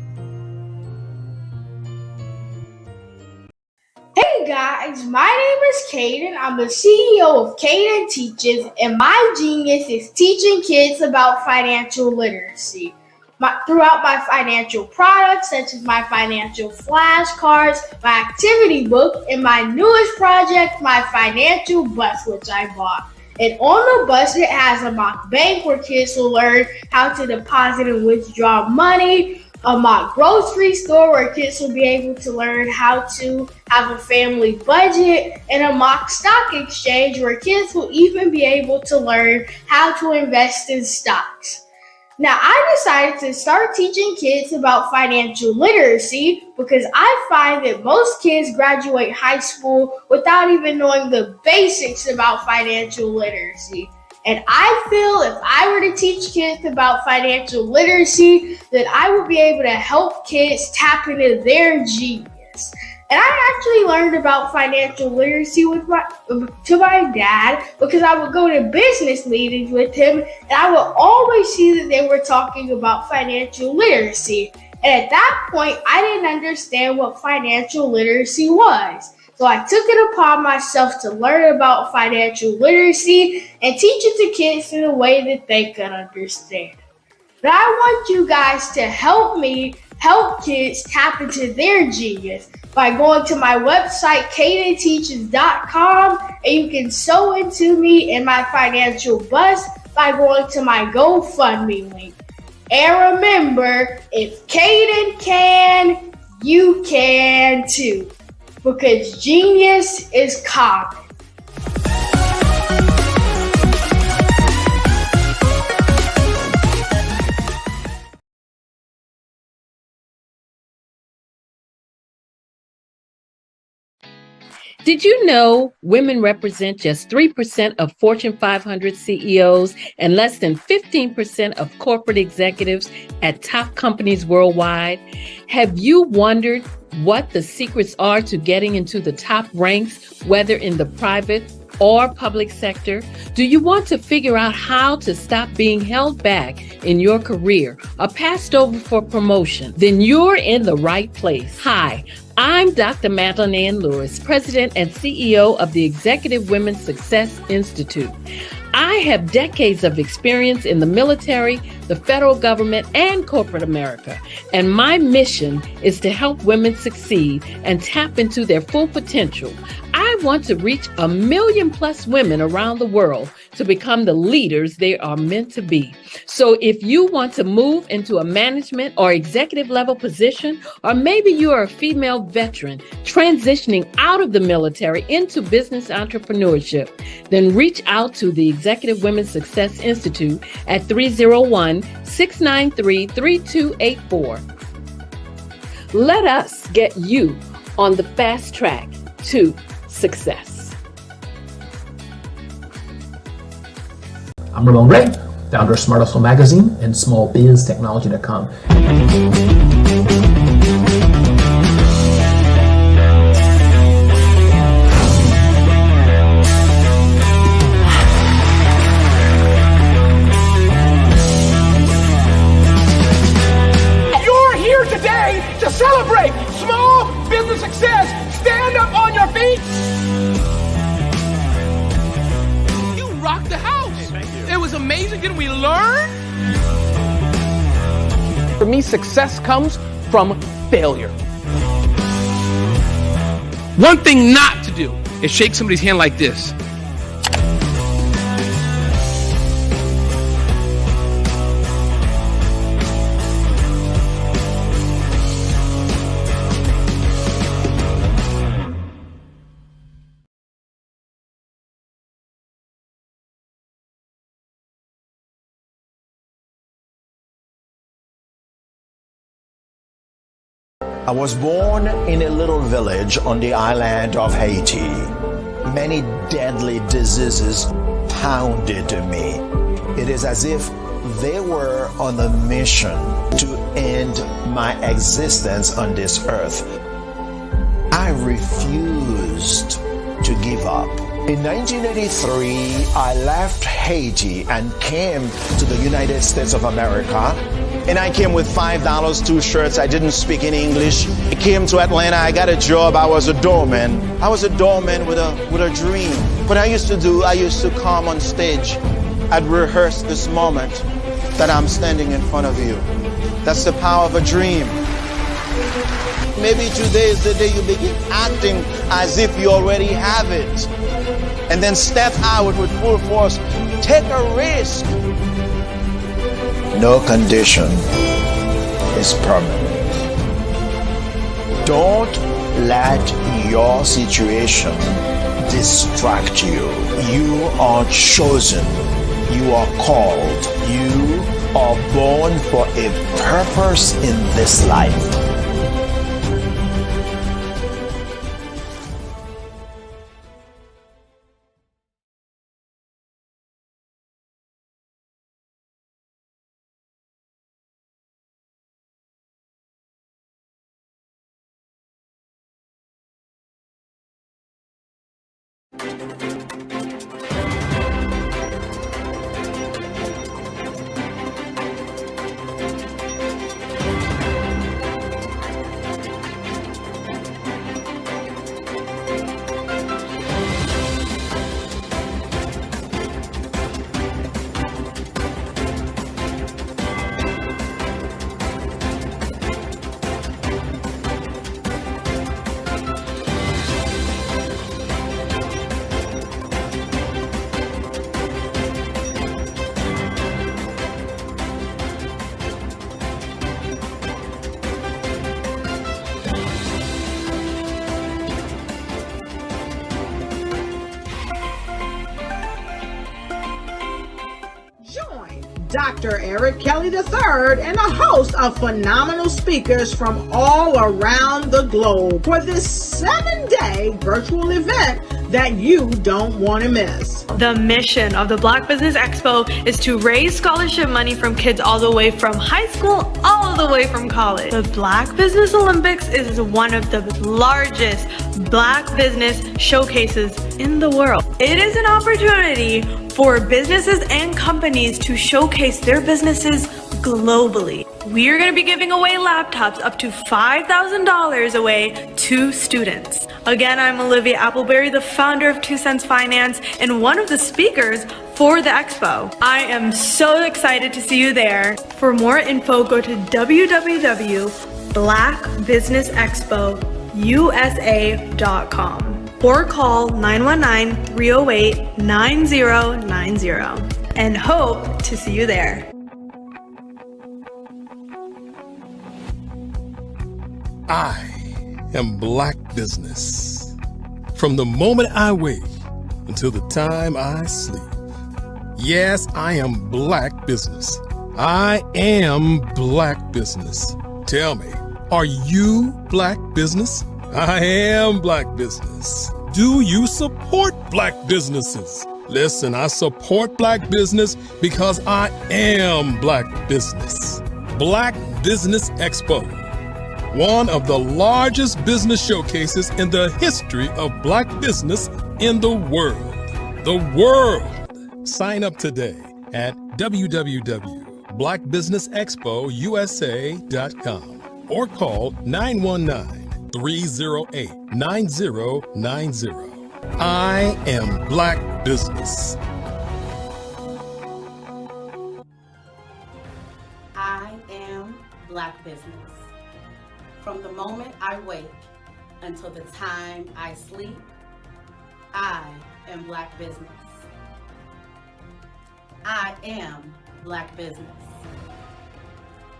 Hey guys, my name is Caden. I'm the CEO of Caden Teaches, and my genius is teaching kids about financial literacy. Throughout my financial products, such as my financial flashcards, my activity book, and my newest project, my financial bus, which I bought. And on the bus, it has a mock bank where kids will learn how to deposit and withdraw money, a mock grocery store where kids will be able to learn how to have a family budget, and a mock stock exchange where kids will even be able to learn how to invest in stocks. Now, I decided to start teaching kids about financial literacy because I find that most kids graduate high school without even knowing the basics about financial literacy. And I feel if I were to teach kids about financial literacy, that I would be able to help kids tap into their genius. And I actually learned about financial literacy to my dad because I would go to business meetings with him, and I would always see that they were talking about financial literacy. And at that point, I didn't understand what financial literacy was. So I took it upon myself to learn about financial literacy and teach it to kids in a way that they can understand. But I want you guys to help me help kids tap into their genius by going to my website, cadenteaches.com, and you can sew into me in my financial bust by going to my GoFundMe link. And remember, if Caden can, you can too, because genius is common. Did you know women represent just 3% of Fortune 500 CEOs and less than 15% of corporate executives at top companies worldwide? Have you wondered what the secrets are to getting into the top ranks, whether in the private or public sector? Do you want to figure out how to stop being held back in your career or passed over for promotion? Then you're in the right place. Hi, I'm Dr. Madeline Ann Lewis, President and CEO of the Executive Women's Success Institute. I have decades of experience in the military, the federal government, and corporate America, and my mission is to help women succeed and tap into their full potential. I want to reach 1 million plus women around the world to become the leaders they are meant to be. So if you want to move into a management or executive level position, or maybe you are a female veteran transitioning out of the military into business entrepreneurship, then reach out to the Executive Women's Success Institute at 301-693-3284. Let us get you on the fast track to success. I'm Ramon Ray, founder of Smart Hustle Magazine and smallbiztechnology.com. You're here today to celebrate small business success. Stand up on your feet. You rocked the house. It was amazing. Didn't we learn? For me, success comes from failure. One thing not to do is shake somebody's hand like this. I was born in a little village on the island of Haiti. Many deadly diseases pounded me. It is as if they were on a mission to end my existence on this earth. I refused to give up. In 1983, I left Haiti and came to the United States of America. And I came with $5, 2 shirts. I didn't speak any English. I came to Atlanta. I got a job. I was a doorman. I was a doorman with a dream. What I used to do, I used to come on stage. I'd rehearse this moment that I'm standing in front of you. That's the power of a dream. Maybe today is the day you begin acting as if you already have it. And then step out with full force. Take a risk. No condition is permanent. Don't let your situation distract you. You are chosen. You are called. You are born for a purpose in this life. Dr. Eric Kelly III and a host of phenomenal speakers from all around the globe for this 7-day virtual event that you don't want to miss. The mission of the Black Business Expo is to raise scholarship money from kids all the way from high school, all the way from college. The Black Business Olympics is one of the largest Black business showcases in the world. It is an opportunity for businesses and companies to showcase their businesses globally. We are going to be giving away laptops up to $5,000 away to students. Again, I'm Olivia Appleberry, the founder of 2 Cents Finance and one of the speakers for the expo. I am so excited to see you there. For more info, go to www.blackbusinessexpousa.com or call 919-308-9090 and hope to see you there. I am Black business. From the moment I wake until the time I sleep. Yes, I am Black business. I am Black business. Tell me, are you Black business? I am Black business. Do you support Black businesses? Listen, I support Black business because I am Black business. Black Business Expo, one of the largest business showcases in the history of Black business in the world. The world. Sign up today at www.blackbusinessexpousa.com or call 919-308-9090. I am Black business. I am Black business. From the moment I wake until the time I sleep, I am Black business. I am Black business.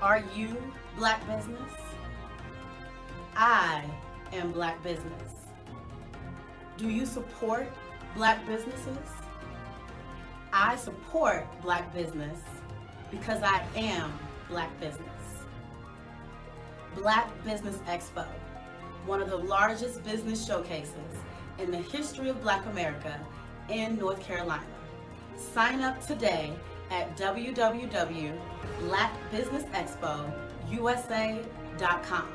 Are you Black business? I am Black business. Do you support Black businesses? I support Black business because I am Black business. Black Business Expo, one of the largest business showcases in the history of Black America in North Carolina. Sign up today at www.blackbusinessexpousa.com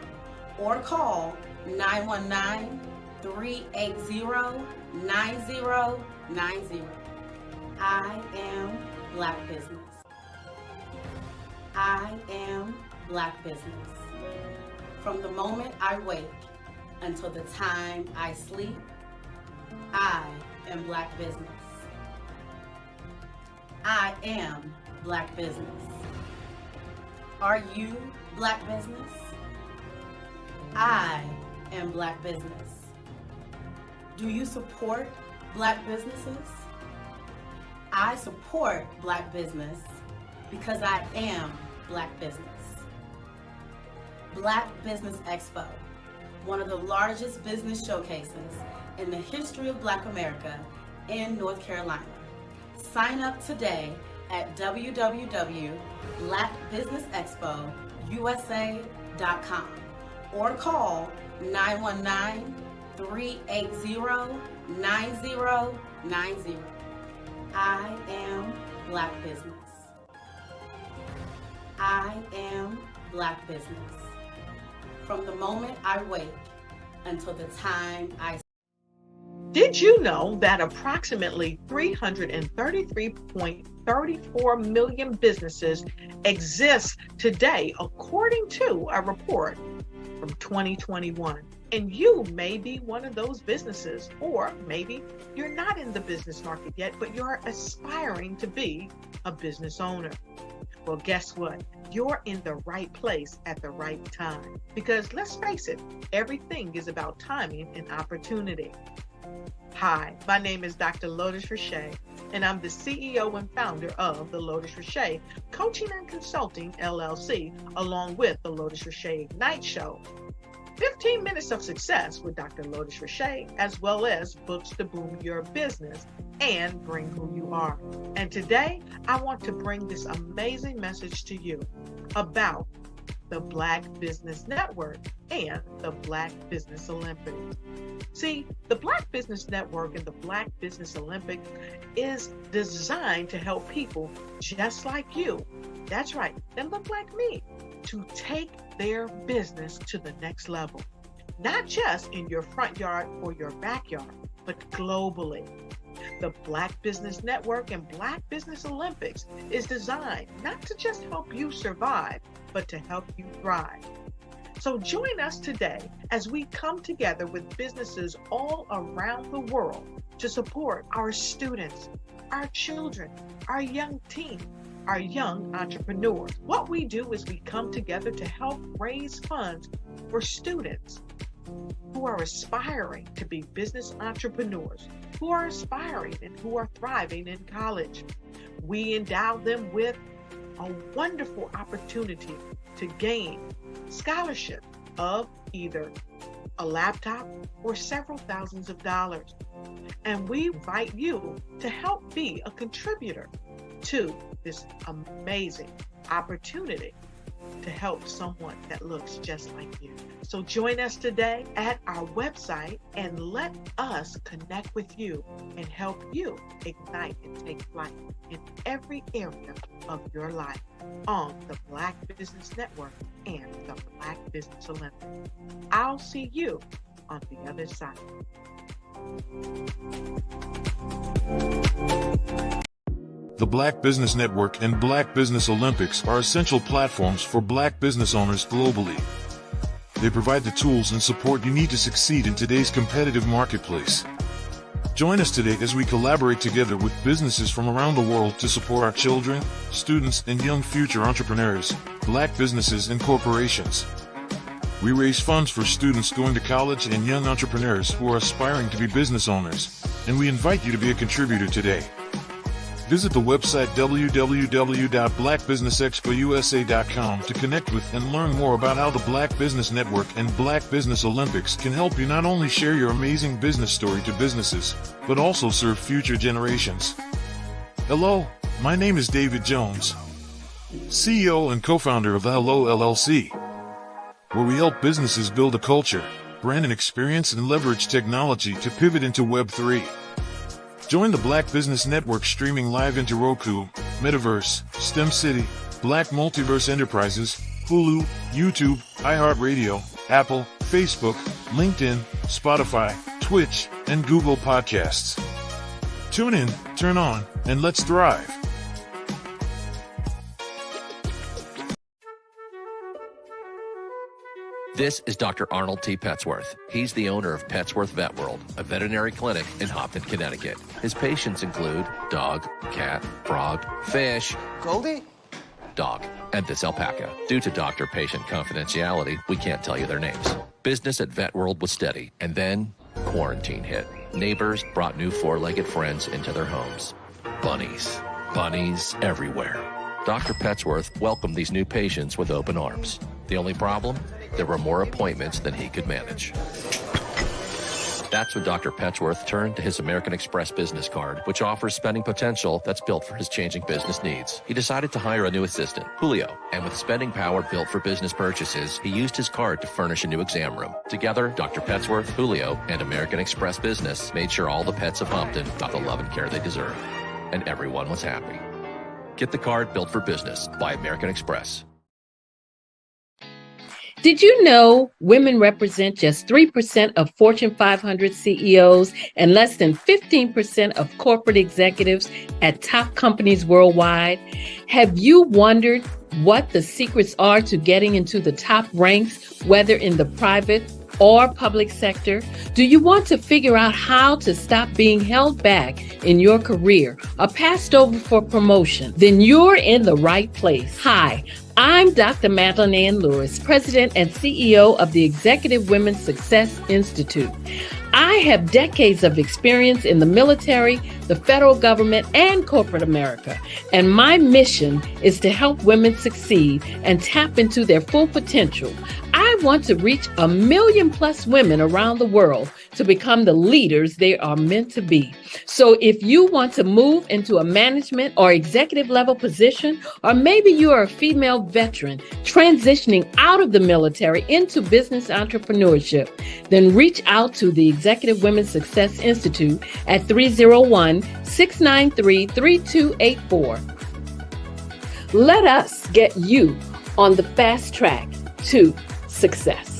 or call 919-380-9090. I am Black business. I am Black business. From the moment I wake until the time I sleep, I am Black business. I am Black business. Are you Black business? I am Black business. Do you support Black businesses? I support Black business because I am Black business. Black Business Expo, one of the largest business showcases in the history of Black America in North Carolina. Sign up today at www.blackbusinessexpousa.com or call 919-380-9090. I am Black business. I am Black business. From the moment I wake until the time I... Did you know that approximately 333.34 million businesses exist today, according to a report from 2021? And you may be one of those businesses, or maybe you're not in the business market yet, but you're aspiring to be a business owner. Well, guess what? You're in the right place at the right time. Because let's face it, everything is about timing and opportunity. Hi, my name is Dr. Lotus Richey, and I'm the CEO and founder of the Lotus Richey Coaching and Consulting LLC, along with the Lotus Richey Ignite Show. 15 Minutes of Success with Dr. Lotus Richey, as well as books to boom your business and bring who you are. And today, I want to bring this amazing message to you about the Black Business Network and the Black Business Olympics. See, the Black Business Network and the Black Business Olympics is designed to help people just like you, that's right, that look like me, to take their business to the next level. Not just in your front yard or your backyard, but globally. The Black Business Network and Black Business Olympics is designed not to just help you survive, but to help you thrive. So join us today as we come together with businesses all around the world to support our students, our children, our young teens, our young entrepreneurs. What we do is we come together to help raise funds for students who are aspiring to be business entrepreneurs, who are aspiring and who are thriving in college. We endow them with a wonderful opportunity to gain scholarship of either a laptop or several thousands of dollars. And we invite you to help be a contributor to this amazing opportunity to help someone that looks just like you. So join us today at our website and let us connect with you and help you ignite and take flight in every area of your life on the Black Business Network and the Black Business Olympics. I'll see you on the other side. The Black Business Network and Black Business Olympics are essential platforms for Black business owners globally. They provide the tools and support you need to succeed in today's competitive marketplace. Join us today as we collaborate together with businesses from around the world to support our children, students, and young future entrepreneurs, Black businesses and corporations. We raise funds for students going to college and young entrepreneurs who are aspiring to be business owners, and we invite you to be a contributor today. Visit the website www.blackbusinessexpousa.com to connect with and learn more about how the Black Business Network and Black Business Olympics can help you not only share your amazing business story to businesses, but also serve future generations. Hello, my name is David Jones, CEO and co-founder of the Hello LLC, where we help businesses build a culture, brand an experience, and leverage technology to pivot into Web3. Join the Black Business Network streaming live into Roku, Metaverse, STEM City, Black Multiverse Enterprises, Hulu, YouTube, iHeartRadio, Apple, Facebook, LinkedIn, Spotify, Twitch, and Google Podcasts. Tune in, turn on, and let's thrive. This is Dr. Arnold T. Petsworth. He's the owner of Petsworth Vet World, a veterinary clinic in Hopton, Connecticut. His patients include dog, cat, frog, fish, Goldie, dog, and this alpaca. Due to doctor-patient confidentiality, we can't tell you their names. Business at Vet World was steady, and then quarantine hit. Neighbors brought new four-legged friends into their homes. Bunnies. Bunnies everywhere. Dr. Petsworth welcomed these new patients with open arms. The only problem? There were more appointments than he could manage. That's when Dr. Petsworth turned to his American Express business card, which offers spending potential that's built for his changing business needs. He decided to hire a new assistant, Julio, and with spending power built for business purchases, he used his card to furnish a new exam room. Together, Dr. Petsworth, Julio, and American Express Business made sure all the pets of Hopton got the love and care they deserve. And everyone was happy. Get the card built for business by American Express. Did you know women represent just 3% of Fortune 500 CEOs and less than 15% of corporate executives at top companies worldwide? Have you wondered what the secrets are to getting into the top ranks, whether in the private or public sector? Do you want to figure out how to stop being held back in your career or passed over for promotion? Then you're in the right place. Hi, I'm Dr. Madeline Ann Lewis, President and CEO of the Executive Women's Success Institute. I have decades of experience in the military, the federal government, and corporate America, and my mission is to help women succeed and tap into their full potential. I want to reach 1 million plus women around the world to become the leaders they are meant to be. So if you want to move into a management or executive level position, or maybe you are a female veteran transitioning out of the military into business entrepreneurship, then reach out to the Executive Women's Success Institute at 301-693-3284. Let us get you on the fast track to success.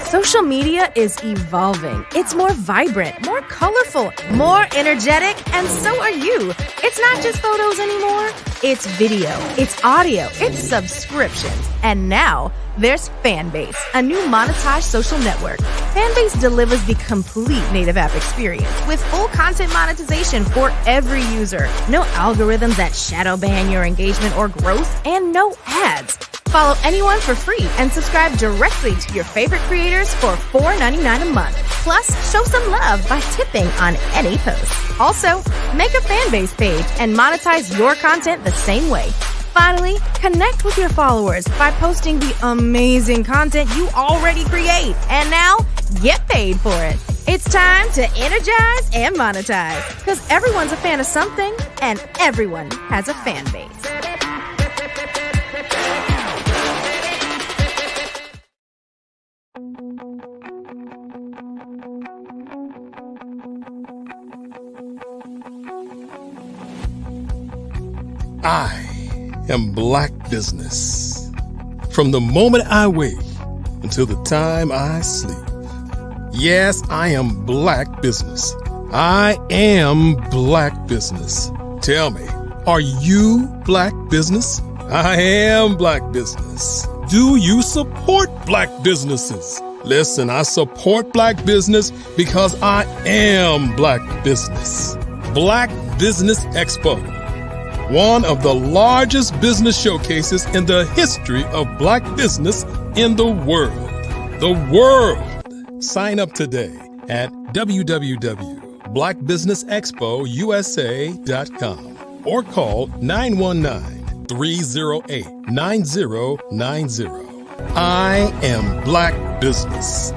Social media is evolving. It's more vibrant, more colorful, more energetic, and so are you. It's not just photos anymore. It's video, it's audio, it's subscriptions. And now there's Fanbase, a new monetized social network. Fanbase delivers the complete native app experience with full content monetization for every user. No algorithms that shadow ban your engagement or growth, and no ads. Follow anyone for free and subscribe directly to your favorite creators for $4.99 a month. Plus, show some love by tipping on any post. Also, make a Fanbase page and monetize your content the same way. Finally, connect with your followers by posting the amazing content you already create. And now, get paid for it. It's time to energize and monetize, because everyone's a fan of something and everyone has a fan base. I am Black business. From the moment I wake until the time I sleep. Yes, I am Black business. I am Black business. Tell me, are you Black business? I am Black business. Do you support Black businesses? Listen, I support Black business because I am Black business. Black Business Expo, one of the largest business showcases in the history of Black business in the world. The world! Sign up today at www.blackbusinessexpousa.com or call 919-308-9090. I am Black business.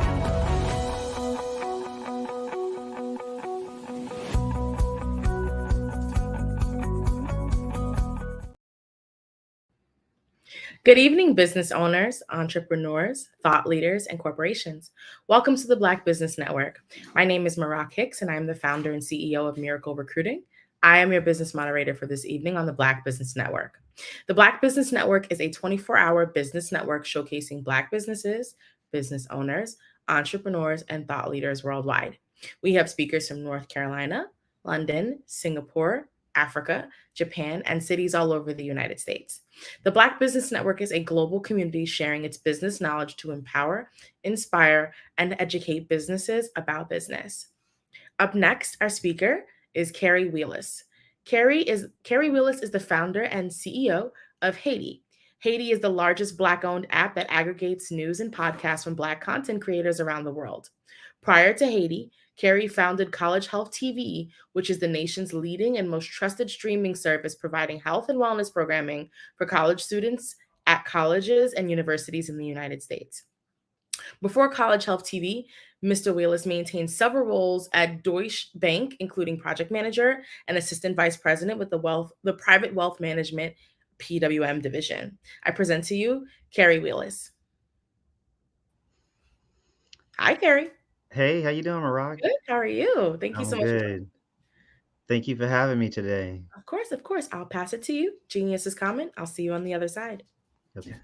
Good evening, business owners, entrepreneurs, thought leaders, and corporations. Welcome to the Black Business Network. My name is Marak Hicks, and I'm the founder and CEO of Miracle Recruiting. I am your business moderator for this evening on the Black Business Network. The Black Business Network is a 24-hour business network showcasing Black businesses, business owners, entrepreneurs, and thought leaders worldwide. We have speakers from North Carolina, London, Singapore, Africa, Japan, and cities all over the United States. The Black Business Network is a global community sharing its business knowledge to empower, inspire, and educate businesses about business. Up next, our speaker is Carrie Wheelis. Carrie Wheelis is the founder and CEO of Haiti. Haiti is the largest Black-owned app that aggregates news and podcasts from Black content creators around the world. Prior to Haiti, Carrie founded College Health TV, which is the nation's leading and most trusted streaming service providing health and wellness programming for college students at colleges and universities in the United States. Before College Health TV, Mr. Wheelis maintained several roles at Deutsche Bank, including project manager and assistant vice president with the private wealth management PWM division. I present to you Carrie Wheelis. Hi, Carrie. Hey, how you doing, Marak? Good. How are you? Thank you so I'm much. good. Thank you for having me today. Of course. I'll pass it to you. Genius is coming. I'll see you on the other side. Okay.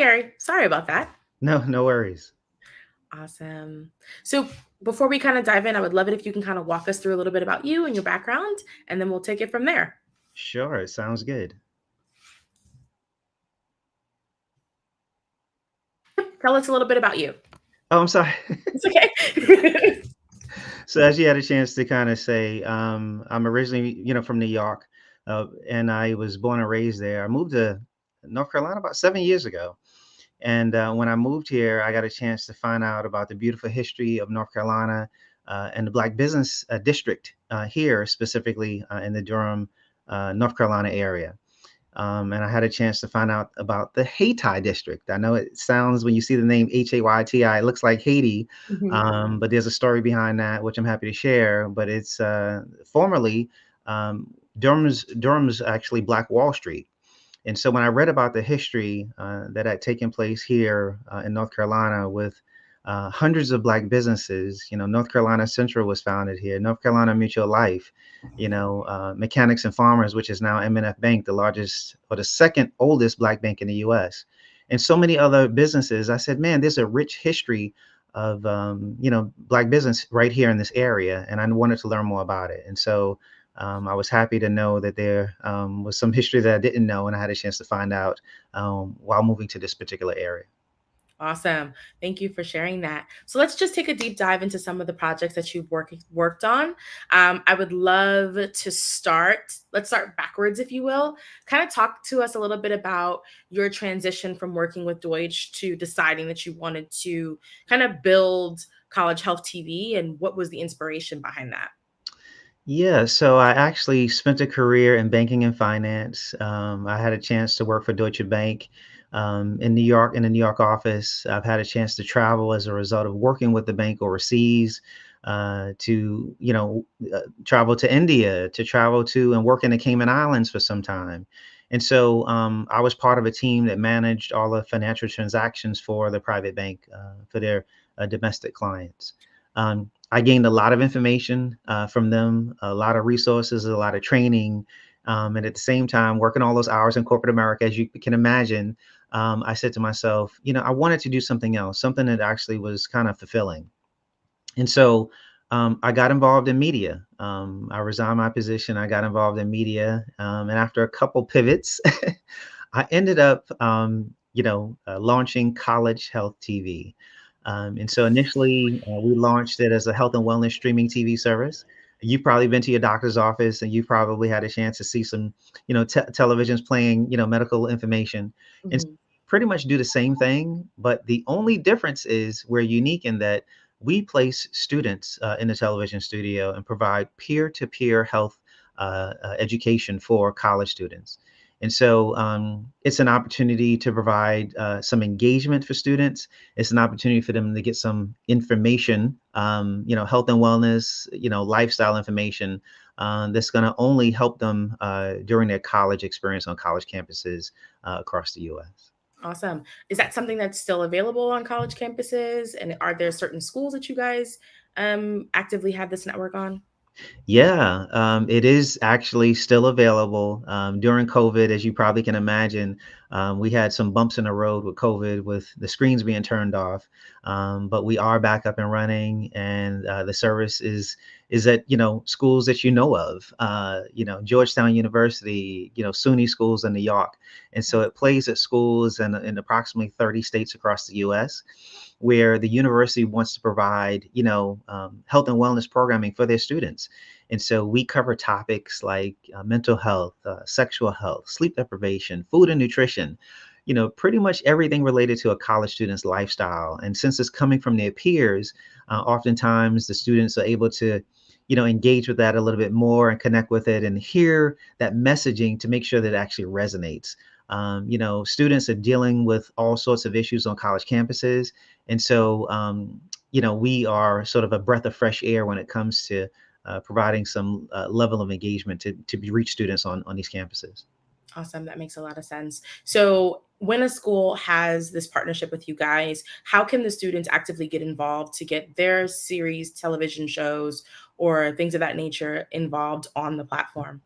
Gary. Sorry about that. No worries. Awesome. So before we kind of dive in, I would love it if you can kind of walk us through a little bit about you and your background, and then we'll take it from there. Sure, it sounds good. Tell us a little bit about you. Oh, I'm sorry. It's okay. So as you had a chance to kind of say, I'm originally, from New York, and I was born and raised there. I moved to North Carolina about 7 years ago. And when I moved here, I got a chance to find out about the beautiful history of North Carolina and the Black business district here, specifically in the Durham, North Carolina area. And I had a chance to find out about the Hayti district. I know it sounds, when you see the name Hayti, it looks like Haiti, but there's a story behind that, which I'm happy to share. But it's formerly Durham's actually Black Wall Street. And so when I read about the history that had taken place here in North Carolina with hundreds of Black businesses, North Carolina Central was founded here, North Carolina Mutual Life, Mechanics and Farmers, which is now M&F Bank, the largest or the second oldest Black bank in the U.S., and so many other businesses. I said, man, there's a rich history of, Black business right here in this area, and I wanted to learn more about it. And so I was happy to know that there was some history that I didn't know, and I had a chance to find out while moving to this particular area. Awesome. Thank you for sharing that. So let's just take a deep dive into some of the projects that you've worked on. I would love to start. Let's start backwards, if you will. Kind of talk to us a little bit about your transition from working with Voyage to deciding that you wanted to kind of build College Health TV, and what was the inspiration behind that? Yeah, so I actually spent a career in banking and finance. I had a chance to work for Deutsche Bank in New York, in the New York office. I've had a chance to travel as a result of working with the bank overseas, to travel to India, to travel to and work in the Cayman Islands for some time. And so I was part of a team that managed all the financial transactions for the private bank for their domestic clients. I gained a lot of information from them, a lot of resources, a lot of training. And at the same time, working all those hours in corporate America, as you can imagine, I said to myself, I wanted to do something else, something that actually was kind of fulfilling. And so I got involved in media. I resigned my position. I got involved in media. And after a couple pivots, I ended up, launching College Health TV. And so initially, we launched it as a health and wellness streaming TV service. You've probably been to your doctor's office, and you probably had a chance to see some, televisions playing, medical information, and pretty much do the same thing. But the only difference is we're unique in that we place students in the television studio and provide peer-to-peer health education for college students. And so it's an opportunity to provide some engagement for students. It's an opportunity for them to get some information, health and wellness, lifestyle information that's going to only help them during their college experience on college campuses across the U.S. Awesome. Is that something that's still available on college campuses? And are there certain schools that you guys actively have this network on? Yeah, it is actually still available. During COVID, as you probably can imagine, we had some bumps in the road with COVID, with the screens being turned off. But we are back up and running, and the service is at schools that of, Georgetown University, SUNY schools in New York, and so it plays at schools in approximately 30 states across the U.S., where the university wants to provide, health and wellness programming for their students. And so we cover topics like mental health, sexual health, sleep deprivation, food and nutrition, pretty much everything related to a college student's lifestyle. And since it's coming from their peers, oftentimes the students are able to, engage with that a little bit more and connect with it and hear that messaging to make sure that it actually resonates. Students are dealing with all sorts of issues on college campuses. And so, we are sort of a breath of fresh air when it comes to providing some level of engagement to reach students on these campuses. Awesome. That makes a lot of sense. So when a school has this partnership with you guys, how can the students actively get involved to get their series, television shows, or things of that nature involved on the platform?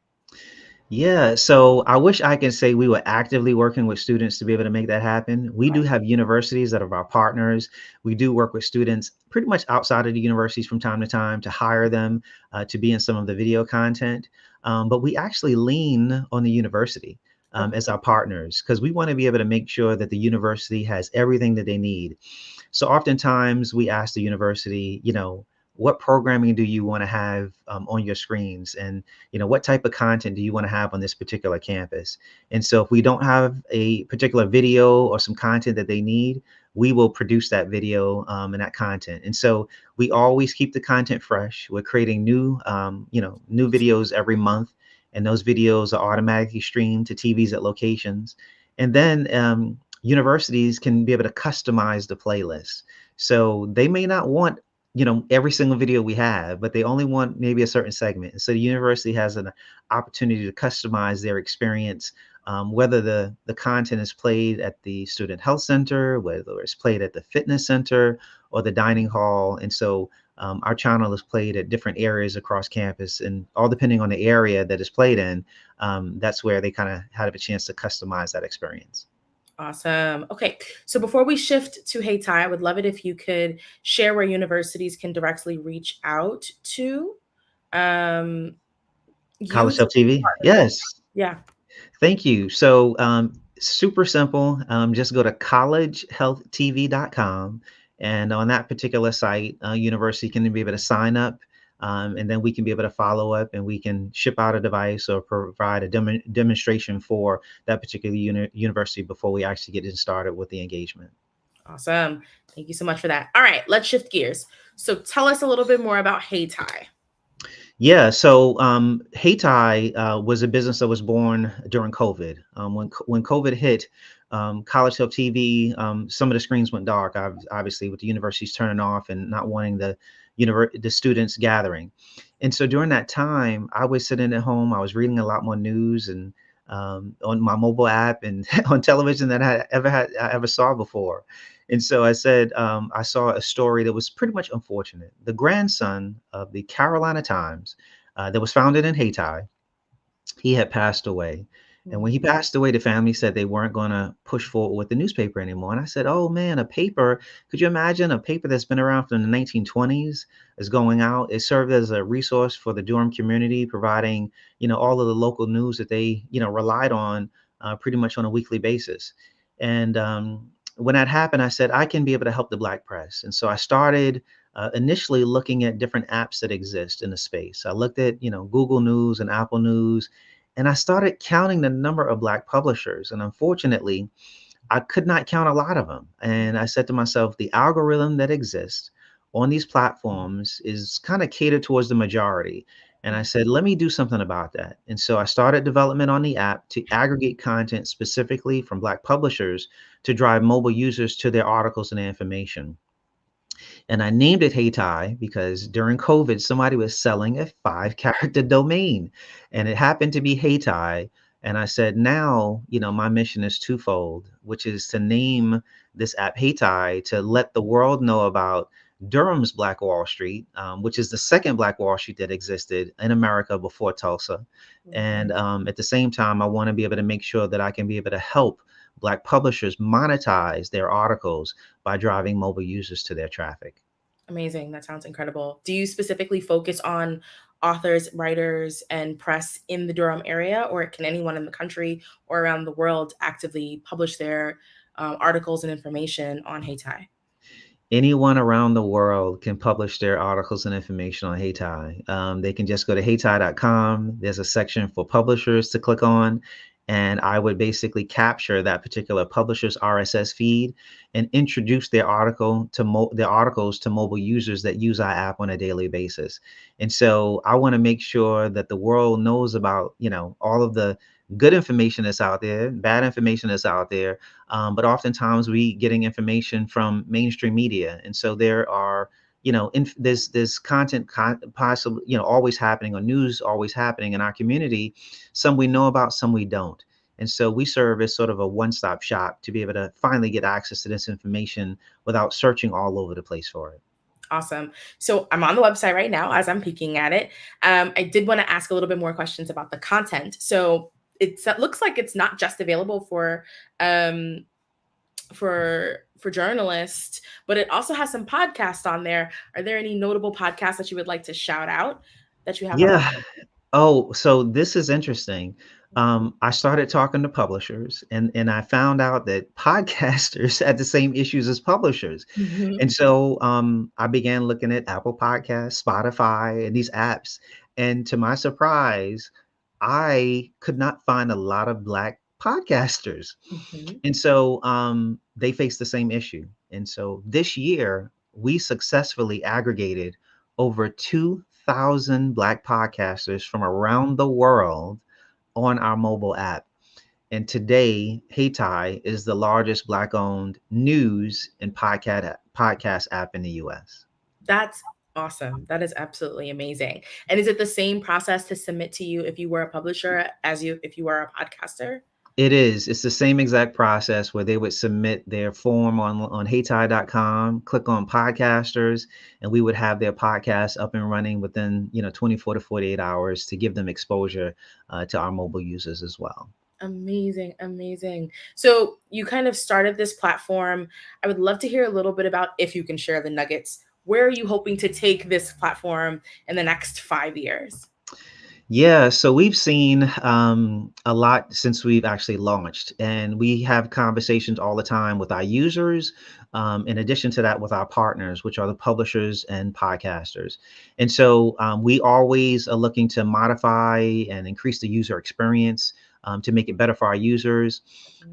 Yeah, so I wish I could say we were actively working with students to be able to make that happen. We do have universities that are our partners. We do work with students pretty much outside of the universities from time to time to hire them to be in some of the video content. But we actually lean on the university as our partners because we want to be able to make sure that the university has everything that they need. So oftentimes we ask the university, what programming do you want to have on your screens, and what type of content do you want to have on this particular campus? And so if we don't have a particular video or some content that they need, we will produce that video and that content. And so we always keep the content fresh. We're creating new videos every month, and those videos are automatically streamed to TVs at locations. And then universities can be able to customize the playlist. So they may not want every single video we have, but they only want maybe a certain segment. And so the university has an opportunity to customize their experience, whether the content is played at the student health center, whether it's played at the fitness center or the dining hall. And so our channel is played at different areas across campus, and all depending on the area that it's played in, that's where they kind of have a chance to customize that experience. Awesome. Okay. So before we shift to Hey Ty, I would love it if you could share where universities can directly reach out to College use Health TV? partners. Yes. Yeah. Thank you. So super simple. Just go to collegehealthtv.com. And on that particular site, university can be able to sign up. And then we can be able to follow up, and we can ship out a device or provide a demonstration for that particular university before we actually get started with the engagement. Awesome. Thank you so much for that. All right, let's shift gears. So tell us a little bit more about Hey Ty. Yeah, so Hey Ty was a business that was born during COVID. When COVID hit, College Health TV, some of the screens went dark, obviously, with the universities turning off and not wanting the students gathering. And so during that time, I was sitting at home. I was reading a lot more news and on my mobile app and on television than I ever saw before. And so I said, I saw a story that was pretty much unfortunate. The grandson of the Carolina Times that was founded in Hey Ty, he had passed away. And when he passed away, the family said they weren't going to push forward with the newspaper anymore. And I said, oh man, a paper, could you imagine a paper that's been around from the 1920s is going out? It served as a resource for the Durham community, providing, all of the local news that they, relied on pretty much on a weekly basis. And when that happened, I said, I can be able to help the Black press. And so I started initially looking at different apps that exist in the space. I looked at, Google News and Apple News, and I started counting the number of Black publishers. And unfortunately, I could not count a lot of them. And I said to myself, the algorithm that exists on these platforms is kind of catered towards the majority. And I said, let me do something about that. And so I started development on the app to aggregate content specifically from Black publishers to drive mobile users to their articles and their information. And I named it Hey Ty because during COVID, somebody was selling a 5-character domain, and it happened to be Hey Ty. And I said, now, my mission is twofold, which is to name this app Hey Ty to let the world know about Durham's Black Wall Street, which is the second Black Wall Street that existed in America before Tulsa. And at the same time, I want to be able to make sure that I can be able to help Black publishers monetize their articles by driving mobile users to their traffic. Amazing. That sounds incredible. Do you specifically focus on authors, writers, and press in the Durham area, or can anyone in the country or around the world actively publish their articles and information on Hey Ty? Anyone around the world can publish their articles and information on Hey Ty. They can just go to heyty.com. There's a section for publishers to click on. And I would basically capture that particular publisher's RSS feed and introduce their articles to mobile users that use our app on a daily basis. And so I want to make sure that the world knows about, all of the good information that's out there, bad information that's out there. But oftentimes we getting information from mainstream media. And so there are, there's content possibly, always happening, or news always happening in our community. Some we know about, some we don't. And so we serve as sort of a one-stop shop to be able to finally get access to this information without searching all over the place for it. Awesome. So I'm on the website right now as I'm peeking at it. I did want to ask a little bit more questions about the content. So it looks like it's not just available um, for journalists, but it also has some podcasts on there. Are there any notable podcasts that you would like to shout out that you have on? Yeah. Oh, so this is interesting. I started talking to publishers and I found out that podcasters had the same issues as publishers. Mhm. And so I began looking at Apple Podcasts, Spotify, and these apps. And to my surprise, I could not find a lot of Black podcasters. Mhm. And so they face the same issue. And so this year, we successfully aggregated over 2,000 Black podcasters from around the world on our mobile app. And today, Heytai is the largest Black owned news and podcast app in the US. That's awesome. That is absolutely amazing. And is it the same process to submit to you if you were a publisher as if you were a podcaster? It is. It's the same exact process where they would submit their form on heytai.com, click on podcasters, and we would have their podcast up and running within 24 to 48 hours to give them exposure to our mobile users as well. Amazing, amazing. So you kind of started this platform. I would love to hear a little bit about, if you can share the nuggets, where are you hoping to take this platform in the next 5 years? Yeah, so we've seen a lot since we've actually launched, and we have conversations all the time with our users. In addition to that, with our partners, which are the publishers and podcasters. And so we always are looking to modify and increase the user experience to make it better for our users.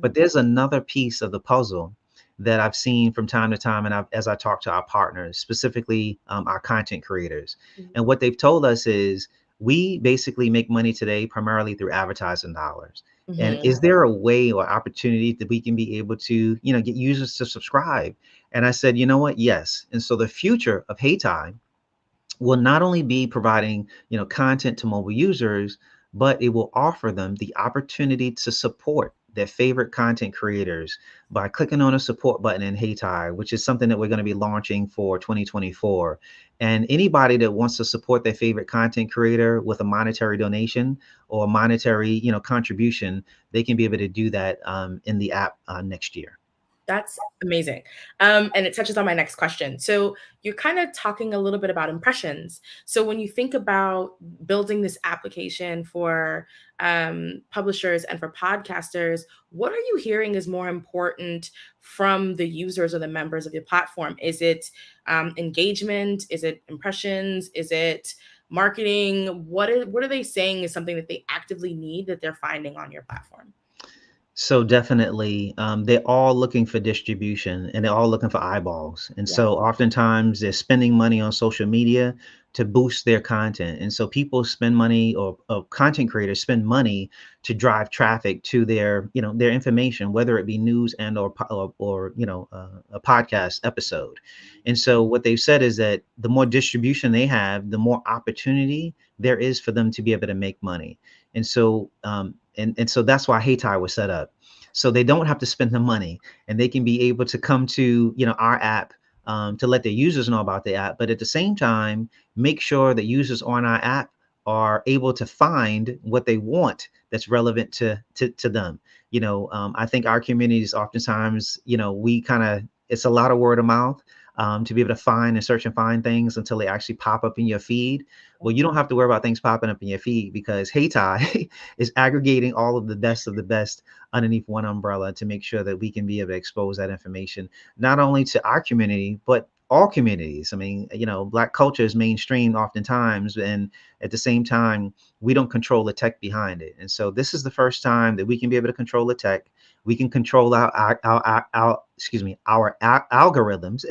But there's another piece of the puzzle that I've seen from time to time, and as I talk to our partners, specifically our content creators. And what they've told us is, we basically make money today primarily through advertising dollars. And Mhm. is there a way or opportunity that we can be able to, get users to subscribe? And I said, you know what? Yes. And so the future of Heytai will not only be providing, content to mobile users, but it will offer them the opportunity to support their favorite content creators by clicking on a support button in Heytai, which is something that we're going to be launching for 2024. And anybody that wants to support their favorite content creator with a monetary donation or a monetary, contribution, they can be able to do that in the app next year. That's amazing. And it touches on my next question. So you're kind of talking a little bit about impressions. So when you think about building this application for publishers and for podcasters, what are you hearing is more important from the users or the members of your platform? Is it engagement? Is it impressions? Is it marketing? What are they saying is something that they actively need that they're finding on your platform? So definitely, they're all looking for distribution and they're all looking for eyeballs. And so oftentimes they're spending money on social media to boost their content. And so people spend money, or content creators spend money to drive traffic to their, their information, whether it be news and or a podcast episode. And so what they've said is that the more distribution they have, the more opportunity there is for them to be able to make money. And so and so that's why Heytai was set up. So they don't have to spend the money and they can be able to come to, our app to let their users know about the app. But at the same time, make sure that users on our app are able to find what they want that's relevant to them. I think our communities oftentimes, it's a lot of word of mouth. To be able to find and search and find things until they actually pop up in your feed. Well, you don't have to worry about things popping up in your feed because Heytai is aggregating all of the best underneath one umbrella to make sure that we can be able to expose that information, not only to our community, but all communities. I mean, Black culture is mainstream oftentimes, and at the same time, we don't control the tech behind it. And so this is the first time that we can be able to control the tech. We can control our algorithms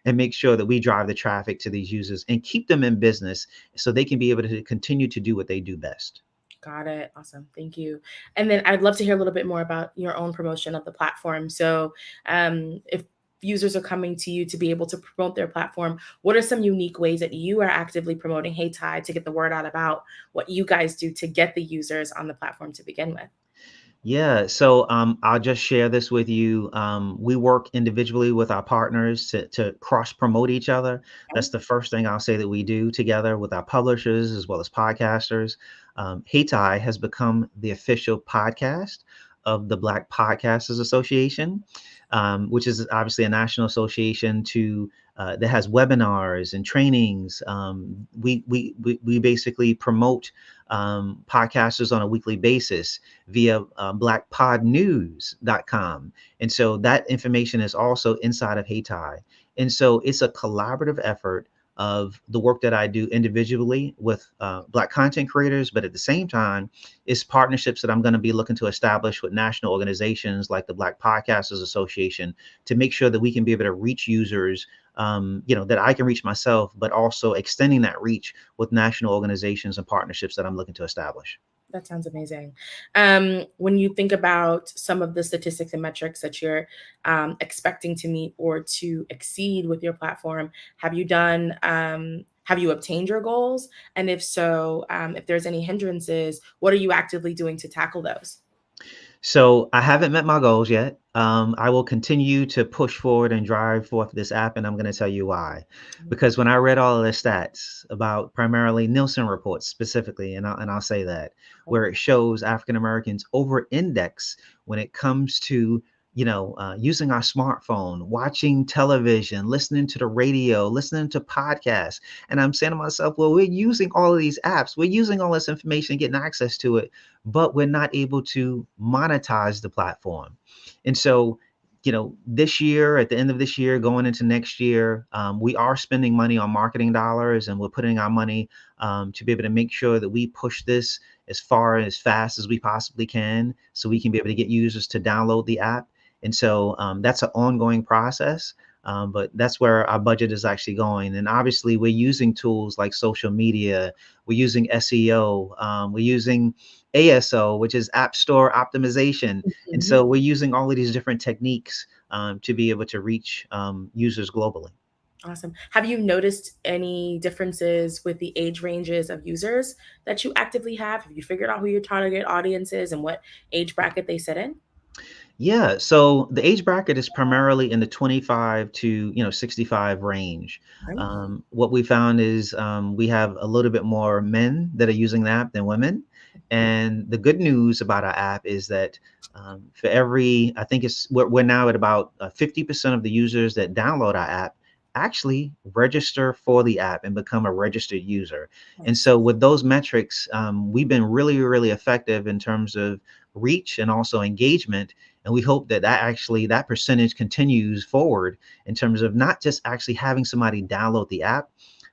and make sure that we drive the traffic to these users and keep them in business so they can be able to continue to do what they do best. Got it. Awesome. Thank you. And then I'd love to hear a little bit more about your own promotion of the platform. So if users are coming to you to be able to promote their platform, what are some unique ways that you are actively promoting Heytai to get the word out about what you guys do to get the users on the platform to begin with? Yeah, so I'll just share this with you. We work individually with our partners to cross promote each other. That's the first thing I'll say that we do together with our publishers as well as podcasters. Hatai has become the official podcast of the Black Podcasters Association, which is obviously a national association that has webinars and trainings. We basically promote podcasters on a weekly basis via blackpodnews.com. And so that information is also inside of Hatai. And so it's a collaborative effort of the work that I do individually with Black content creators, but at the same time, it's partnerships that I'm going to be looking to establish with national organizations like the Black Podcasters Association to make sure that we can be able to reach users, that I can reach myself, but also extending that reach with national organizations and partnerships that I'm looking to establish. That sounds amazing. When you think about some of the statistics and metrics that you're expecting to meet or to exceed with your platform, have you obtained your goals? And if so, if there's any hindrances, what are you actively doing to tackle those? So I haven't met my goals yet. I will continue to push forward and drive forth this app, and I'm going to tell you why. Because when I read all of the stats about primarily Nielsen reports specifically, and I'll say that, where it shows African Americans over-index when it comes to using our smartphone, watching television, listening to the radio, listening to podcasts. And I'm saying to myself, well, we're using all of these apps, we're using all this information, getting access to it, but we're not able to monetize the platform. And so, this year, at the end of this year, going into next year, we are spending money on marketing dollars, and we're putting our money to be able to make sure that we push this as far and as fast as we possibly can, so we can be able to get users to download the app. And so that's an ongoing process, but that's where our budget is actually going. And obviously, we're using tools like social media, we're using SEO, we're using ASO, which is App Store Optimization. And so we're using all of these different techniques to be able to reach users globally. Awesome. Have you noticed any differences with the age ranges of users that you actively have? Have you figured out who your target audience is and what age bracket they sit in? Yeah, so the age bracket is primarily in the 25 to 65 range. What we found is we have a little bit more men that are using the app than women. And the good news about our app is that for every, I think we're now at about 50% of the users that download our app actually register for the app and become a registered user. And so with those metrics, we've been really, really effective in terms of reach and also engagement. And we hope that percentage continues forward in terms of not just actually having somebody download the app,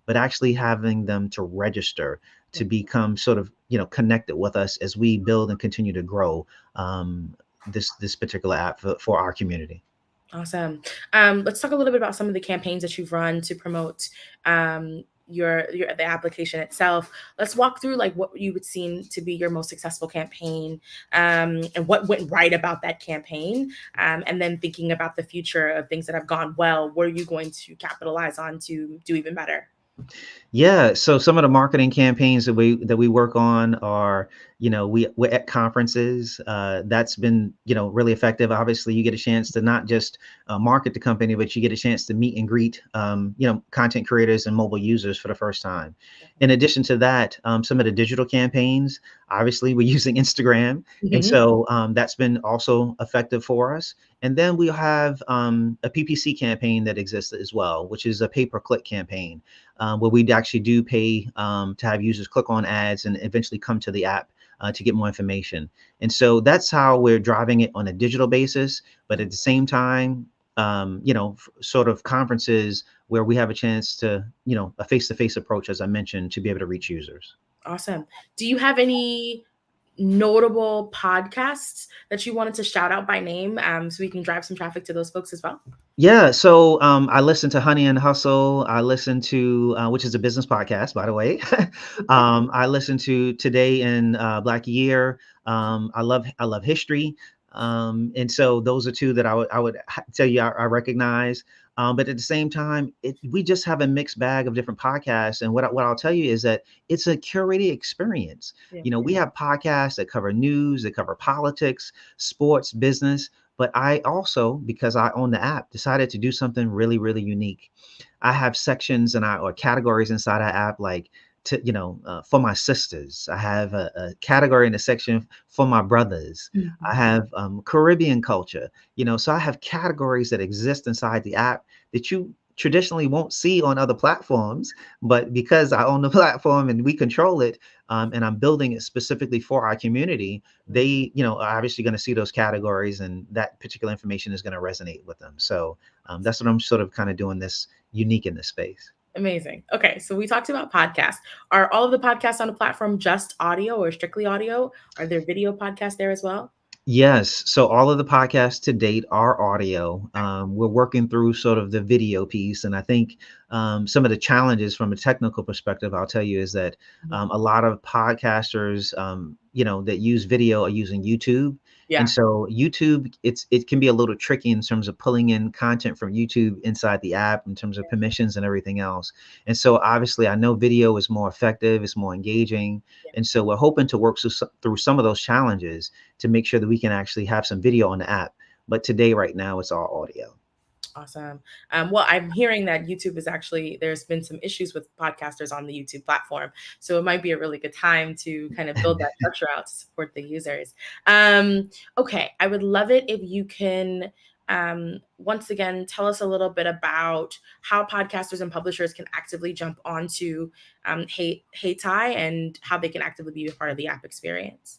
but actually having them to register to become sort of, connected with us as we build and continue to grow this particular app for our community. Awesome. Let's talk a little bit about some of the campaigns that you've run to promote the application itself. Let's walk through like what you would seem to be your most successful campaign, and what went right about that campaign, and then thinking about the future of things that have gone well. What are you going to capitalize on to do even better? Yeah, so some of the marketing campaigns that we work on are, we're at conferences. That's been, really effective. Obviously, you get a chance to not just market the company, but you get a chance to meet and greet, content creators and mobile users for the first time. In addition to that, some of the digital campaigns, obviously, we're using Instagram. And so that's been also effective for us. And then we have a PPC campaign that exists as well, which is a pay-per-click campaign, where we actually do pay to have users click on ads and eventually come to the app to get more information. And so that's how we're driving it on a digital basis. But at the same time, sort of conferences where we have a chance to, a face-to-face approach, as I mentioned, to be able to reach users. Awesome. Do you have any notable podcasts that you wanted to shout out by name, so we can drive some traffic to those folks as well? Yeah, so I listen to Honey and Hustle. I listen to, which is a business podcast, by the way. I listen to Today in Black Year. I love history. And so those are two that I would tell you I recognize. But at the same time, we just have a mixed bag of different podcasts. And what I'll tell you is that it's a curated experience. Yeah. You know, we have podcasts that cover news, that cover politics, sports, business. But I also, because I own the app, decided to do something really, really unique. I have sections or categories inside our app, like for my sisters. I have a category in a section for my brothers. I have Caribbean culture. So I have categories that exist inside the app that you traditionally won't see on other platforms. But because I own the platform and we control it, and I'm building it specifically for our community, they, are obviously going to see those categories, and that particular information is going to resonate with them. So that's what I'm sort of kind of doing this unique in this space. Amazing. Okay, so we talked about podcasts. Are all of the podcasts on the platform just audio or strictly audio? Are there video podcasts there as well? Yes. So all of the podcasts to date are audio. We're working through sort of the video piece. And I think some of the challenges from a technical perspective, I'll tell you, is that a lot of podcasters, that use video are using YouTube. Yeah. And so YouTube, it can be a little tricky in terms of pulling in content from YouTube inside the app in terms of permissions and everything else. And so obviously I know video is more effective, it's more engaging. And so we're hoping to work through some of those challenges to make sure that we can actually have some video on the app. But today, right now, it's all audio. Awesome. Well, I'm hearing that YouTube is actually, there's been some issues with podcasters on the YouTube platform. So it might be a really good time to kind of build that structure out to support the users. Okay. I would love it if you can, once again, tell us a little bit about how podcasters and publishers can actively jump onto HeyTie and how they can actively be a part of the app experience.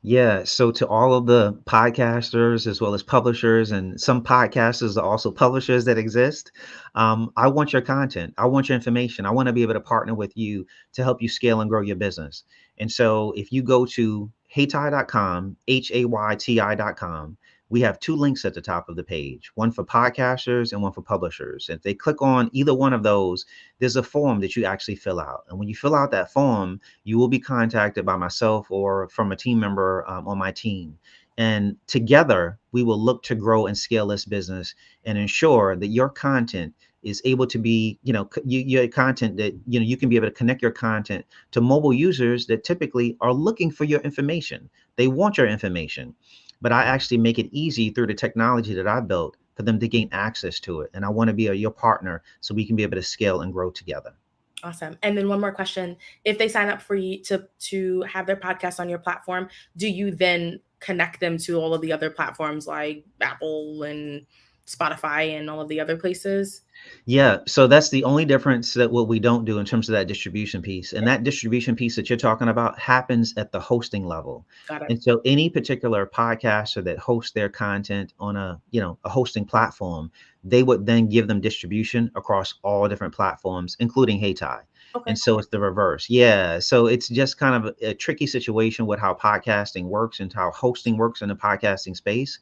Yeah. So to all of the podcasters as well as publishers, and some podcasters are also publishers that exist, I want your content. I want your information. I want to be able to partner with you to help you scale and grow your business. And so if you go to heytie.com, HAYTI.com, we have two links at the top of the page, one for podcasters and one for publishers. If they click on either one of those, there's a form that you actually fill out. And when you fill out that form, you will be contacted by myself or from a team member on my team. And together, we will look to grow and scale this business and ensure that your content is able to be, your content that, you can be able to connect your content to mobile users that typically are looking for your information. They want your information. But I actually make it easy through the technology that I built for them to gain access to it. And I want to be your partner so we can be able to scale and grow together. Awesome. And then one more question. If they sign up for you to have their podcast on your platform, do you then connect them to all of the other platforms like Apple and Spotify and all of the other places? Yeah, so that's the only difference that what we don't do in terms of that distribution piece. And that distribution piece that you're talking about happens at the hosting level. Got it. And so any particular podcaster that hosts their content on a hosting platform, they would then give them distribution across all different platforms, including HeyTie. Okay. And so it's the reverse. Yeah. So it's just kind of a tricky situation with how podcasting works and how hosting works in the podcasting space.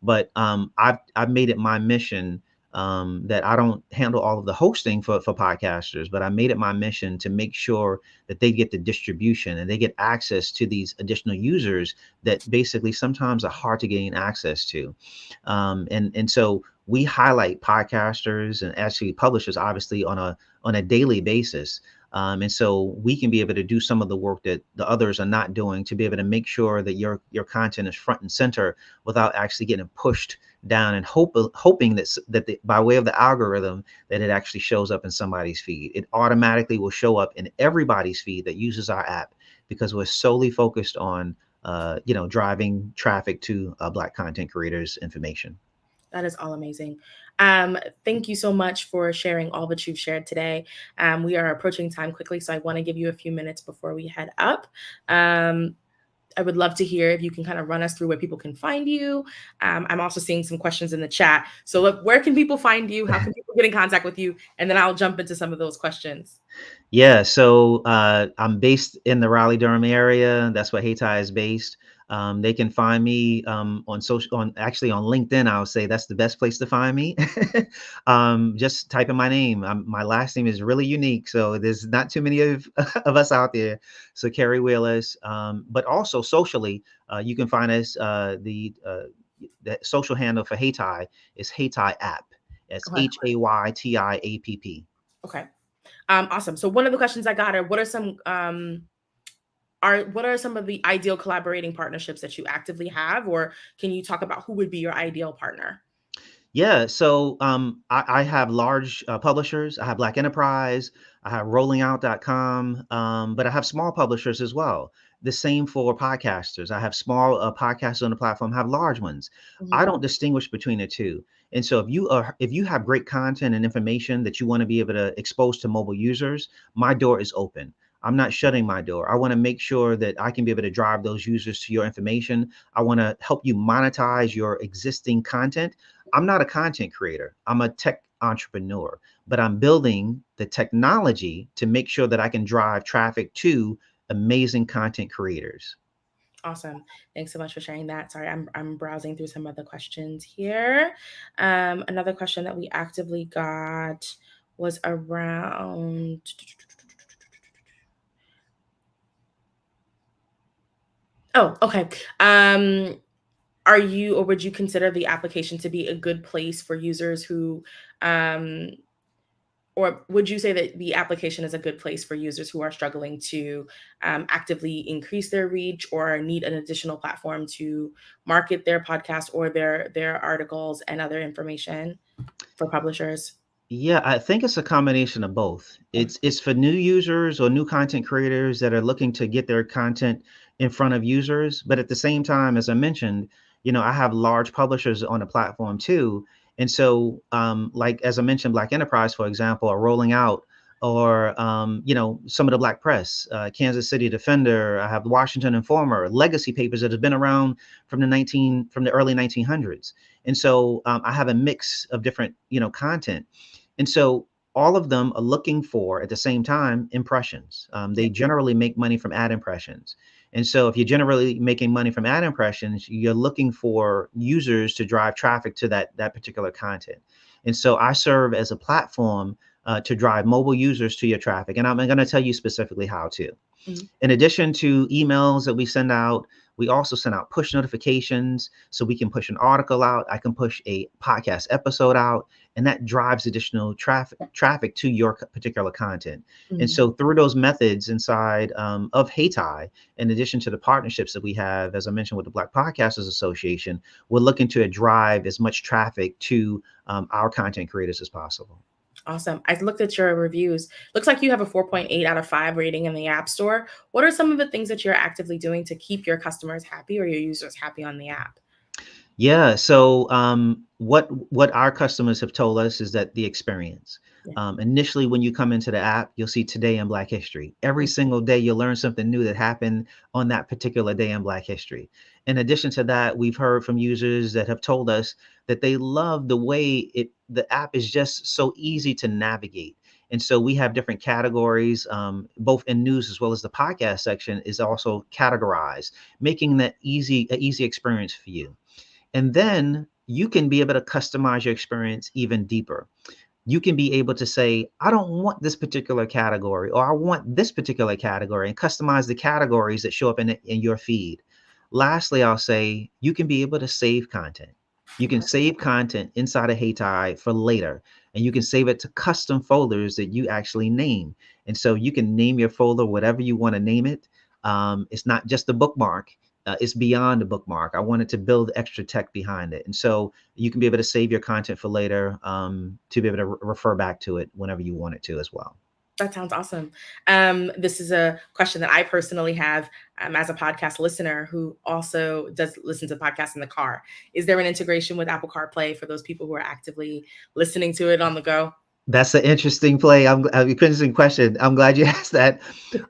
But I've made it my mission that I don't handle all of the hosting for podcasters, but I made it my mission to make sure that they get the distribution and they get access to these additional users that basically sometimes are hard to gain access to. And so we highlight podcasters and actually publishers, obviously, on a daily basis. And so we can be able to do some of the work that the others are not doing to be able to make sure that your content is front and center without actually getting pushed down and hoping that by way of the algorithm that it actually shows up in somebody's feed. It automatically will show up in everybody's feed that uses our app because we're solely focused on driving traffic to Black content creators' information. That is all amazing. Thank you so much for sharing all that you've shared today. We are approaching time quickly, so I want to give you a few minutes before we head up. I would love to hear if you can kind of run us through where people can find you. I'm also seeing some questions in the chat. So look, where can people find you? How can people get in contact with you? And then I'll jump into some of those questions. Yeah, so I'm based in the Raleigh-Durham area. That's where HeyTie is based. They can find me on social, actually on LinkedIn. I'll say that's the best place to find me. Just type in my name. My last name is really unique, so there's not too many of us out there. So Kerry Willis, but also socially, you can find us. The social handle for Haytai is Haytai App. It's HAYTIAPP. Okay. Awesome. So one of the questions I got are, what are some of the ideal collaborating partnerships that you actively have, or can you talk about who would be your ideal partner? Yeah, so I have large publishers. I have Black Enterprise, I have rollingout.com, but I have small publishers as well. The same for podcasters. I have small podcasters on the platform, I have large ones. I don't distinguish between the two. And so if you have great content and information that you want to be able to expose to mobile users, my door is open. I'm not shutting my door. I want to make sure that I can be able to drive those users to your information. I want to help you monetize your existing content. I'm not a content creator. I'm a tech entrepreneur, but I'm building the technology to make sure that I can drive traffic to amazing content creators. Awesome. Thanks so much for sharing that. Sorry, I'm browsing through some other questions here. Another question that we actively got was around... Oh, okay. Are you, or would you consider the application to be a good place for users who, or would you say that the application is a good place for users who are struggling to actively increase their reach or need an additional platform to market their podcast or their articles and other information for publishers? Yeah, I think it's a combination of both. It's for new users or new content creators that are looking to get their content in front of users. But at the same time, as I mentioned, I have large publishers on the platform too. And so, like, as I mentioned, Black Enterprise, for example, are rolling out, or, some of the Black press, Kansas City Defender, I have the Washington Informer, legacy papers that have been around from the early 1900s. And so I have a mix of different, content. And so all of them are looking for, at the same time, impressions. They generally make money from ad impressions. And so if you're generally making money from ad impressions, you're looking for users to drive traffic to that particular content. And so I serve as a platform to drive mobile users to your traffic. And I'm going to tell you specifically how to. In addition to emails that we send out, we also send out push notifications, so we can push an article out. I can push a podcast episode out, and that drives additional traffic to your particular content. And so through those methods inside of Haytai, in addition to the partnerships that we have, as I mentioned, with the Black Podcasters Association, we're looking to drive as much traffic to our content creators as possible. Awesome. I looked at your reviews. Looks like you have a 4.8 out of 5 rating in the App Store. What are some of the things that you're actively doing to keep your customers happy or your users happy on the app? Yeah. So what our customers have told us is that the experience. Initially, when you come into the app, you'll see Today in Black History. Every single day, you'll learn something new that happened on that particular day in Black History. In addition to that, we've heard from users that have told us that they love the way the app is just so easy to navigate. And so we have different categories, both in news as well as the podcast section is also categorized, making that an easy experience for you. And then you can be able to customize your experience even deeper. You can be able to say, I don't want this particular category, or I want this particular category, and customize the categories that show up in your feed. Lastly, I'll say you can be able to save content. You can save content inside of Haytai for later, and you can save it to custom folders that you actually name. And so you can name your folder whatever you want to name it. It's not just a bookmark. It's beyond a bookmark. I wanted to build extra tech behind it. And so you can be able to save your content for later to be able to refer back to it whenever you want it to as well. That sounds awesome. This is a question that I personally have as a podcast listener who also does listen to podcasts in the car. Is there an integration with Apple CarPlay for those people who are actively listening to it on the go? That's an interesting interesting question. I'm glad you asked that.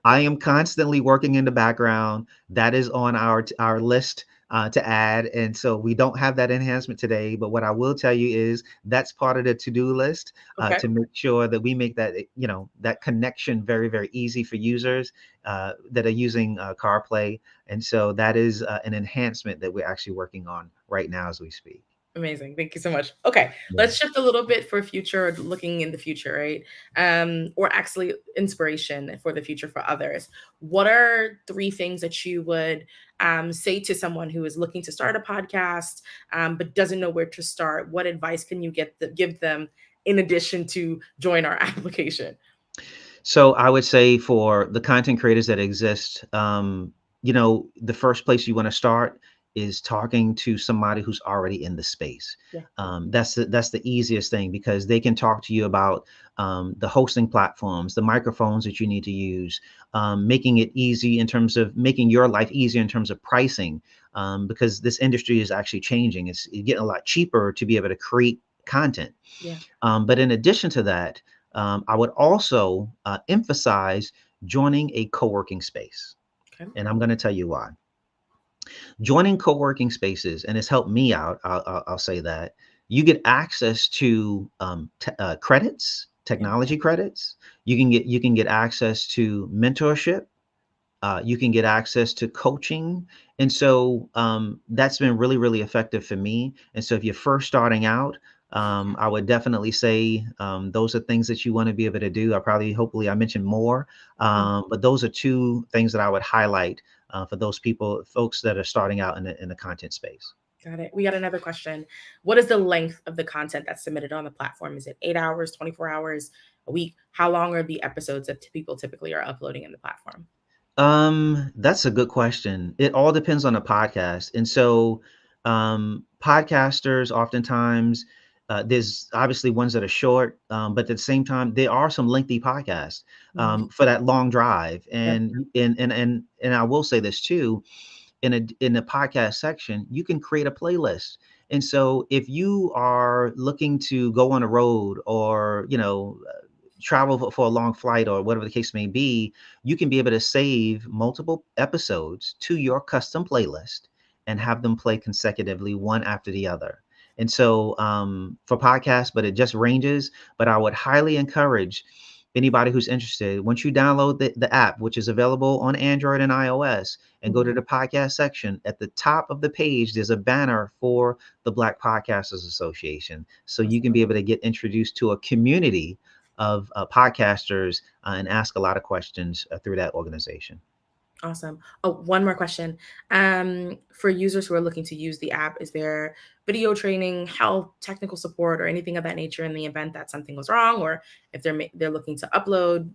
I am constantly working in the background. That is on our list to add. And so we don't have that enhancement today. But what I will tell you is that's part of the to-do list Okay. to make sure that we make that, that connection very, very easy for users that are using CarPlay. And so that is an enhancement that we're actually working on right now as we speak. Amazing. Thank you so much. Okay, let's shift a little bit for future, looking in the future, right? Or actually inspiration for the future for others. What are 3 things that you would say to someone who is looking to start a podcast but doesn't know where to start? What advice can you give them in addition to join our application? So I would say for the content creators that exist, the first place you want to start is talking to somebody who's already in the space. Yeah. That's the easiest thing, because they can talk to you about the hosting platforms, the microphones that you need to use, making it easy in terms of making your life easier in terms of pricing, because this industry is actually changing. It's getting a lot cheaper to be able to create content. Yeah. But in addition to that, I would also emphasize joining a co-working space. Okay. And I'm going to tell you why. Joining co-working spaces, and it's helped me out, I'll say that, you get access to credits, technology credits. You can get access to mentorship. You can get access to coaching. And so that's been really, really effective for me. And so if you're first starting out, I would definitely say those are things that you want to be able to do. Hopefully I mentioned more, but those are 2 things that I would highlight for those folks that are starting out in the content space. Got it. We got another question. What is the length of the content that's submitted on the platform? Is it 8 hours, 24 hours, a week? How long are the episodes that people typically are uploading in the platform? That's a good question. It all depends on the podcast. And so podcasters oftentimes, there's obviously ones that are short, but at the same time, there are some lengthy podcasts for that long drive. And I will say this too, in the podcast section, you can create a playlist. And so if you are looking to go on a road or, travel for a long flight or whatever the case may be, you can be able to save multiple episodes to your custom playlist and have them play consecutively, one after the other. And so for podcasts, but it just ranges. But I would highly encourage anybody who's interested, once you download the app, which is available on Android and iOS, and go to the podcast section, at the top of the page, there's a banner for the Black Podcasters Association. So you can be able to get introduced to a community of podcasters and ask a lot of questions through that organization. Awesome. Oh, one more question. For users who are looking to use the app, is there video training, help, technical support, or anything of that nature in the event that something goes wrong, or if they're looking to upload?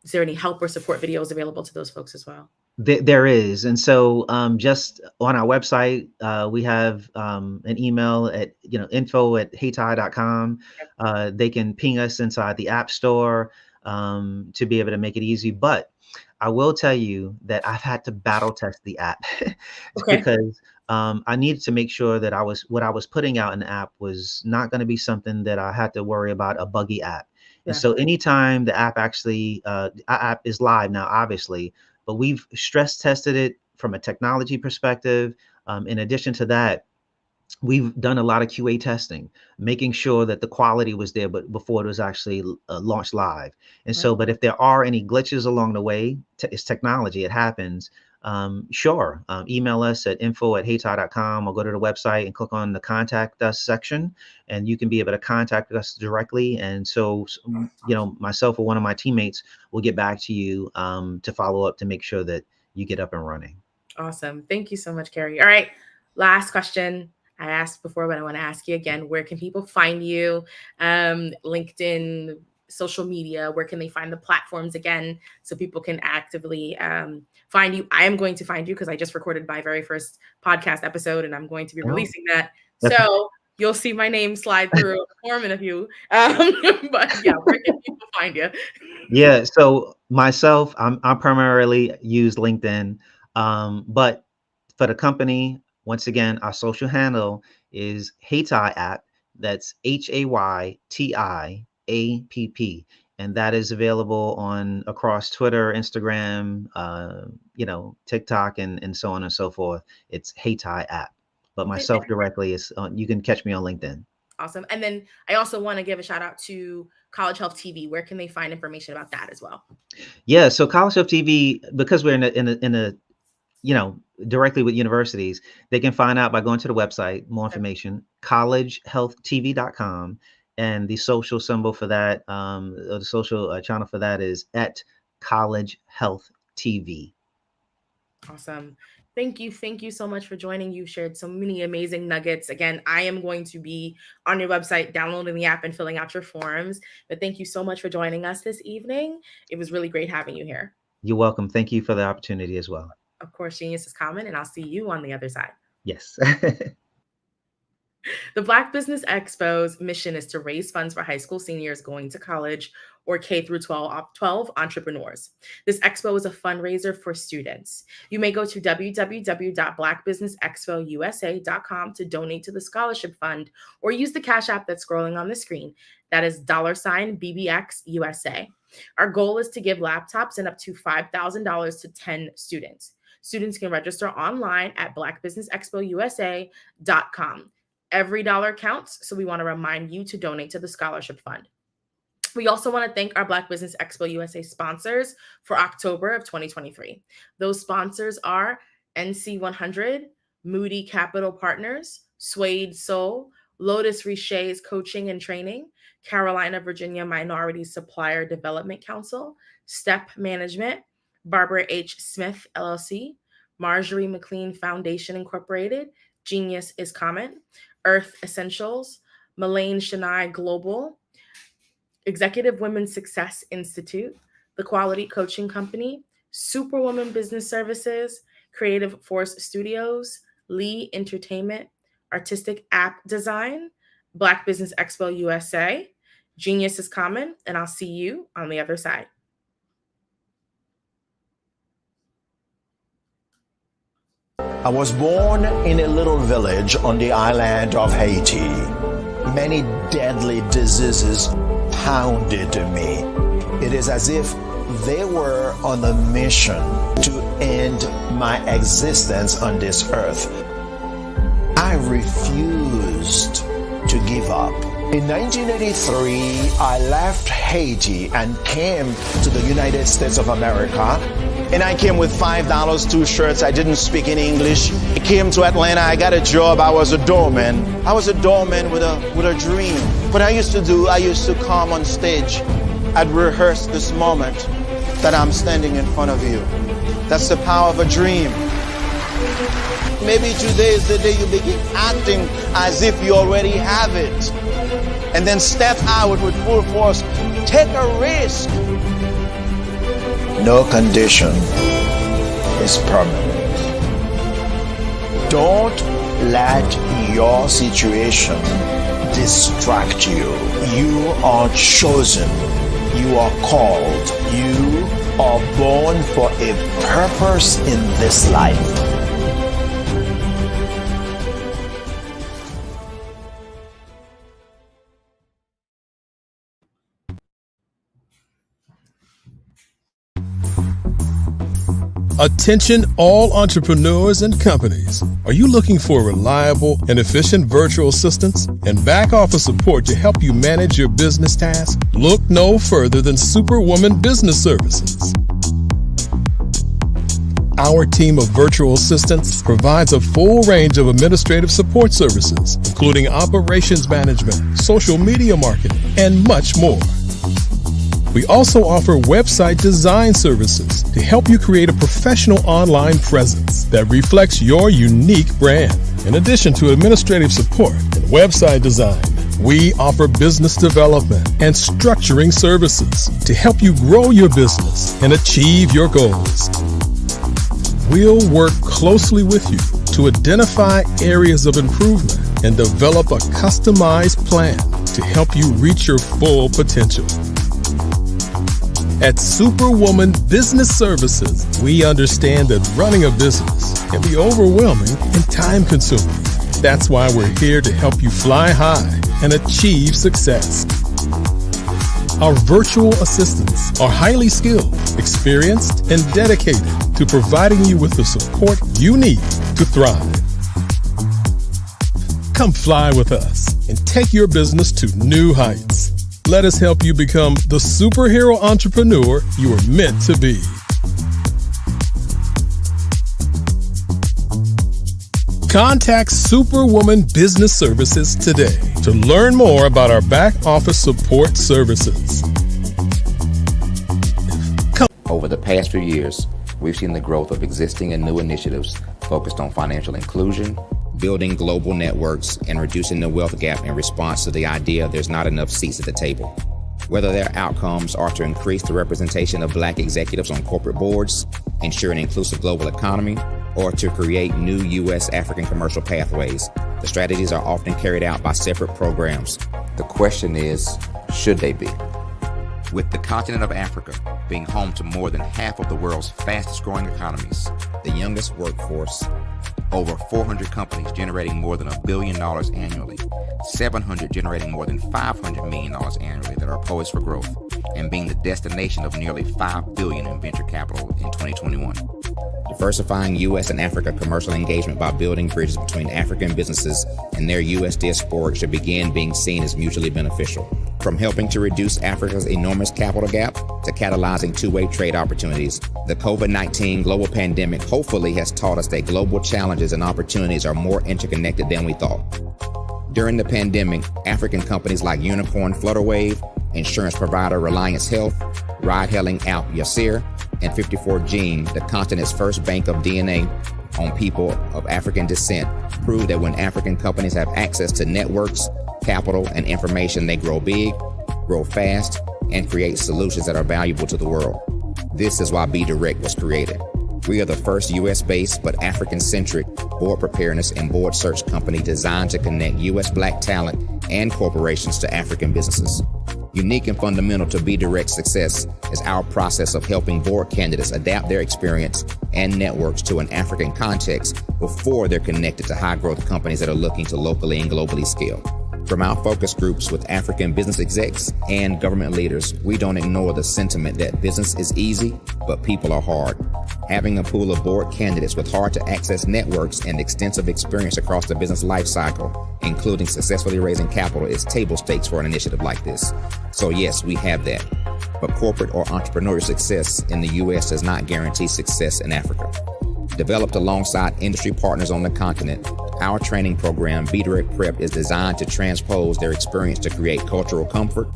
Is there any help or support videos available to those folks as well? There is. And so just on our website, we have an email at, info@heytie.com. They can ping us inside the App Store to be able to make it easy. But I will tell you that I've had to battle test the app because I needed to make sure that what I was putting out in the app was not going to be something that I had to worry about a buggy app. And so anytime the app actually, our app is live now, obviously, but we've stress tested it from a technology perspective. In addition to that, we've done a lot of QA testing, making sure that the quality was there, but before it was actually launched live. And so, but if there are any glitches along the way, it's technology, it happens. Sure, email us at info@heytie.com or go to the website and click on the contact us section, and you can be able to contact us directly. And so, myself or one of my teammates will get back to you to follow up to make sure that you get up and running. Awesome. Thank you so much, Carrie. All right, last question. I asked before, but I want to ask you again. Where can people find you? LinkedIn, social media, where can they find the platforms again so people can actively find you? I am going to find you because I just recorded my very first podcast episode and I'm going to be releasing that. So you'll see my name slide through a form in a few. But yeah, where can people find you? Yeah, so myself, I primarily use LinkedIn, but for the company, once again, our social handle is Heytie App. That's HAYTIAPP. And that is available on across Twitter, Instagram, TikTok, and so on and so forth. It's HeyTi app. But myself directly is you can catch me on LinkedIn. Awesome. And then I also want to give a shout out to College Health TV. Where can they find information about that as well? Yeah, so College Health TV, because we're in a directly with universities, they can find out by going to the website, more information, collegehealthtv.com. And the social symbol for that, or the social channel for that is at College Health TV. Awesome. Thank you. Thank you so much for joining. You shared so many amazing nuggets. Again, I am going to be on your website, downloading the app and filling out your forms. But thank you so much for joining us this evening. It was really great having you here. You're welcome. Thank you for the opportunity as well. Of course, genius is common, and I'll see you on the other side. Yes. The Black Business Expo's mission is to raise funds for high school seniors going to college or K through 12 entrepreneurs. This expo is a fundraiser for students. You may go to www.blackbusinessexpousa.com to donate to the scholarship fund or use the Cash App that's scrolling on the screen. That is $BBXUSA. Our goal is to give laptops and up to $5,000 to 10 students. Students can register online at blackbusinessexpousa.com. Every dollar counts, so we want to remind you to donate to the scholarship fund. We also want to thank our Black Business Expo USA sponsors for October of 2023. Those sponsors are NC100, Moody Capital Partners, Suede Soul, Lotus Richet's Coaching and Training, Carolina, Virginia Minority Supplier Development Council, Step Management, Barbara H. Smith, LLC, Marjorie McLean Foundation, Incorporated, Genius is Common, Earth Essentials, Malane Shania Global, Executive Women's Success Institute, The Quality Coaching Company, Superwoman Business Services, Creative Force Studios, Lee Entertainment, Artistic App Design, Black Business Expo USA, Genius is Common, and I'll see you on the other side. I was born in a little village on the island of Haiti. Many deadly diseases pounded me. It is as if they were on a mission to end my existence on this earth. I refused to give up. In 1983, I left Haiti and came to the United States of America. And I came with $5, 2 shirts. I didn't speak in English. I came to Atlanta. I got a job. I was a doorman. I was a doorman with a dream. What I used to do, I used to come on stage. I'd rehearse this moment that I'm standing in front of you. That's the power of a dream. Maybe today is the day you begin acting as if you already have it. And then step out with full force. Take a risk. No condition is permanent. Don't let your situation distract you. You are chosen. You are called. You are born for a purpose in this life. Attention all entrepreneurs and companies. Are you looking for reliable and efficient virtual assistants and back office support to help you manage your business tasks? Look no further than Superwoman Business Services. Our team of virtual assistants provides a full range of administrative support services, including operations management, social media marketing, and much more. We also offer website design services to help you create a professional online presence that reflects your unique brand. In addition to administrative support and website design, we offer business development and structuring services to help you grow your business and achieve your goals. We'll work closely with you to identify areas of improvement and develop a customized plan to help you reach your full potential. At Superwoman Business Services, we understand that running a business can be overwhelming and time-consuming. That's why we're here to help you fly high and achieve success. Our virtual assistants are highly skilled, experienced, and dedicated to providing you with the support you need to thrive. Come fly with us and take your business to new heights. Let us help you become the superhero entrepreneur you are meant to be. Contact Superwoman Business Services today to learn more about our back office support services. Over the past few years, we've seen the growth of existing and new initiatives focused on financial inclusion, building global networks, and reducing the wealth gap in response to the idea there's not enough seats at the table. Whether their outcomes are to increase the representation of Black executives on corporate boards, ensure an inclusive global economy, or to create new U.S. African commercial pathways, the strategies are often carried out by separate programs. The question is, should they be? With the continent of Africa being home to more than half of the world's fastest growing economies, the youngest workforce, over 400 companies generating more than $1 billion annually, 700 generating more than $500 million annually that are poised for growth, and being the destination of nearly $5 billion in venture capital in 2021. Diversifying U.S. and Africa commercial engagement by building bridges between African businesses and their U.S. diaspora should begin being seen as mutually beneficial. From helping to reduce Africa's enormous capital gap to catalyzing two-way trade opportunities, the COVID-19 global pandemic hopefully has taught us that global challenges and opportunities are more interconnected than we thought. During the pandemic, African companies like Unicorn Flutterwave, insurance provider Reliance Health, ride-hailing app Yasir, and 54Gene, the continent's first bank of DNA on people of African descent, proved that when African companies have access to networks, capital, and information, they grow big, grow fast, and create solutions that are valuable to the world. This is why BDirect was created. We are the first U.S.-based but African-centric board preparedness and board search company designed to connect U.S. Black talent and corporations to African businesses. Unique and fundamental to BDirect's success is our process of helping board candidates adapt their experience and networks to an African context before they're connected to high-growth companies that are looking to locally and globally scale. From our focus groups with African business execs and government leaders, we don't ignore the sentiment that business is easy, but people are hard. Having a pool of board candidates with hard-to-access networks and extensive experience across the business lifecycle, including successfully raising capital, is table stakes for an initiative like this. So yes, we have that. But corporate or entrepreneurial success in the U.S. does not guarantee success in Africa. Developed alongside industry partners on the continent, our training program, BDirect Prep, is designed to transpose their experience to create cultural comfort,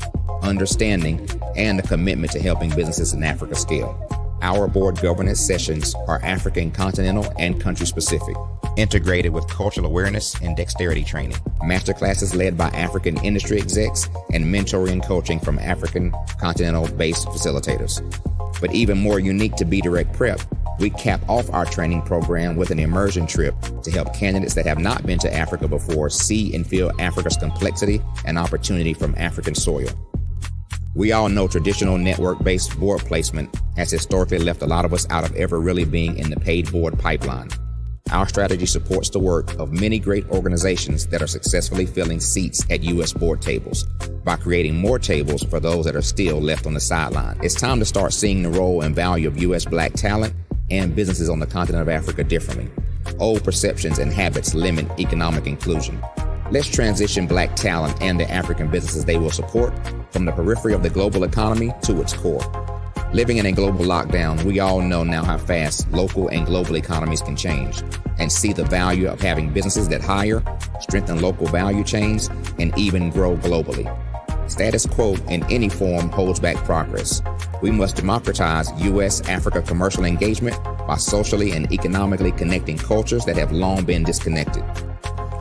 understanding, and a commitment to helping businesses in Africa scale. Our board governance sessions are African continental and country specific, integrated with cultural awareness and dexterity training, masterclasses led by African industry execs, and mentoring and coaching from African continental-based facilitators. But even more unique to BDirect Prep, we cap off our training program with an immersion trip to help candidates that have not been to Africa before see and feel Africa's complexity and opportunity from African soil. We all know traditional network-based board placement has historically left a lot of us out of ever really being in the paid board pipeline. Our strategy supports the work of many great organizations that are successfully filling seats at U.S. board tables by creating more tables for those that are still left on the sideline. It's time to start seeing the role and value of U.S. Black talent and businesses on the continent of Africa differently. Old perceptions and habits limit economic inclusion. Let's transition Black talent and the African businesses they will support from the periphery of the global economy to its core. Living in a global lockdown, we all know now how fast local and global economies can change, and see the value of having businesses that hire, strengthen local value chains, and even grow globally. Status quo in any form holds back progress. We must democratize U.S.-Africa commercial engagement by socially and economically connecting cultures that have long been disconnected.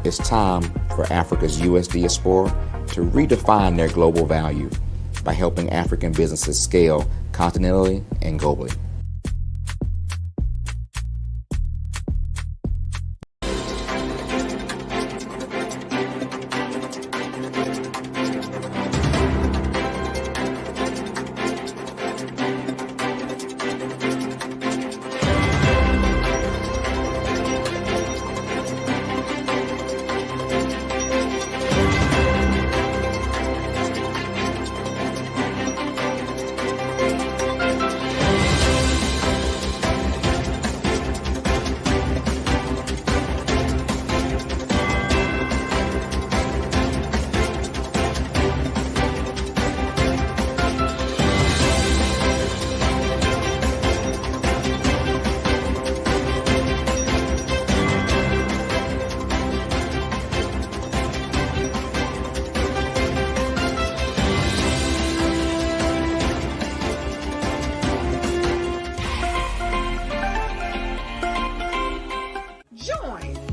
It's time for Africa's U.S. diaspora to redefine their global value by helping African businesses scale continentally and globally.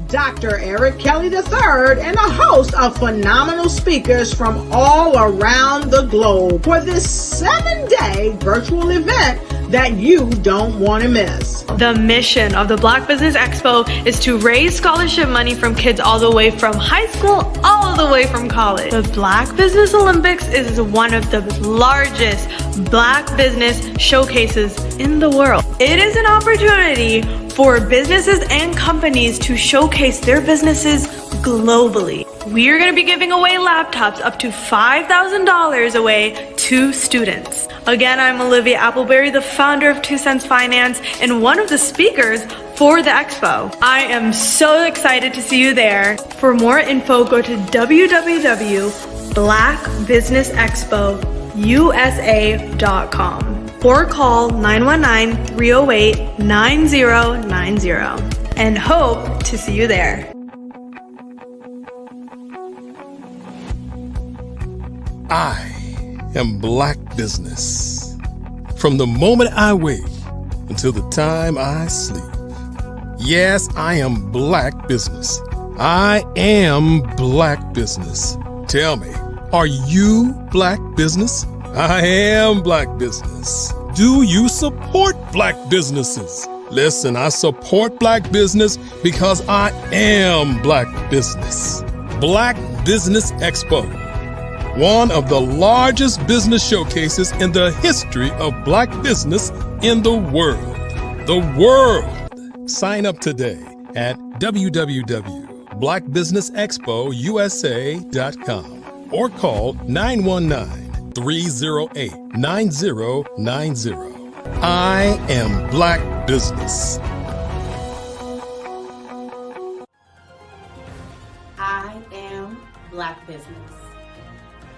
Dr. Eric Kelly III, and a host of phenomenal speakers from all around the globe for this 7-day virtual event that you don't want to miss. The mission of the Black Business Expo is to raise scholarship money from kids all the way from high school, all the way from college. The Black Business Olympics is one of the largest Black business showcases in the world. It is an opportunity for businesses and companies to showcase their businesses globally. We are going to be giving away laptops up to $5,000 away to students. Again, I'm Olivia Appleberry, the founder of 2 Cents Finance and one of the speakers for the expo. I am so excited to see you there. For more info, go to www.blackbusinessexpousa.com or call 919-308-9090 and hope to see you there. I am Black business. From the moment I wake until the time I sleep. Yes, I am Black business. I am Black business. Tell me, are you Black business? I am Black business. Do you support Black businesses? Listen, I support Black business because I am Black business. Black Business Expo, one of the largest business showcases in the history of Black business in the world. The world! Sign up today at www.blackbusinessexpousa.com or call 919-308-9090. I am Black business. I am Black business.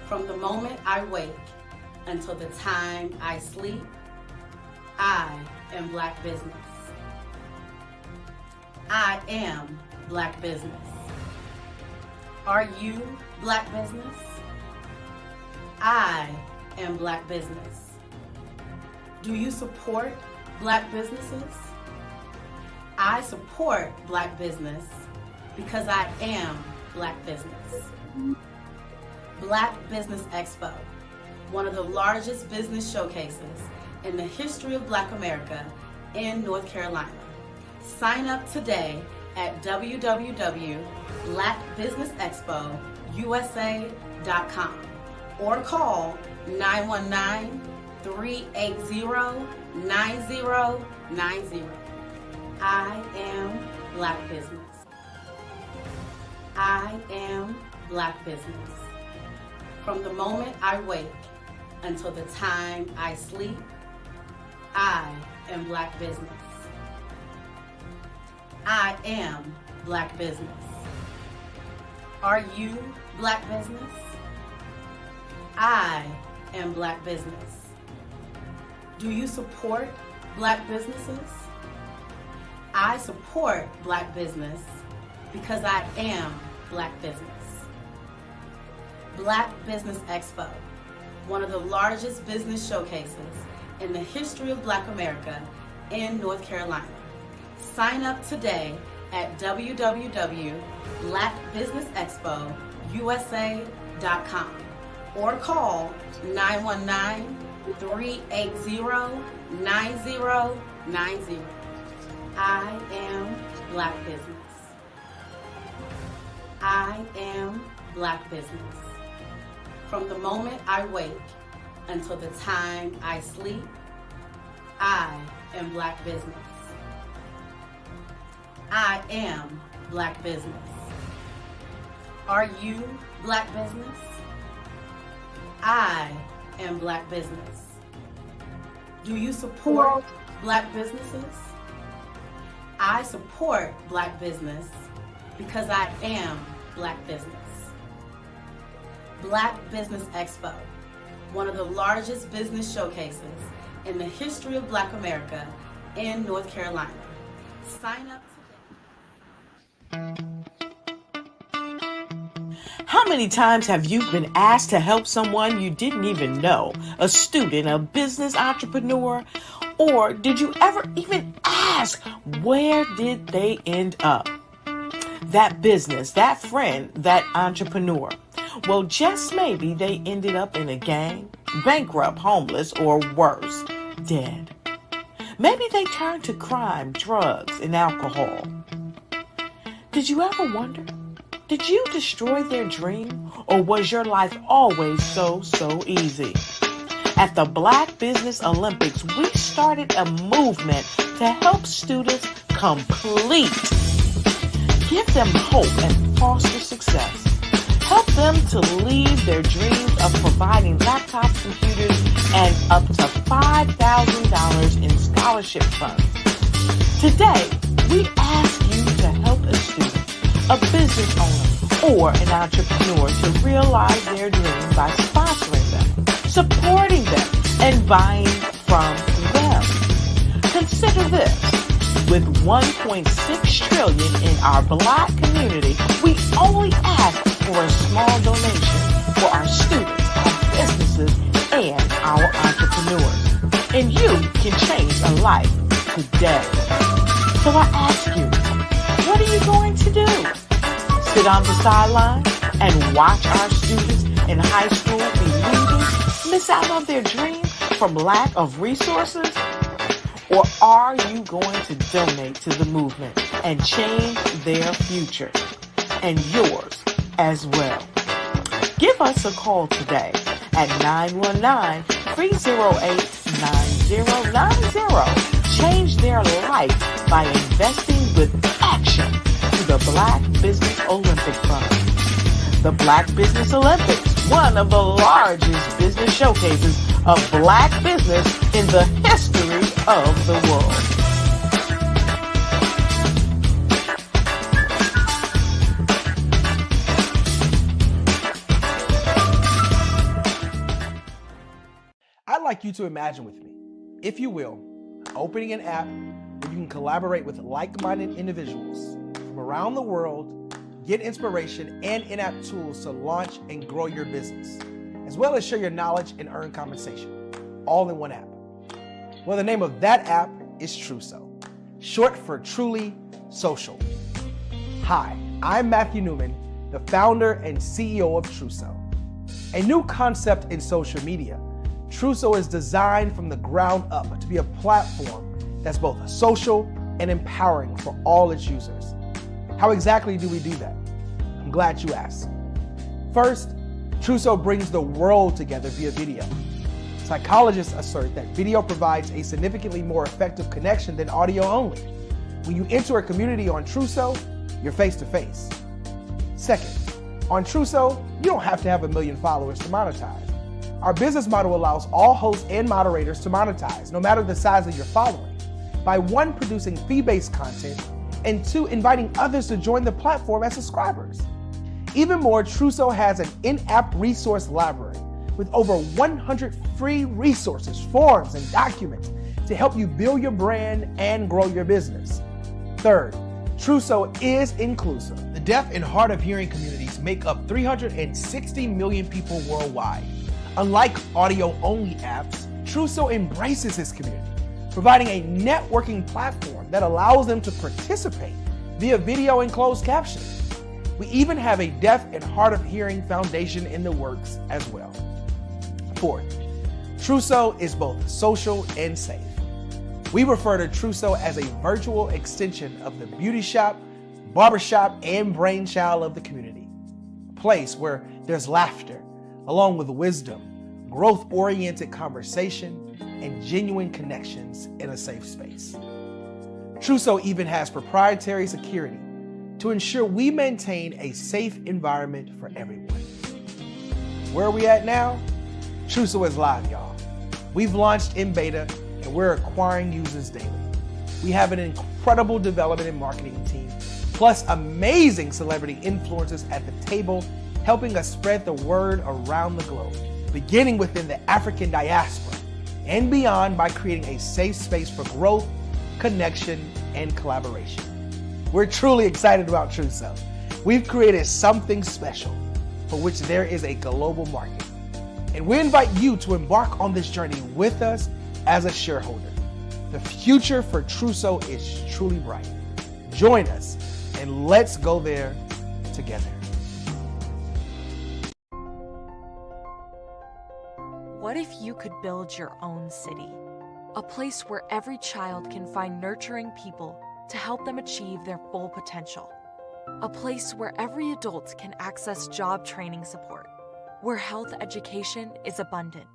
From the moment I wake until the time I sleep, I am Black business. I am Black business. Are you Black business? I am Black business. Do you support Black businesses? I support Black business because I am Black business. Black Business Expo, one of the largest business showcases in the history of Black America in North Carolina. Sign up today at www.blackbusinessexpousa.com or call 919-380-9090. I am Black business. I am Black business. From the moment I wake until the time I sleep, I am Black business. I am Black business. Are you Black business? I am Black business. Do you support Black businesses? I support Black business because I am Black business. Black Business Expo, one of the largest business showcases in the history of Black America in North Carolina. Sign up today at www.blackbusinessexpousa.com or call 919-380-9090. I am Black business. I am Black business. From the moment I wake until the time I sleep, I am Black business. I am Black business. Are you Black business? I am Black business. Do you support Black businesses? I support Black business because I am Black business. Black Business Expo, one of the largest business showcases in the history of Black America in North Carolina. Sign up today. How many times have you been asked to help someone you didn't even know? A student, a business entrepreneur? Or did you ever even ask, where did they end up? that business, that friend, that entrepreneur. Well, just maybe they ended up in a gang, bankrupt, homeless, or worse, dead. Maybe they turned to crime, drugs, and alcohol. Did you ever wonder? Did you destroy their dream, or was your life always so easy? At the Black Business Olympics, we started a movement to help students complete. Give them hope and foster success. Help them to leave their dreams of providing laptops, computers, and up to $5,000 in scholarship funds. Today, we ask you to help a student, a business owner, or an entrepreneur to realize their dreams by sponsoring them, supporting them, and buying from them. Consider this. With $1.6 trillion in our Black community, we only ask for a small donation for our students, our businesses, and our entrepreneurs. And you can change a life today. So I ask you, what are you going to do? Sit on the sideline and watch our students in high school be losers, miss out on their dream from lack of resources? Or are you going to donate to the movement and change their future and yours as well? Give us a call today at 919-308-9090. Change their life by investing with action to the Black Business Olympic Fund. The Black Business Olympics, one of the largest business showcases of Black business in the history of the world. I'd like you to imagine with me, if you will, opening an app where you can collaborate with like-minded individuals from around the world, get inspiration and in-app tools to launch and grow your business, as well as share your knowledge and earn compensation, all in one app. Well, the name of that app is Truso, short for Truly Social. Hi, I'm Matthew Newman, the founder and CEO of Truso. A new concept in social media, Truso is designed from the ground up to be a platform that's both social and empowering for all its users. How exactly do we do that? I'm glad you asked. First, Truso brings the world together via video. Psychologists assert that video provides a significantly more effective connection than audio only. When you enter a community on Truso, you're face to face. Second, on Truso, you don't have to have 1 million followers to monetize. Our business model allows all hosts and moderators to monetize, no matter the size of your following, by 1, producing fee-based content, and 2, inviting others to join the platform as subscribers. Even more, Truso has an in-app resource library with over 100 free resources, forms, and documents to help you build your brand and grow your business. Third, Truso is inclusive. The deaf and hard of hearing communities make up 360 million people worldwide. Unlike audio-only apps, Truso embraces this community, providing a networking platform that allows them to participate via video and closed captioning. We even have a deaf and hard of hearing foundation in the works as well. Fourth, Truso is both social and safe. We refer to Truso as a virtual extension of the beauty shop, barbershop, and brainchild of the community. A place where there's laughter, along with wisdom, growth-oriented conversation, and genuine connections in a safe space. Truso even has proprietary security to ensure we maintain a safe environment for everyone. Where are we at now? Truso is live, y'all. We've launched in beta and we're acquiring users daily. We have an incredible development and marketing team, plus amazing celebrity influencers at the table, helping us spread the word around the globe, beginning within the African diaspora and beyond by creating a safe space for growth, connection, and collaboration. We're truly excited about Truso. We've created something special for which there is a global market. And we invite you to embark on this journey with us as a shareholder. The future for Truso is truly bright. Join us and let's go there together. What if you could build your own city? A place where every child can find nurturing people to help them achieve their full potential. A place where every adult can access job training support, where health education is abundant,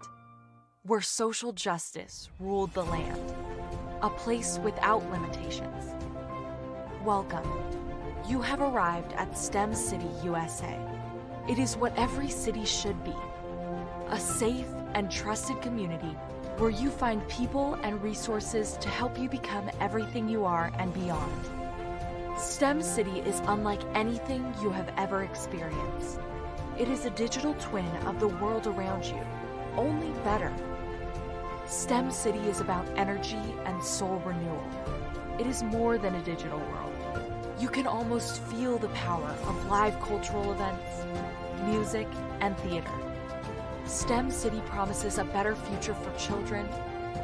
where social justice ruled the land. A place without limitations. Welcome. You have arrived at STEM City, USA. It is what every city should be. A safe and trusted community where you find people and resources to help you become everything you are and beyond. STEM City is unlike anything you have ever experienced. It is a digital twin of the world around you, only better. STEM City is about energy and soul renewal. It is more than a digital world. You can almost feel the power of live cultural events, music, and theater. STEM City promises a better future for children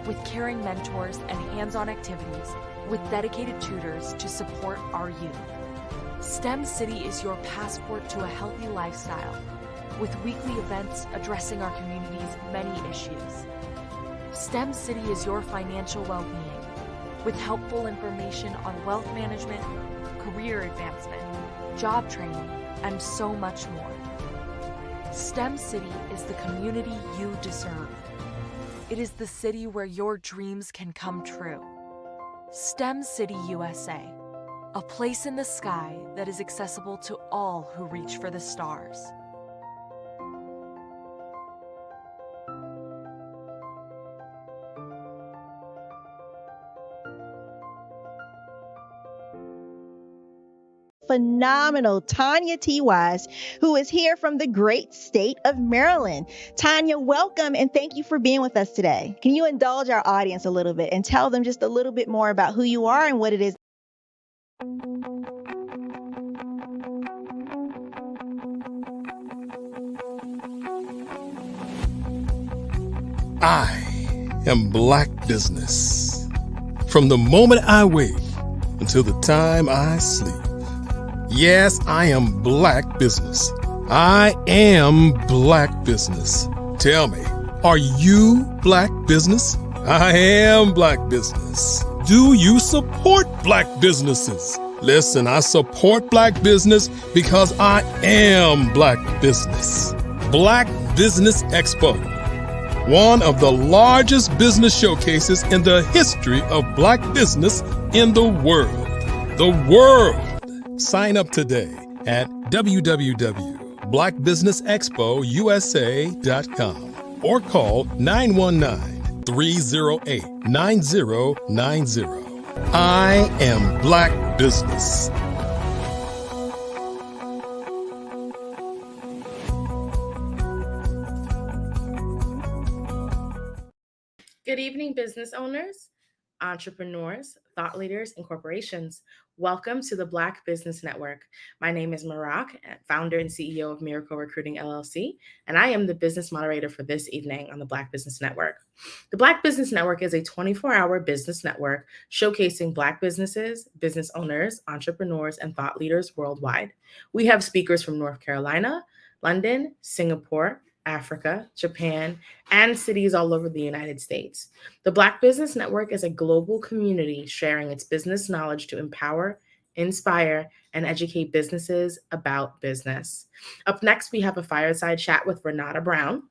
with caring mentors and hands-on activities with dedicated tutors to support our youth. STEM City is your passport to a healthy lifestyle with weekly events addressing our community's many issues. STEM City is your financial well-being with helpful information on wealth management, career advancement, job training, and so much more. STEM City is the community you deserve. It is the city where your dreams can come true. STEM City USA, a place in the sky that is accessible to all who reach for the stars. Phenomenal Tanya T. Wise, who is here from the great state of Maryland. Tanya, welcome and thank you for being with us today. Can you indulge our audience a little bit and tell them just a little bit more about who you are and what it is? I am Black business. From the moment I wake until the time I sleep. Yes, I am Black business. I am Black business. Tell me, are you Black business? I am Black business. Do you support Black businesses? Listen, I support Black business because I am Black business. Black Business Expo, one of the largest business showcases in the history of Black business in the world. The world. Sign up today at www.blackbusinessexpousa.com or call 919-308-9090. I am Black business. Good evening, business owners, entrepreneurs, thought leaders, and corporations. Welcome to the Black Business Network. My name is Marak, founder and CEO of Miracle Recruiting LLC, and I am the business moderator for this evening on the Black Business Network. The Black Business Network is a 24-hour business network showcasing Black businesses, business owners, entrepreneurs, and thought leaders worldwide. We have speakers from North Carolina, London, Singapore, Africa, Japan, and cities all over the United States. The Black Business Network is a global community sharing its business knowledge to empower, inspire, and educate businesses about business. Up next, we have a fireside chat with Renata Brown.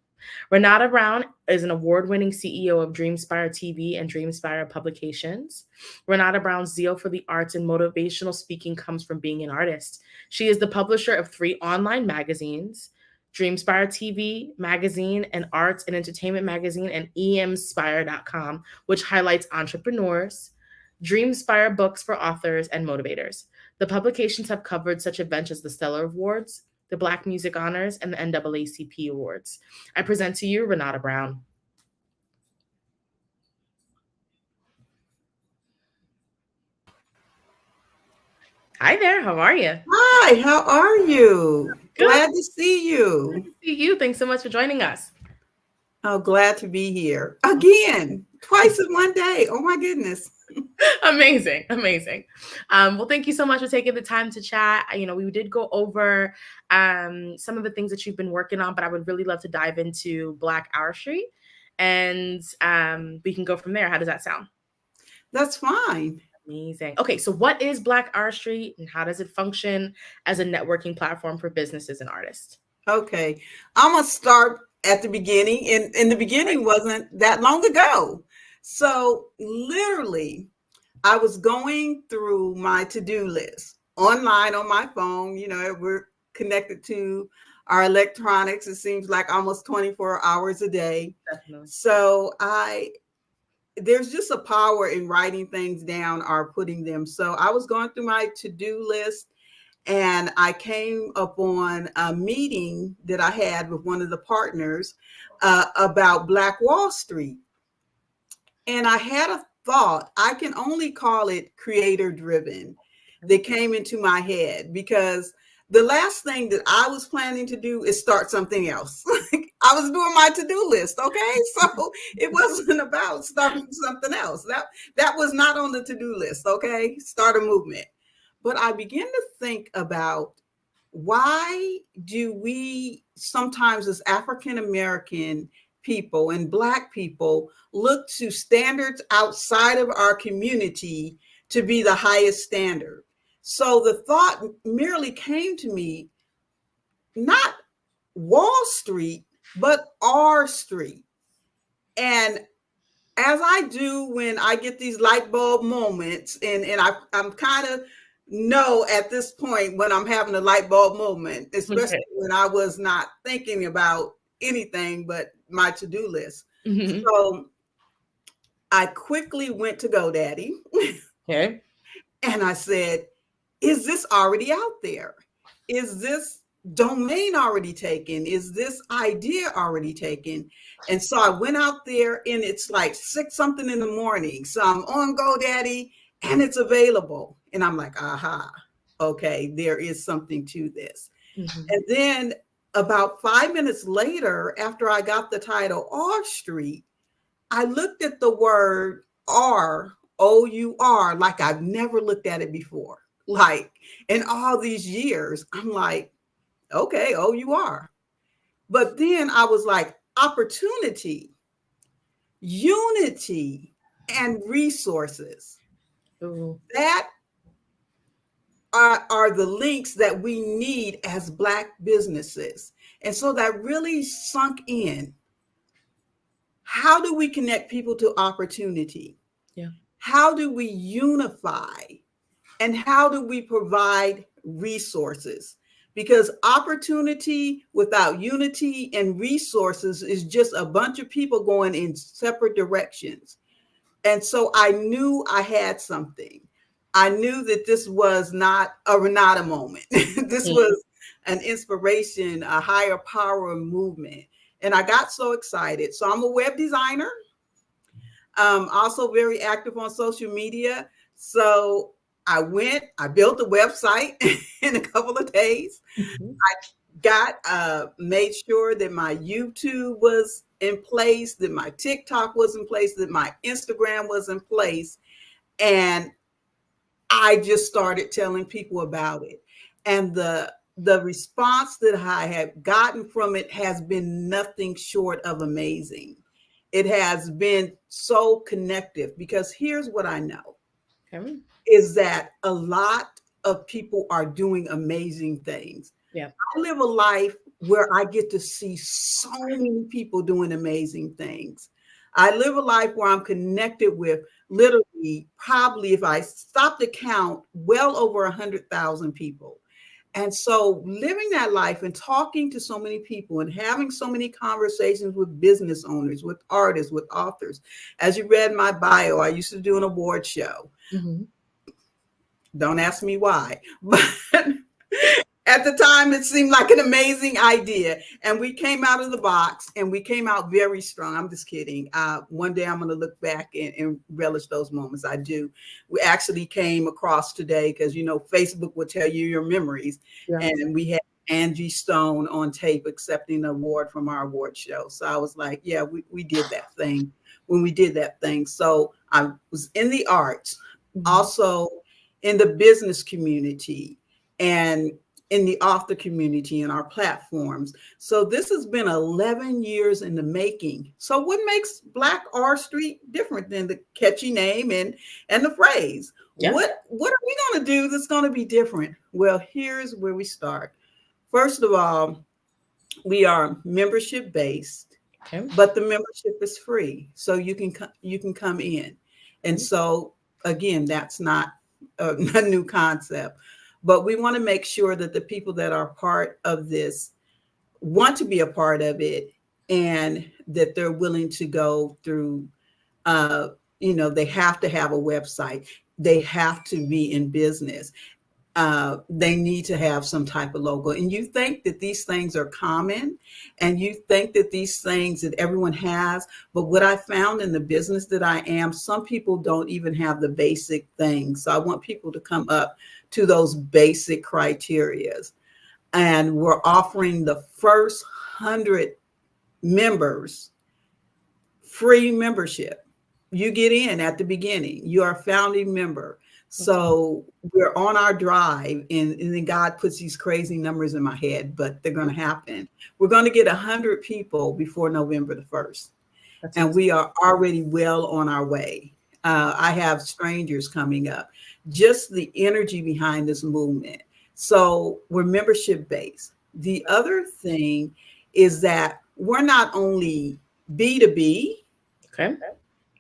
Renata Brown is an award-winning CEO of Dreamspire TV and Dreamspire Publications. Renata Brown's zeal for the arts and motivational speaking comes from being an artist. She is the publisher of 3 online magazines, Dreamspire TV magazine, and Arts and Entertainment magazine, and emspire.com, which highlights entrepreneurs, Dreamspire books for authors and motivators. The publications have covered such events as the Stellar Awards, the Black Music Honors, and the NAACP Awards. I present to you Renata Brown. Hi there, how are you? Hi, how are you? Good. Glad to see you. Glad to see you. Thanks so much for joining us. Oh, glad to be here again, twice in one day. Oh my goodness. Amazing. Well, thank you so much for taking the time to chat. We did go over some of the things that you've been working on, but I would really love to dive into Black Our Street, and we can go from there. How does that sound? That's fine. Amazing. Okay, so what is Black Our Street and how does it function as a networking platform for businesses and artists? Okay, I'm gonna start at the beginning, and the beginning wasn't that long ago. So literally, I was going through my to-do list online on my phone. We're connected to our electronics. It seems like almost 24 hours a day. Definitely. So there's just a power in writing things down or putting them. So I was going through my to-do list, and I came upon a meeting that I had with one of the partners about Black Wall Street. And I had a thought, I can only call it creator driven, that came into my head, because the last thing that I was planning to do is start something else. I was doing my to-do list. Okay. So it wasn't about starting something else. That was not on the to-do list. Okay. Start a movement. But I began to think about, why do we sometimes as African-American people and Black people look to standards outside of our community to be the highest standard? So the thought merely came to me, not Wall Street, but our street. And as I do when I get these light bulb moments, and I'm kind of know at this point when I'm having a light bulb moment, especially when I was not thinking about anything but my to-do list. Mm-hmm. So I quickly went to GoDaddy. Okay. And I said, is this already out there? Is this domain already taken? Is this idea already taken? And so I went out there, and it's like 6 something in the morning. So I'm on GoDaddy and it's available. And I'm like, aha, okay, there is something to this. Mm-hmm. And then about 5 minutes later, after I got the title R Street, I looked at the word R, O-U-R, like I've never looked at it before. Like in all these years, I'm like, okay, O-U-R. But then I was like, opportunity, unity, and resources. Ooh. That are the links that we need as Black businesses. And so that really sunk in. How do we connect people to opportunity? Yeah. How do we unify? And how do we provide resources? Because opportunity without unity and resources is just a bunch of people going in separate directions. And so I knew I had something. I knew that this was not a Renata moment. This was an inspiration, a higher power movement. And I got so excited. So I'm a web designer, also very active on social media. So I built a website in a couple of days. Mm-hmm. I made sure that my YouTube was in place, that my TikTok was in place, that my Instagram was in place. And I just started telling people about it. And the response that I have gotten from it has been nothing short of amazing. It has been so connective, because here's what I know. Okay. Is that a lot of people are doing amazing things. Yeah. I live a life where I get to see so many people doing amazing things. I live a life where I'm connected with literally, probably if I stop to count, well over 100,000 people. And so living that life and talking to so many people and having so many conversations with business owners, with artists, with authors. As you read my bio, I used to do an award show. Mm-hmm. Don't ask me why, but at the time it seemed like an amazing idea. And we came out of the box, and we came out very strong. I'm just kidding. One day I'm going to look back and relish those moments. I do. We actually came across today because, Facebook will tell you your memories. Yeah. And we had Angie Stone on tape accepting an award from our award show. So I was like, yeah, we did that thing when we did that thing. So I was in the arts, also in the business community, and in the author community and our platforms. So this has been 11 years in the making. So what makes Black R Street different than the catchy name and the phrase? Yeah. What are we going to do that's going to be different? Well, here's where we start. First of all, we are membership based, but the membership is free, so you can come in. And so again, that's not a new concept, but we want to make sure that the people that are part of this want to be a part of it, and that they're willing to go through. They have to have a website. They have to be in business. They need to have some type of logo. And you think that these things are common, and you think that these things that everyone has. But what I found in the business that I am, some people don't even have the basic things. So I want people to come up to those basic criterias. And we're offering the first 100 members free membership. You get in at the beginning. You are a founding member. So we're on our drive, and then God puts these crazy numbers in my head, but they're going to happen. We're going to get 100 people before November the 1st. And we are already well on our way. I have strangers coming up. Just the energy behind this movement. So we're membership based. The other thing is that we're not only B2B. Okay.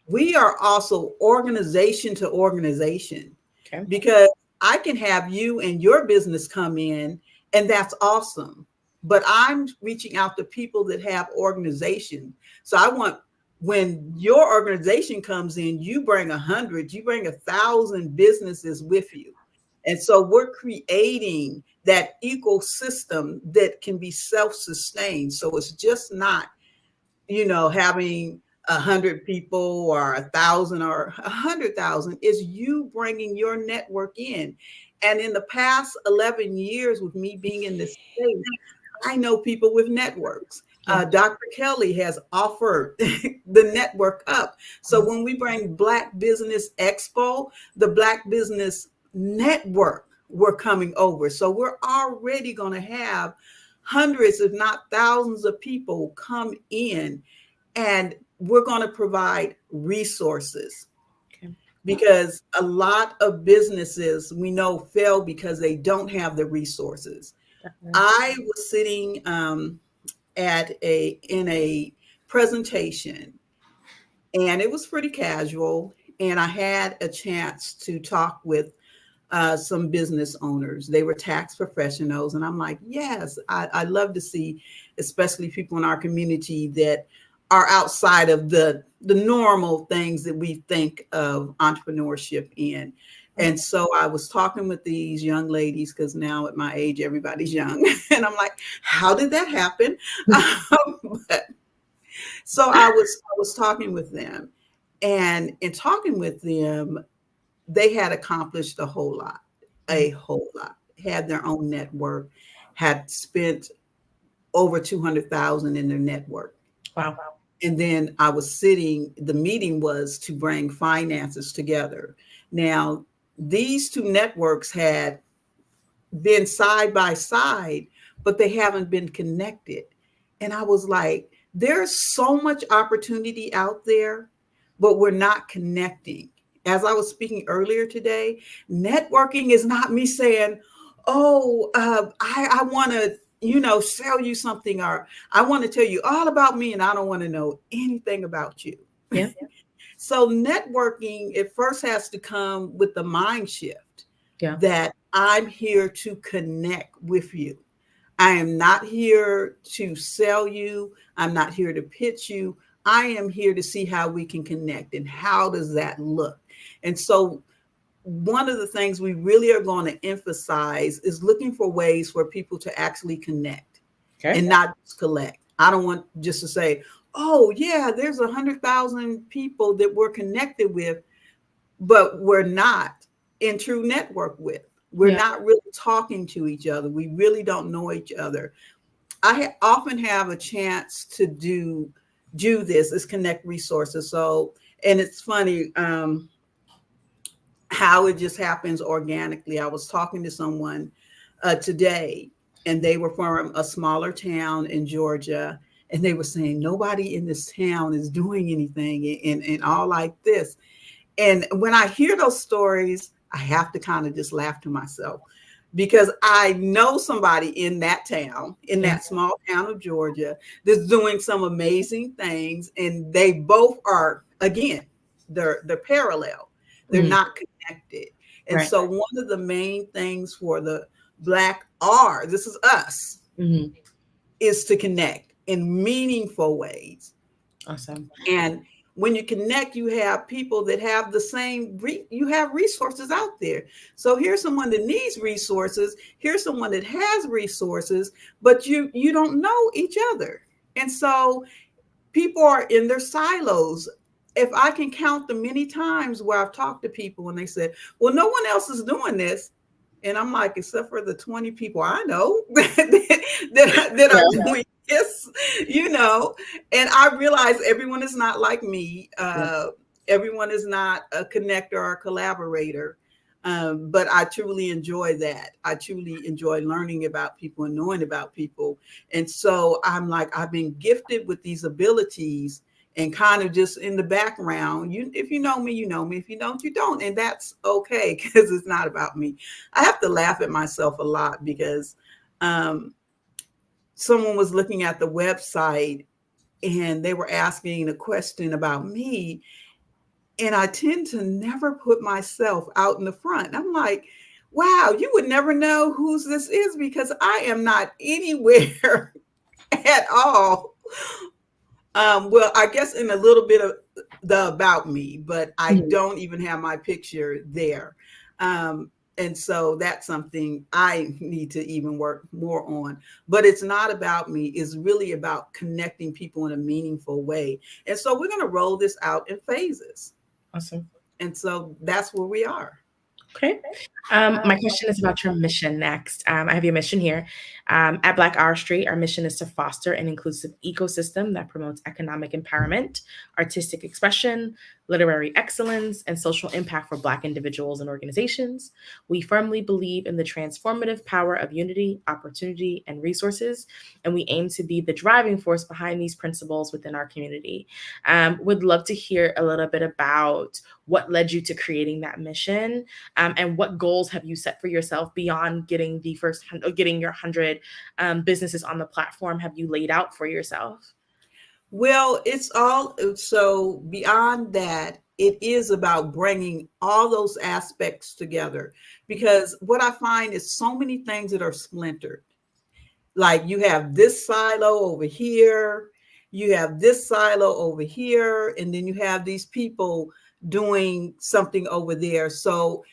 We are also organization to organization. Okay. Because I can have you and your business come in, and that's awesome. But I'm reaching out to people that have organization. So I want, when your organization comes in, you bring 100, you bring 1,000 businesses with you. And so we're creating that ecosystem that can be self-sustained. So it's just not, having 100 people or 1,000 or 100,000. Is you bringing your network in. And in the past 11 years with me being in this space, I know people with networks. Dr. Kelly has offered the network up. So when we bring Black Business Expo, the Black Business Network, we're coming over. So we're already going to have hundreds, if not thousands of people come in, and we're going to provide resources. Because a lot of businesses we know fail because they don't have the resources. I was sitting in a presentation, and it was pretty casual, and I had a chance to talk with some business owners. They were tax professionals, and I'm like, yes, I love to see, especially people in our community that are outside of the normal things that we think of entrepreneurship in. And so I was talking with these young ladies, because now at my age, everybody's young. And I'm like, how did that happen? So I was talking with them, and in talking with them, they had accomplished a whole lot, had their own network, had spent over 200,000 in their network. Wow. And then I was sitting, the meeting was to bring finances together. Now, these two networks had been side by side, but they haven't been connected. And I was like, there's so much opportunity out there, but we're not connecting. As I was speaking earlier today, networking is not me saying, oh, I want to, sell you something, or I want to tell you all about me, and I don't want to know anything about you. Yeah. So networking, it first has to come with the mind shift that I'm here to connect with you. I am not here to sell you. I'm not here to pitch you. I am here to see how we can connect, and how does that look? And so one of the things we really are going to emphasize is looking for ways for people to actually connect and not just collect. I don't want just to say, oh yeah, there's 100,000 people that we're connected with, but we're not in true network with. We're not really talking to each other. We really don't know each other. I often have a chance to do this, is connect resources. So, and it's funny how it just happens organically. I was talking to someone today, and they were from a smaller town in Georgia, and they were saying nobody in this town is doing anything and all like this. And when I hear those stories, I have to kind of just laugh to myself, because I know somebody in that town, in that small town of Georgia, that's doing some amazing things. And they both are, again, they're parallel. They're not connected. And so one of the main things for the Black R, this is us, is to connect in meaningful ways. Awesome. And when you connect, you have people that have the same, you have resources out there. So here's someone that needs resources. Here's someone that has resources, but you don't know each other. And so people are in their silos. If I can count the many times where I've talked to people and they said, well, no one else is doing this. And I'm like, except for the 20 people I know that are doing this, you know. And I realize everyone is not like me. Everyone is not a connector or a collaborator. But I truly enjoy that. I truly enjoy learning about people and knowing about people. And so I'm like, I've been gifted with these abilities, and kind of just in the background. If you know me, you know me. If you don't, you don't. And that's okay, because it's not about me. I have to laugh at myself a lot, because someone was looking at the website and they were asking a question about me. And I tend to never put myself out in the front. I'm like, wow, you would never know whose this is, because I am not anywhere at all. Well, I guess in a little bit of the about me, but I don't even have my picture there. And so that's something I need to even work more on. But it's not about me. It's really about connecting people in a meaningful way. And so we're going to roll this out in phases. Awesome. And so that's where we are. Okay. My question is about your mission next. I have your mission here. At Black R Street, our mission is to foster an inclusive ecosystem that promotes economic empowerment, artistic expression, literary excellence, and social impact for Black individuals and organizations. We firmly believe in the transformative power of unity, opportunity, and resources, and we aim to be the driving force behind these principles within our community. Would love to hear a little bit about what led you to creating that mission, and what goals have you set for yourself beyond getting your 100 businesses on the platform have you laid out for yourself? Well, it's all, so beyond that, it is about bringing all those aspects together, because what I find is so many things that are splintered. Like you have this silo over here, you have this silo over here, and then you have these people doing something over there. So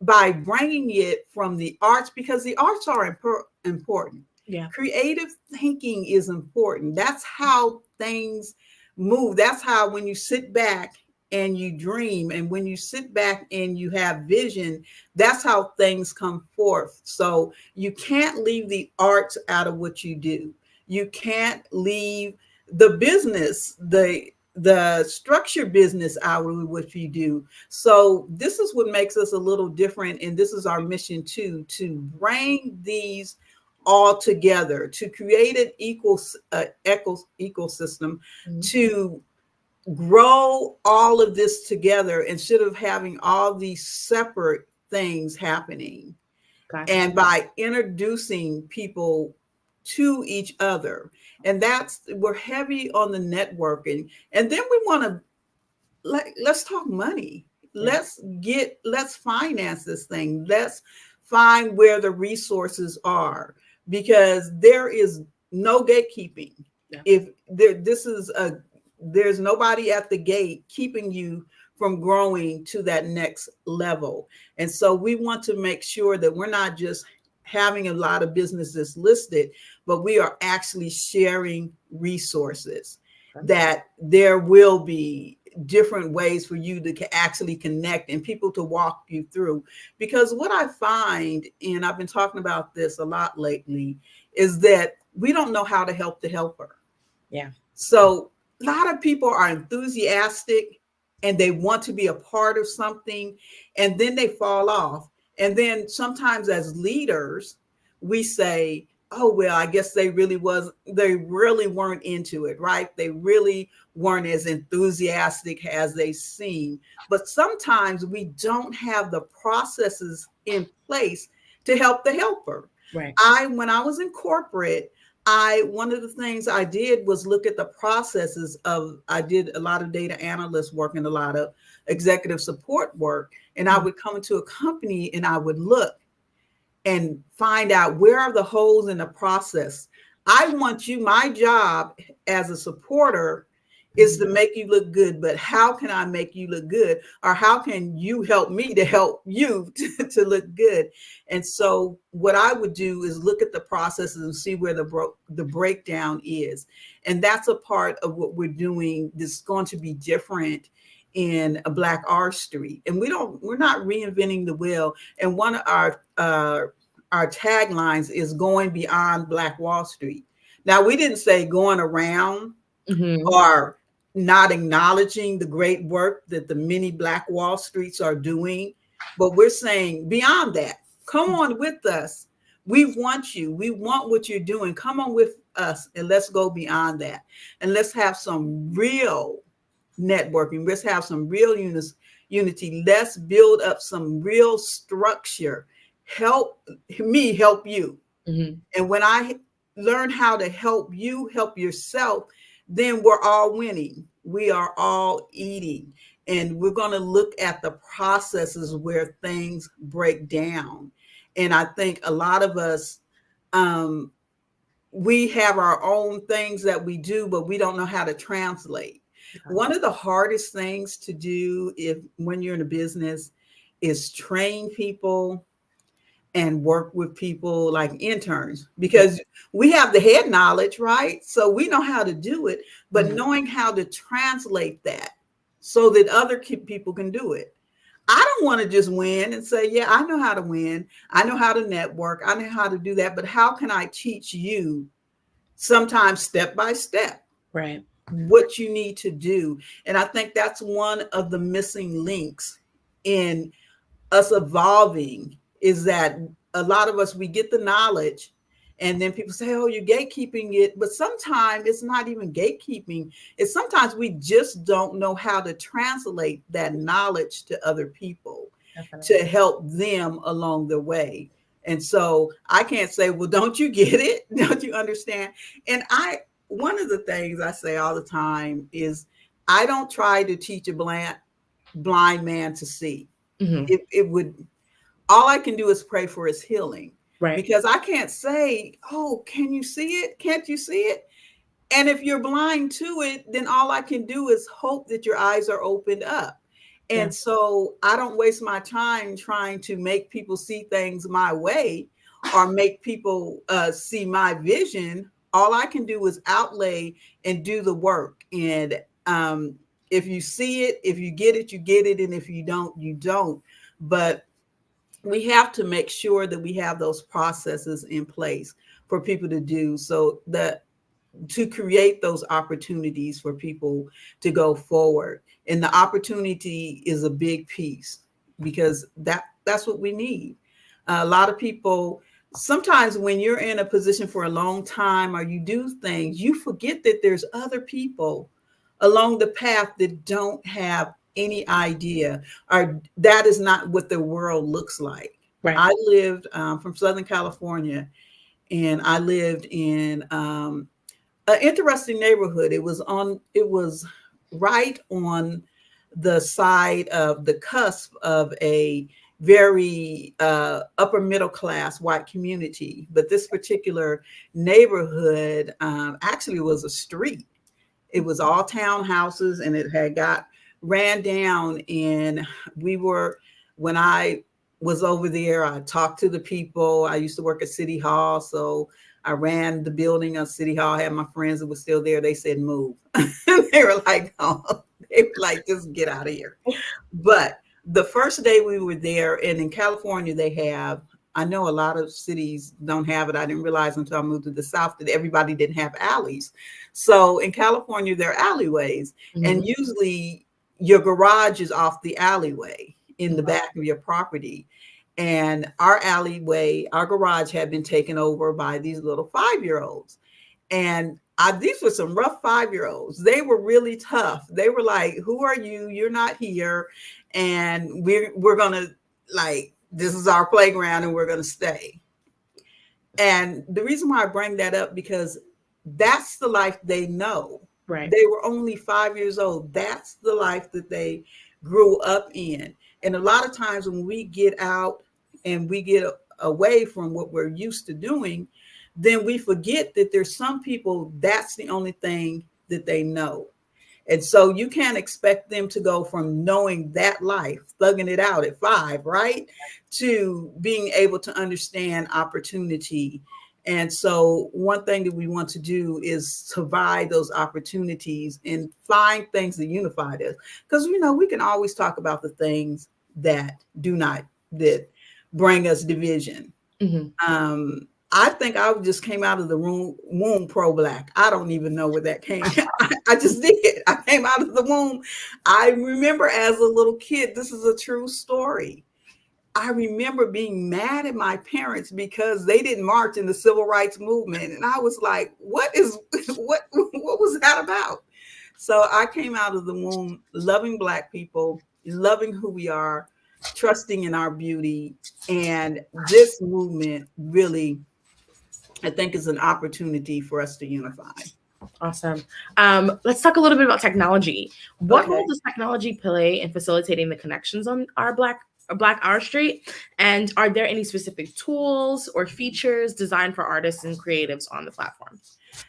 by bringing it from the arts, because the arts are important. Yeah. Creative thinking is important. That's how things move. That's how, when you sit back and you dream, and when you sit back and you have vision, that's how things come forth. So you can't leave the arts out of what you do. You can't leave the business, the structure business out of what you do. So this is what makes us a little different. And this is our mission too, to bring these all together, to create an ecosystem, to grow all of this together instead of having all these separate things happening. Gotcha. And by introducing people to each other. And we're heavy on the networking. And then we want to, let's talk money. Yeah. Let's finance this thing. Let's find where the resources are, because there is no gatekeeping. Yeah. If there's nobody at the gate keeping you from growing to that next level. And so we want to make sure that we're not just having a lot of businesses listed, but we are actually sharing resources, that there will be different ways for you to actually connect and people to walk you through. Because what I find, and I've been talking about this a lot lately, is that we don't know how to help the helper. Yeah. So a lot of people are enthusiastic and they want to be a part of something, and then they fall off. And then sometimes as leaders, we say, oh, well, I guess they really weren't into it, right? They really weren't as enthusiastic as they seem. But sometimes we don't have the processes in place to help the helper. Right. When I was in corporate, one of the things I did was look at the processes I did a lot of data analyst work and a lot of executive support work. And I would come into a company and I would look and find out where are the holes in the process. My job as a supporter is to make you look good, but how can I make you look good? Or how can you help me to help you to look good? And so what I would do is look at the processes and see where the breakdown is. And that's a part of what we're doing that's going to be different in a Black R Street. And we're not reinventing the wheel. And one of our taglines is going beyond Black Wall Street. Now, we didn't say going around or not acknowledging the great work that the many Black Wall Streets are doing, but we're saying beyond that, come on with us. We want you. We want what you're doing. Come on with us and let's go beyond that. And let's have some real networking. Let's have some real unity. Let's build up some real structure. Help me help you. And when I learn how to help you help yourself, then we're all winning. We are all eating. And we're going to look at the processes where things break down. And I think a lot of us, we have our own things that we do, but we don't know how to translate. One of the hardest things to do when you're in a business is train people and work with people like interns, because we have the head knowledge, right? So we know how to do it, but knowing how to translate that so that other people can do it. I don't want to just win and say, yeah, I know how to win. I know how to network. I know how to do that. But how can I teach you sometimes step by step? Right. What you need to do. And I think that's one of the missing links in us evolving, is that a lot of us, we get the knowledge and then people say, oh, you're gatekeeping it. But sometimes it's not even gatekeeping. It's sometimes we just don't know how to translate that knowledge to other people to help them along the way. And so I can't say, well, don't you get it? Don't you understand? And one of the things I say all the time is I don't try to teach a blind man to see. All I can do is pray for his healing. Right. Because I can't say, oh, can you see it? Can't you see it? And if you're blind to it, then all I can do is hope that your eyes are opened up. And so I don't waste my time trying to make people see things my way or make people see my vision. All I can do is outlay and do the work. And if you see it, if you get it, you get it. And if you don't, you don't. But we have to make sure that we have those processes in place for people to do, so that to create those opportunities for people to go forward. And the opportunity is a big piece, because that's what we need. A lot of people, sometimes when you're in a position for a long time or you do things, you forget that there's other people along the path that don't have any idea, or that is not what the world looks like. Right. I lived from Southern California, and I lived in an interesting neighborhood. It was right on the side of the cusp of a very upper middle class white community. But this particular neighborhood actually was a street. It was all townhouses, and it had ran down. And when I was over there, I talked to the people. I used to work at City Hall, so I ran the building of City Hall. I had my friends that were still there. They said, move. They were like, oh, they were like, just get out of here. But the first day we were there, and in California, they have, I know a lot of cities don't have it. I didn't realize until I moved to the South that everybody didn't have alleys. So in California, there are alleyways, and usually your garage is off the alleyway in the back of your property. And our alleyway, our garage had been taken over by these little 5-year-olds. And these were some rough 5-year-olds. They were really tough. They were like, who are you? You're not here. And we're going to, like, this is our playground and we're going to stay. And the reason why I bring that up, because that's the life they know. Right. They were only 5 years old. That's the life that they grew up in. And a lot of times when we get out and we get away from what we're used to doing, then we forget that there's some people, that's the only thing that they know. And so you can't expect them to go from knowing that life, thugging it out at 5, right, to being able to understand opportunity. And so one thing that we want to do is provide those opportunities and find things that unify us. Because, you know, we can always talk about the things that that bring us division. I think I just came out of the womb pro-Black. I don't even know where that came. I just did. I came out of the womb. I remember as a little kid, this is a true story. I remember being mad at my parents because they didn't march in the civil rights movement. And I was like, what was that about? So I came out of the womb loving Black people, loving who we are, trusting in our beauty. And this movement really, I think, is an opportunity for us to unify. Awesome. Let's talk a little bit about technology. What role does technology play in facilitating the connections on our Black Our Street? And are there any specific tools or features designed for artists and creatives on the platform?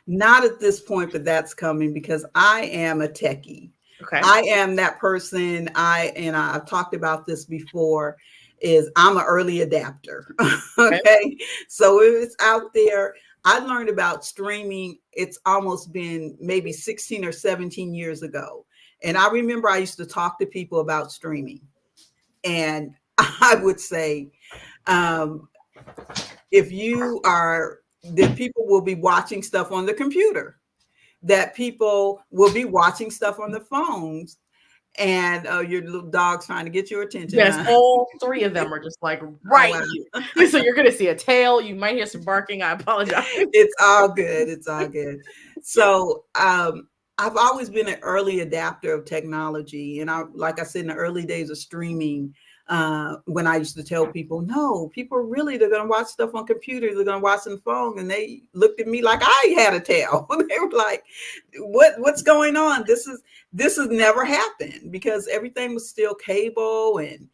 Not at this point, but that's coming because I am a techie. Okay. I am that person. I've talked about this before, is I'm an early adapter. Okay. So if it's out there, I learned about streaming. It's almost been maybe 16 or 17 years ago. And I remember I used to talk to people about streaming. And I would say, if you are, that people will be watching stuff on the computer, that people will be watching stuff on the phones, and your little dog's trying to get your attention. Yes, all 3 of them are just like you. So you're going to see a tail. You might hear some barking. I apologize. It's all good. It's all good. So I've always been an early adapter of technology. And like I said, in the early days of streaming, when I used to tell people, no, people really, they're going to watch stuff on computers, they're going to watch on the phone. And they looked at me like I had a tail. They were like, what's going on? This has never happened, because everything was still cable and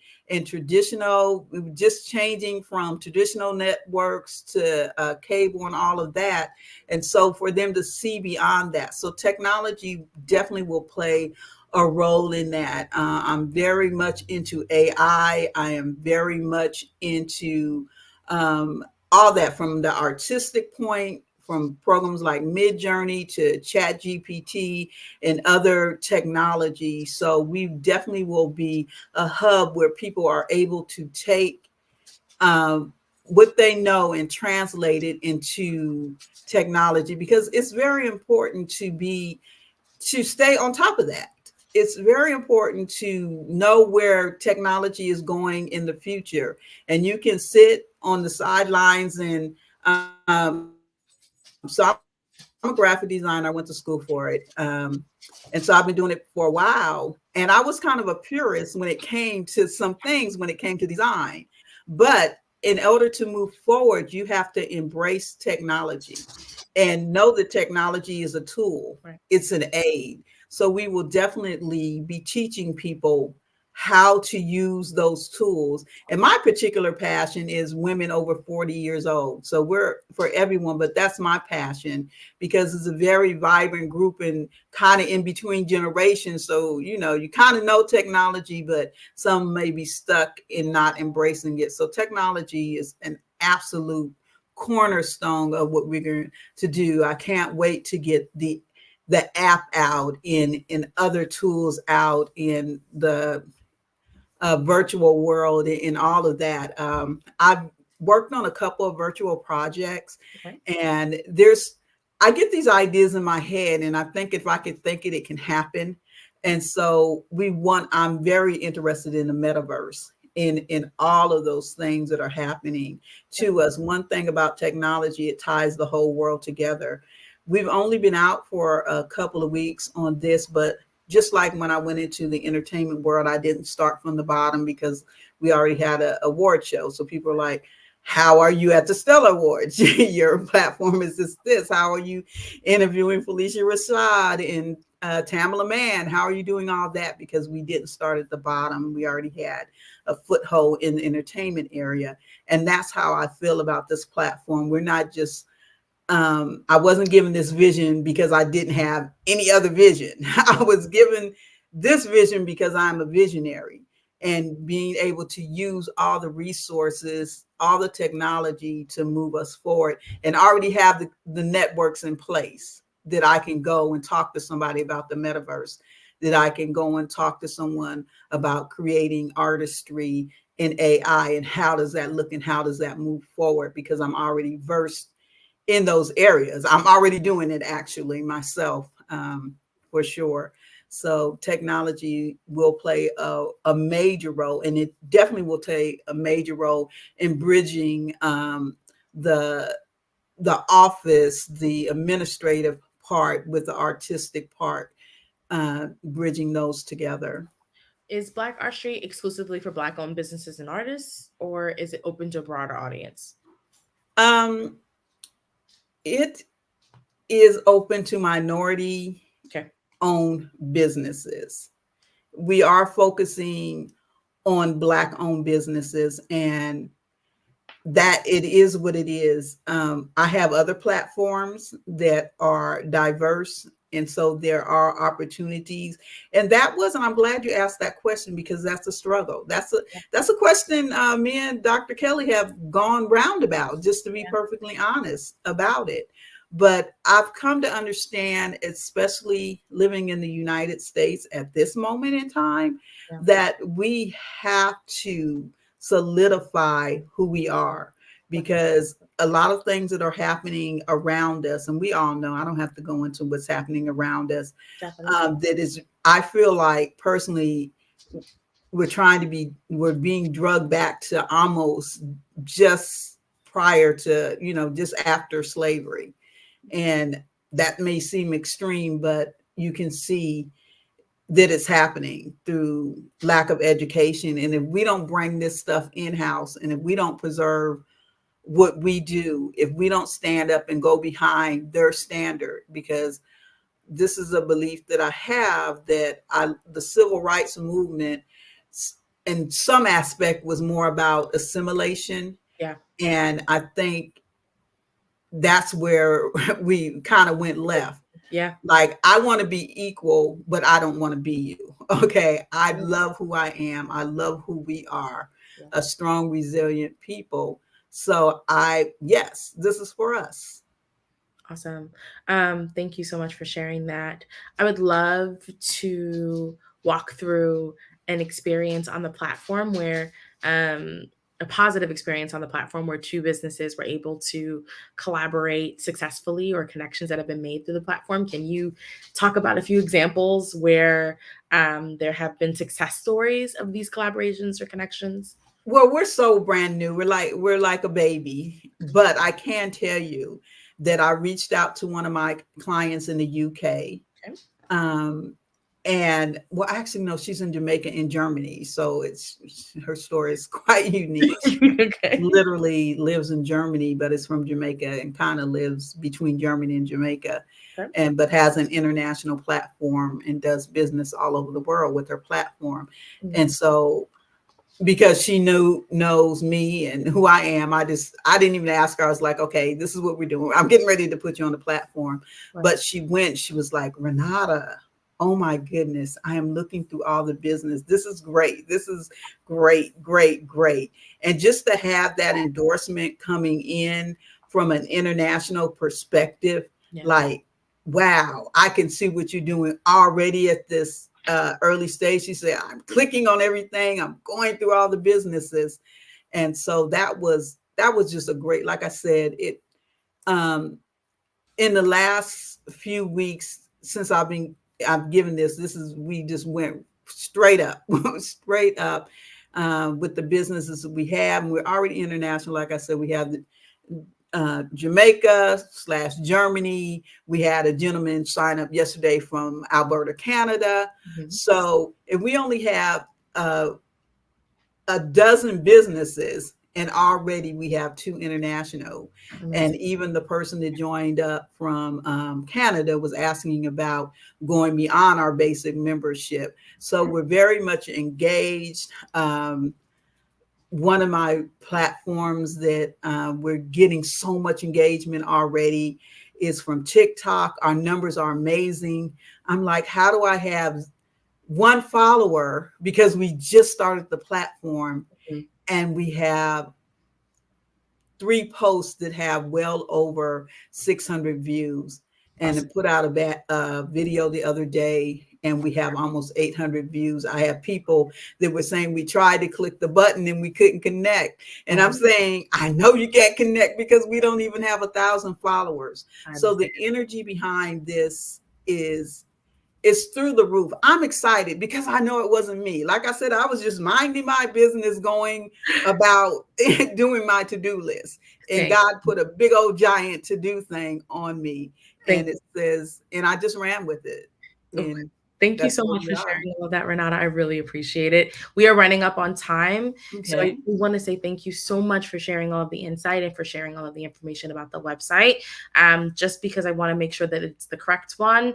traditional. We were just changing from traditional networks to cable and all of that. And so for them to see beyond that. So technology definitely will play a role in that. I'm very much into AI. I am very much into all that, from the artistic point, from programs like Midjourney to ChatGPT and other technology. So we definitely will be a hub where people are able to take what they know and translate it into technology, because it's very important to stay on top of that. It's very important to know where technology is going in the future. And you can sit on the sidelines and so I'm a graphic designer. I went to school for it. And so I've been doing it for a while. And I was kind of a purist when it came to some things, when it came to design. But in order to move forward, you have to embrace technology and know that technology is a tool. Right. It's an aid. So we will definitely be teaching people how to use those tools. And my particular passion is women over 40 years old. So we're for everyone, but that's my passion, because it's a very vibrant group and kind of in between generations. So, you kind of know technology, but some may be stuck in not embracing it. So technology is an absolute cornerstone of what we're going to do. I can't wait to get the app out, in other tools out, in the virtual world, in all of that. I've worked on a couple of virtual projects, and I get these ideas in my head, and I think if I could think it, it can happen. And so I'm very interested in the metaverse, in all of those things that are happening to us. One thing about technology, it ties the whole world together. We've only been out for a couple of weeks on this, but just like when I went into the entertainment world, I didn't start from the bottom because we already had an award show. So people are like, how are you at the Stellar Awards? Your platform is this. How are you interviewing Felicia Rashad and Tamala Mann? How are you doing all that? Because we didn't start at the bottom. We already had a foothold in the entertainment area. And that's how I feel about this platform. We're not just I wasn't given this vision because I didn't have any other vision. I was given this vision because I'm a visionary, and being able to use all the resources, all the technology to move us forward, and already have the networks in place that I can go and talk to somebody about the metaverse, that I can go and talk to someone about creating artistry in AI, and how does that look and how does that move forward, because I'm already versed in those areas. I'm already doing it actually myself, for sure. So technology will play a major role, and it definitely will take a major role in bridging the office, the administrative part with the artistic part, bridging those together. Is Black Art Street exclusively for Black-owned businesses and artists, or is it open to a broader audience? It is open to minority-owned businesses. We are focusing on Black-owned businesses, and that it is what it is. I have other platforms that are diverse, and so there are opportunities. And I'm glad you asked that question, because that's a struggle. That's a question me and Dr. Kelly have gone roundabout, just to be perfectly honest about it. But I've come to understand, especially living in the United States at this moment in time, that we have to solidify who we are, because a lot of things that are happening around us, and we all know, I don't have to go into what's happening around us, I feel like personally, we're being drugged back to almost just prior to, just after slavery. And that may seem extreme, but you can see that it's happening through lack of education. And if we don't bring this stuff in-house, and if we don't preserve what we do, if we don't stand up and go behind their standard, because this is a belief that I have, that the civil rights movement in some aspect was more about assimilation. Yeah. And I think that's where we kind of went left. Yeah. Like, I want to be equal, but I don't want to be you. Okay. I love who I am. I love who we are, a strong, resilient people. So yes, this is for us. Awesome. Thank you so much for sharing that. I would love to walk through an experience on the platform where, a positive experience on the platform where two businesses were able to collaborate successfully, or connections that have been made through the platform. Can you talk about a few examples where there have been success stories of these collaborations or connections? Well, we're so brand new. We're like a baby, but I can tell you that I reached out to one of my clients in the UK. Okay. And well, actually, no, she's in Jamaica, in Germany. So her story is quite unique. Okay. Literally lives in Germany, but is from Jamaica, and kind of lives between Germany and Jamaica. Okay. But has an international platform and does business all over the world with her platform. Mm-hmm. And so, because she knows me and who I am, I didn't even ask her. I was like, okay, this is what we're doing. I'm getting ready to put you on the platform. Right. But she was like, Renata, oh my goodness, I am looking through all the business. This is great. This is great, great, great. And just to have that endorsement coming in from an international perspective. Yeah. Like, wow, I can see what you're doing already at this early stage. She said, I'm clicking on everything. I'm going through all the businesses. And so that was just a great, like I said, it, in the last few weeks since I've given we just went straight up with the businesses that we have. And we're already international. Like I said, we have Jamaica/Germany. We had a gentleman sign up yesterday from Alberta, Canada. Mm-hmm. So if we only have a dozen businesses, and already we have 2 international. Amazing. And even the person that joined up from Canada was asking about going beyond our basic membership. So we're very much engaged. One of my platforms that we're getting so much engagement already is from TikTok. Our numbers are amazing. I'm like, how do I have 1 follower? Because we just started the platform. Mm-hmm. And we have 3 posts that have well over 600 views. And I put out a video the other day, and we have almost 800 views. I have people that were saying we tried to click the button and we couldn't connect. And I'm saying, I know you can't connect because we don't even have 1,000 followers. So the energy behind this is through the roof. I'm excited because I know it wasn't me. Like I said, I was just minding my business, going about doing my to-do list. And God put a big old giant to-do thing on me. And it says, and I just ran with it. And thank you so much for sharing all of that, Renata. I really appreciate it. We are running up on time. Okay. So I want to say thank you so much for sharing all of the insight and for sharing all of the information about the website. Just because I want to make sure that it's the correct one.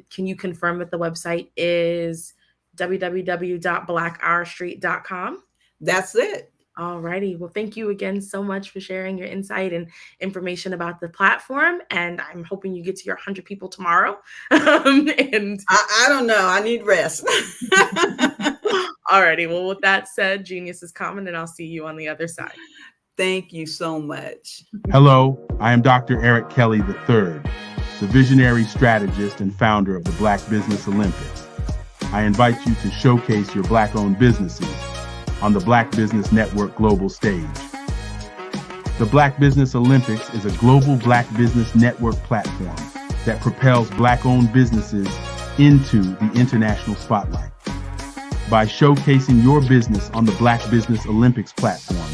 Can you confirm that the website is www.blackourstreet.com? That's it. All righty. Well, thank you again so much for sharing your insight and information about the platform. And I'm hoping you get to your 100 people tomorrow. And I don't know. I need rest. All righty. Well, with that said, genius is coming, and I'll see you on the other side. Thank you so much. Hello, I am Dr. Eric Kelly III, the visionary strategist and founder of the Black Business Olympics. I invite you to showcase your Black-owned businesses on the Black Business Network global stage. The Black Business Olympics is a global Black Business Network platform that propels Black-owned businesses into the international spotlight. By showcasing your business on the Black Business Olympics platform,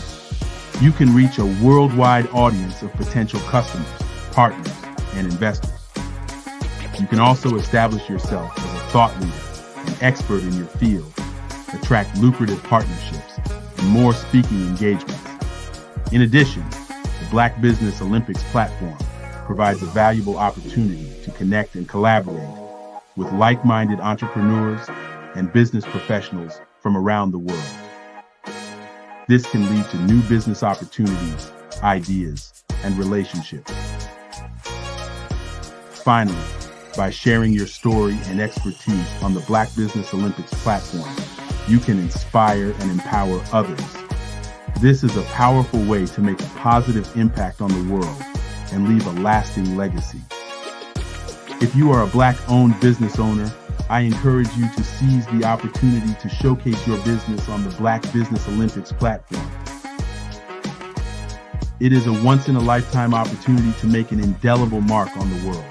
you can reach a worldwide audience of potential customers, partners, and investors. You can also establish yourself as a thought leader, an expert in your field, attract lucrative partnerships, and more speaking engagements. In addition, the Black Business Olympics platform provides a valuable opportunity to connect and collaborate with like-minded entrepreneurs and business professionals from around the world. This can lead to new business opportunities, ideas, and relationships. Finally, by sharing your story and expertise on the Black Business Olympics platform, you can inspire and empower others. This is a powerful way to make a positive impact on the world and leave a lasting legacy. If you are a Black-owned business owner, I encourage you to seize the opportunity to showcase your business on the Black Business Olympics platform. It is a once-in-a-lifetime opportunity to make an indelible mark on the world.